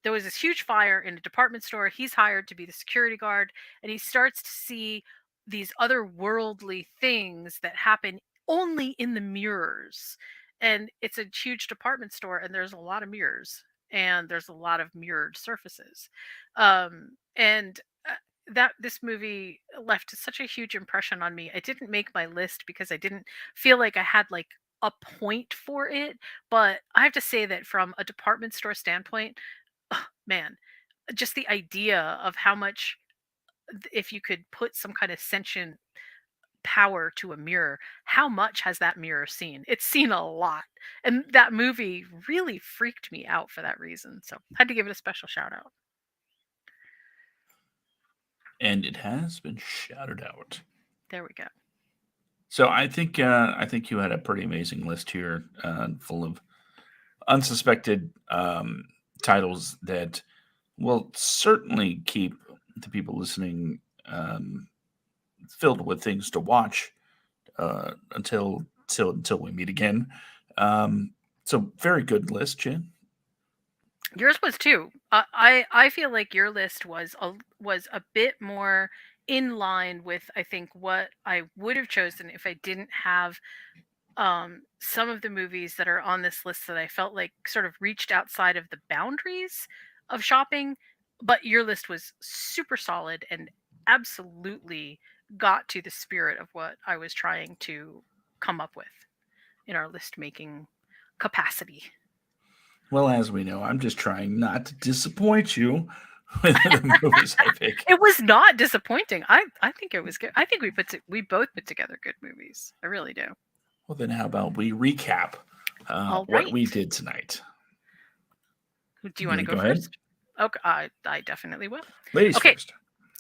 there was this huge fire in a department store. He's hired to be the security guard, and he starts to see these otherworldly things that happen only in the mirrors. And it's a huge department store, and there's a lot of mirrors, and there's a lot of mirrored surfaces. And that This movie left such a huge impression on me. I didn't make my list because I didn't feel like I had like a point for it, but I have to say that from a department store standpoint, man, just the idea of how much, if you could put some kind of sentient power to a mirror, how much has that mirror seen? It's seen a lot. And that movie really freaked me out for that reason. So I had to give it a special shout out. And it has been shouted out. There we go. So I think you had a pretty amazing list here, full of unsuspected titles that will certainly keep the people listening filled with things to watch until we meet again. So very good list, Jen. Yours was too. I feel like your list was a bit more in line with, I think, what I would have chosen if I didn't have some of the movies that are on this list that I felt like sort of reached outside of the boundaries of shopping. But your list was super solid and absolutely got to the spirit of what I was trying to come up with in our list making capacity. Well, as we know, I'm just trying not to disappoint you with the movies I pick. It was not disappointing. I think it was good. I think we both put together good movies. I really do. Well, then how about we recap what we did tonight? Do you want to go first? Okay, I definitely will. Ladies first.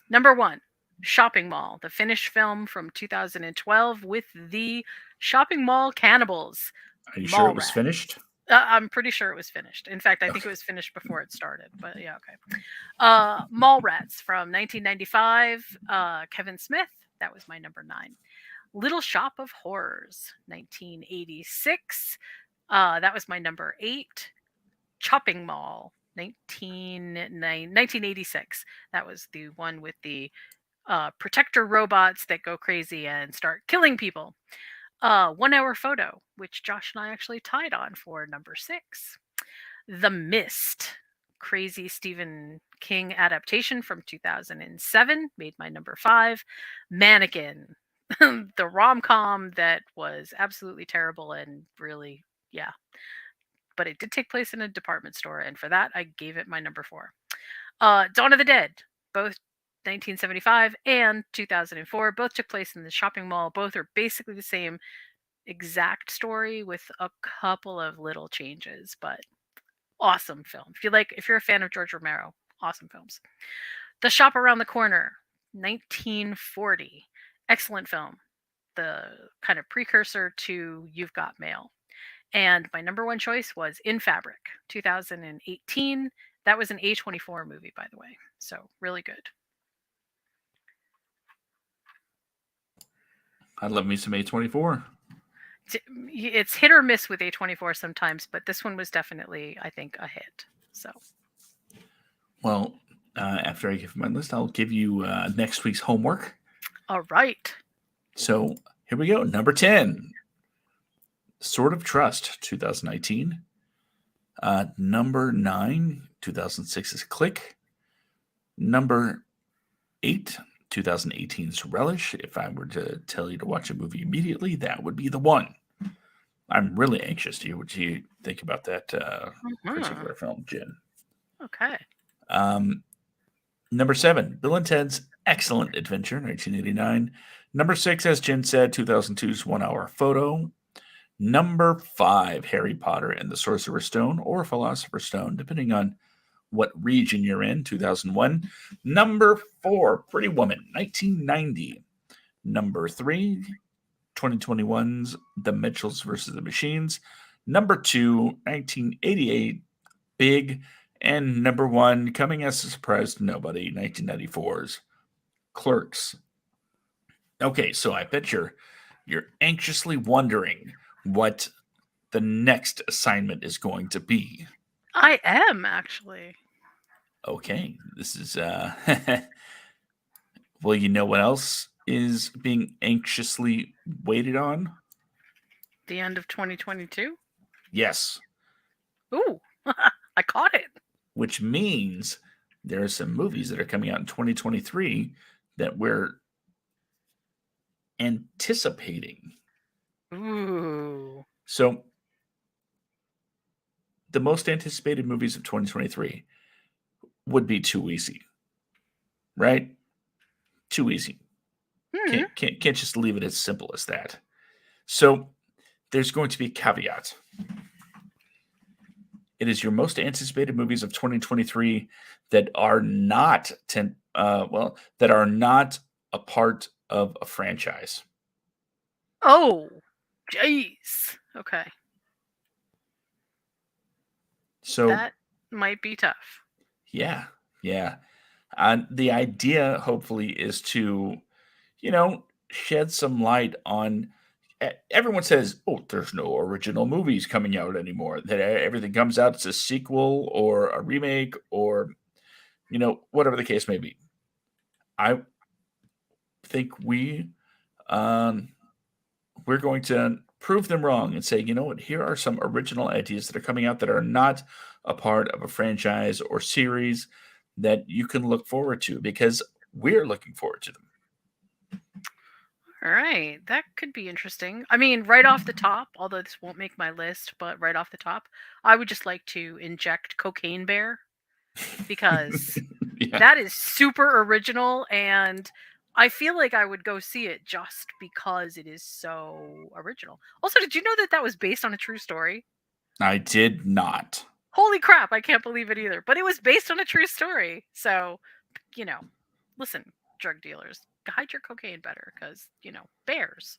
Number one, Shopping Mall, the Finnish film from 2012 with the Shopping Mall Cannibals. Are you sure it was finished? I'm pretty sure it was finished. In fact, I think it was finished before it started. But yeah, okay. Mallrats from 1995. Kevin Smith. That was my number 9. Little Shop of Horrors, 1986. That was my number 8. Chopping Mall, 1986. That was the one with the protector robots that go crazy and start killing people. 1 Hour Photo, which Josh and I actually tied on for number 6. The Mist, crazy Stephen King adaptation from 2007, made my number 5. Mannequin, the rom-com that was absolutely terrible and really, yeah. But it did take place in a department store, and for that, I gave it my number 4. Dawn of the Dead, both 1975 and 2004, both took place in the shopping mall. Both are basically the same exact story with a couple of little changes, but awesome film. If you're a fan of George Romero, awesome films. The Shop Around the Corner, 1940, excellent film. The kind of precursor to You've Got Mail. And my number 1 choice was In Fabric, 2018. That was an A24 movie, by the way. So really good. I love me some A24. It's hit or miss with A24 sometimes, but this one was definitely, I think, a hit. So, Well, after I give my list, I'll give you next week's homework. all right. So here we go. Number 10, Sort of Trust, 2019. Number 9, 2006 is Click. Number 8, 2018's Relish. If I were to tell you to watch a movie immediately, that would be the one. I'm really anxious to hear what you think about that particular film, Jen. Okay. Number 7, Bill and Ted's Excellent Adventure, 1989. Number 6, as Jen said, 2002's 1 Hour Photo. Number 5, Harry Potter and the Sorcerer's Stone, or Philosopher's Stone, depending on what region you're in, 2001. Number 4, Pretty Woman, 1990. Number 3, 2021's The Mitchells versus the Machines. Number 2, 1988, Big. And number 1, coming as a surprise to nobody, 1994's Clerks. Okay, so I bet you're anxiously wondering what the next assignment is going to be. I am actually. Okay, this is well, you know what else is being anxiously waited on? The end of 2022. Yes, Ooh, I caught it. which means there are some movies that are coming out in 2023 that we're anticipating. Ooh. So, the most anticipated movies of 2023 would be too easy, right? Too easy. Can't just leave it as simple as that. So, there's going to be a caveat. It is your most anticipated movies of 2023 that are not that are not a part of a franchise. Oh, jeez. Okay. So That might be tough. yeah. The idea, hopefully, is to, shed some light on. Everyone says, "Oh, there's no original movies coming out anymore. That everything comes out, it's a sequel or a remake or, whatever the case may be." I think we're going to prove them wrong and say, you know what? Here are some original ideas that are coming out that are not a part of a franchise or series that you can look forward to because we're looking forward to them. All right, that could be interesting. I mean, right off the top, although this won't make my list, but right off the top, I would just like to inject Cocaine Bear because Yeah. that is super original and I feel like I would go see it just because it is so original. Also, did you know that that was based on a true story? I did not. Holy crap, I can't believe it either. But it was based on a true story. So, listen, drug dealers, hide your cocaine better because, bears.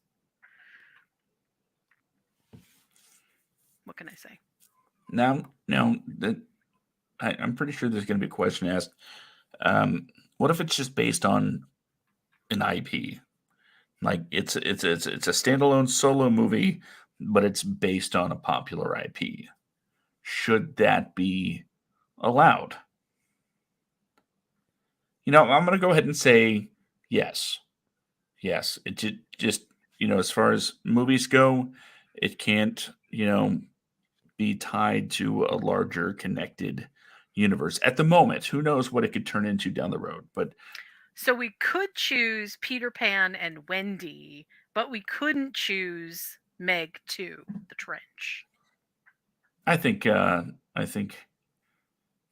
What can I say? Now, I'm pretty sure there's going to be a question asked. What if it's just based on an IP? Like it's a standalone solo movie, but it's based on a popular IP. Should that be allowed? I'm going to go ahead and say yes. Yes, it just as far as movies go, it can't be tied to a larger connected universe at the moment. Who knows what it could turn into down the road? But So we could choose Peter Pan and Wendy, but we couldn't choose Meg 2, The Trench. I think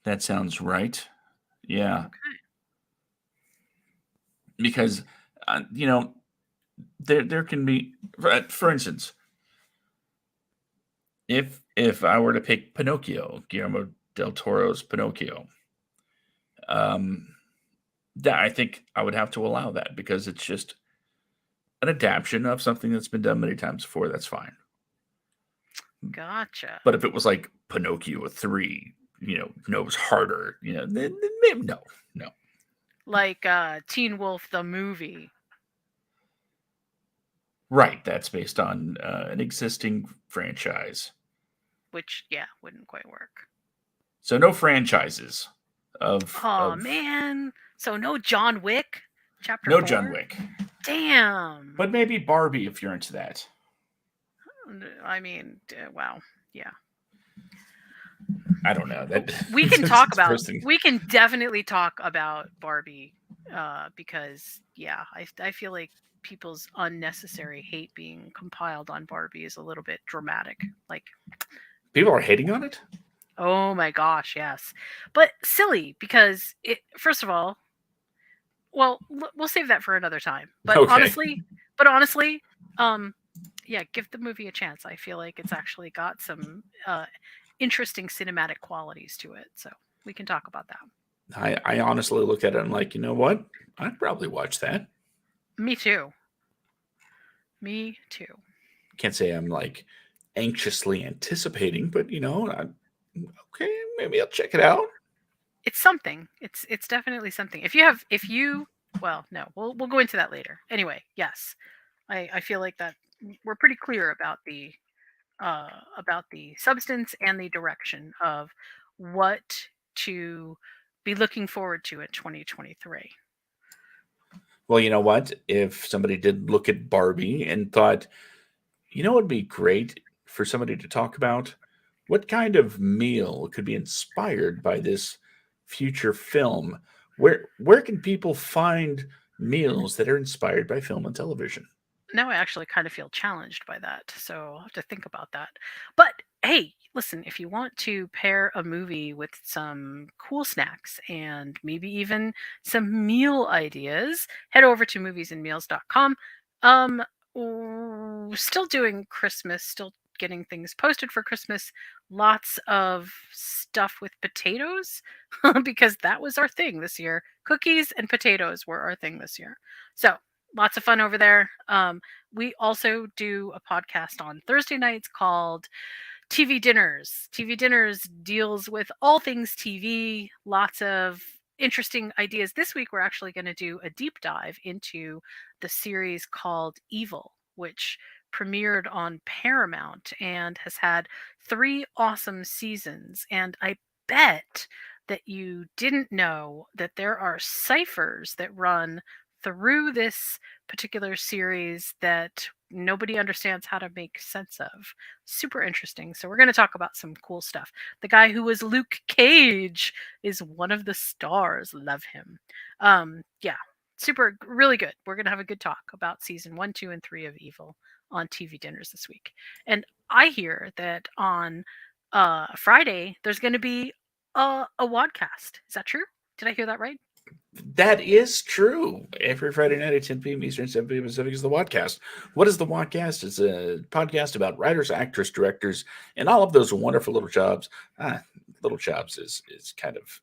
that sounds right. Yeah, Okay. because there can be, for instance, if I were to pick Pinocchio, Guillermo del Toro's Pinocchio, that I think I would have to allow that because it's just an adaptation of something that's been done many times before. That's fine. Gotcha. But if it was like Pinocchio 3, knows harder, then no. Like Teen Wolf the movie. Right, that's based on an existing franchise. Which, yeah, wouldn't quite work. So no franchises Oh of man. So no John Wick chapter no John 4? Wick, Damn. but maybe Barbie if you're into that. I mean, wow. Yeah. I don't know that. We can talk It's about interesting. we can definitely talk about Barbie because yeah, I feel like people's unnecessary hate being compiled on Barbie is a little bit dramatic. Like, People are hating on it. oh my gosh, yes. But silly because it first of all, well, we'll save that for another time. Okay. But honestly, um yeah, give the movie a chance. I feel like it's actually got some interesting cinematic qualities to it. So, we can talk about that. I honestly look at it and I'm like, you know what? I'd probably watch that. Me too. Me too. Can't say I'm like anxiously anticipating, but okay, maybe I'll check it out. It's something. It's definitely something. If you well, no, we'll go into that later. Anyway, yes. I feel like that we're pretty clear about the substance and the direction of what to be looking forward to in 2023. Well, you know what? If somebody did look at Barbie and thought, what would be great for somebody to talk about? What kind of meal could be inspired by this future film? Where can people find meals that are inspired by film and television? Now I actually kind of feel challenged by that, so I'll have to think about that. But hey, listen, if you want to pair a movie with some cool snacks and maybe even some meal ideas, head over to moviesandmeals.com. Um, Still doing Christmas, still getting things posted for Christmas. Lots of stuff with potatoes because that was our thing this year. Cookies and potatoes were our thing this year. So lots of fun over there. We also do a podcast on Thursday nights called TV Dinners. TV Dinners deals with all things TV, lots of interesting ideas. This week, we're actually going to do a deep dive into the series called Evil, which premiered on Paramount and has had 3 awesome seasons. And I bet that you didn't know that there are ciphers that run through this particular series that nobody understands how to make sense of. Super interesting. So we're going to talk about some cool stuff. The guy who was Luke Cage is one of the stars. Love him. Yeah, super, really good. We're going to have a good talk about season 1, 2, and 3 of Evil on TV Dinners this week. And I hear that on Friday there's going to be a wadcast. Is that true? Did I hear that right? That is true. Every Friday night at 10 p.m. Eastern, 7 p.m. Pacific is the Wadcast. What is the Wadcast? It's a podcast about writers, actors, directors, and all of those wonderful little jobs. Little jobs is kind of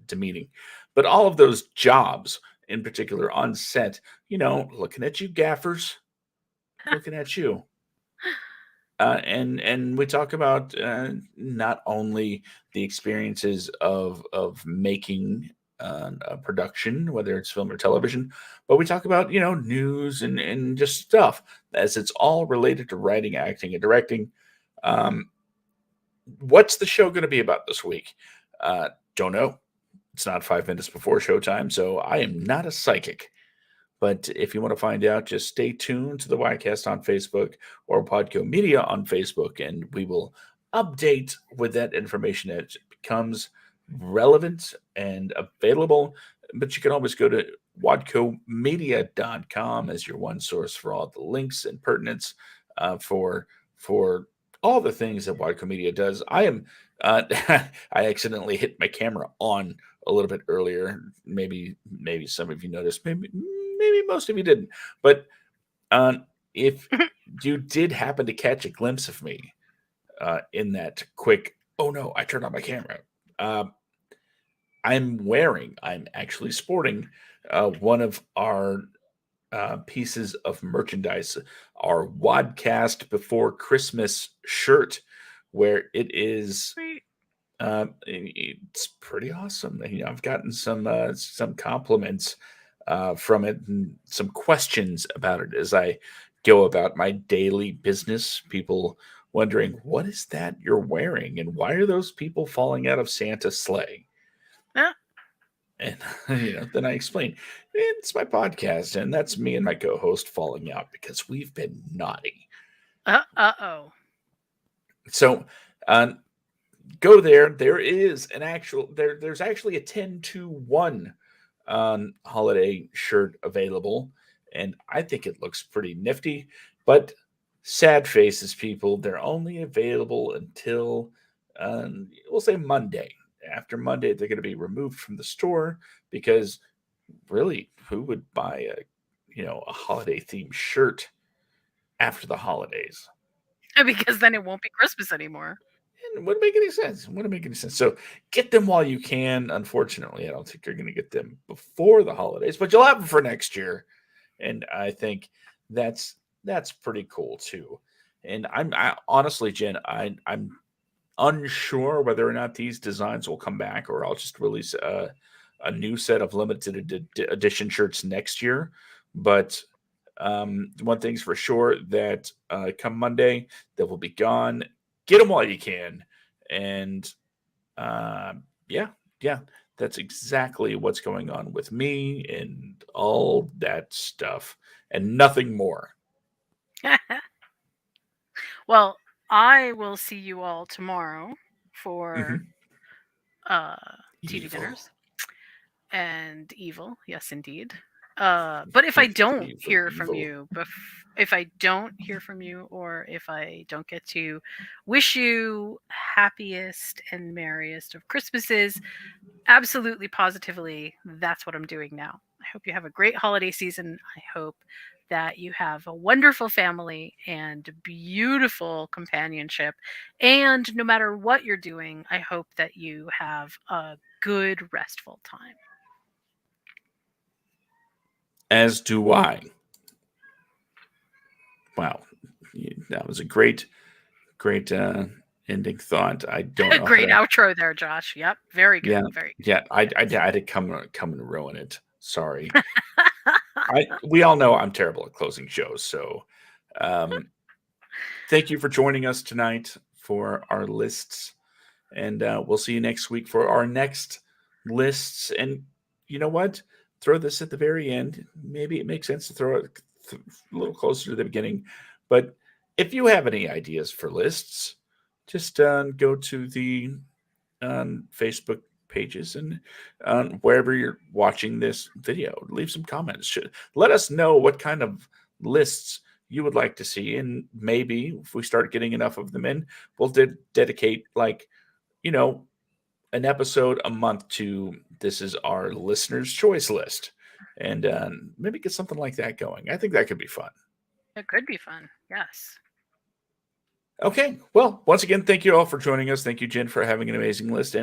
demeaning, but all of those jobs in particular on set, looking at you gaffers, looking at you. And we talk about not only the experiences of making a production, whether it's film or television, but we talk about news and just stuff as it's all related to writing, acting, and directing. Um, what's the show going to be about this week? Don't know. It's not 5 minutes before showtime, so I am not a psychic. But if you want to find out, just stay tuned to the Ycast on Facebook or Podco Media on Facebook, and we will update with that information as it becomes relevant and available. But you can always go to wadcomedia.com as your one source for all the links and pertinence for all the things that Wadco Media does. I am I accidentally hit my camera on a little bit earlier. Maybe some of you noticed. Maybe most of you didn't. But if you did happen to catch a glimpse of me in that quick, oh no, I turned on my camera. I'm actually sporting one of our pieces of merchandise, our Wadcast Before Christmas shirt, where it is Sweet. it's pretty awesome. I've gotten some compliments from it and some questions about it as I go about my daily business. People wondering, what is that you're wearing? And why are those people falling out of Santa's sleigh? Uh, And then I explain, it's my podcast, and that's me and my co-host falling out because we've been naughty. uh-oh. So go there. There is an actual there's actually a 10-to-1 holiday shirt available, and I think it looks pretty nifty. But sad faces, people, they're only available until we'll say Monday. After Monday, they're going to be removed from the store because really, who would buy a holiday themed shirt after the holidays? Because then it won't be Christmas anymore. And it wouldn't make any sense. It wouldn't make any sense. So get them while you can. Unfortunately, I don't think you're going to get them before the holidays, but you'll have them for next year. And I think that's pretty cool too. And honestly, Jen, I'm unsure whether or not these designs will come back, or I'll just release a new set of limited edition shirts next year. But one thing's for sure, that come Monday, they will be gone. Get them while you can. And yeah, that's exactly what's going on with me and all that stuff and nothing more. Well, I will see you all tomorrow for Mhm. TV Evil. dinners and evil. Yes, indeed. But if I don't hear from you, if I don't hear from you, or if I don't get to wish you happiest and merriest of Christmases, absolutely, positively, that's what I'm doing now. I hope you have a great holiday season. I hope that you have a wonderful family and beautiful companionship. And no matter what you're doing, I hope that you have a good, restful time. As do I. Wow. That was a great ending thought. I don't know how Great to. outro there, Josh. Yep, very good, Yeah, very yeah. I had to come and ruin it. Sorry. We all know I'm terrible at closing shows. So, um, thank you for joining us tonight for our lists, and we'll see you next week for our next lists. And you know what? Throw this at the very end. Maybe it makes sense to throw it a little closer to the beginning. But if you have any ideas for lists, just go to the Facebook pages and wherever you're watching this video, leave some comments. Let us know what kind of lists you would like to see, and maybe if we start getting enough of them in, we'll dedicate you know an episode a month to this is our listeners choice list, and maybe get something like that going. I think that could be fun. It could be fun. Yes. Okay, well, once again, thank you all for joining us. Thank you, Jen, for having an amazing list, and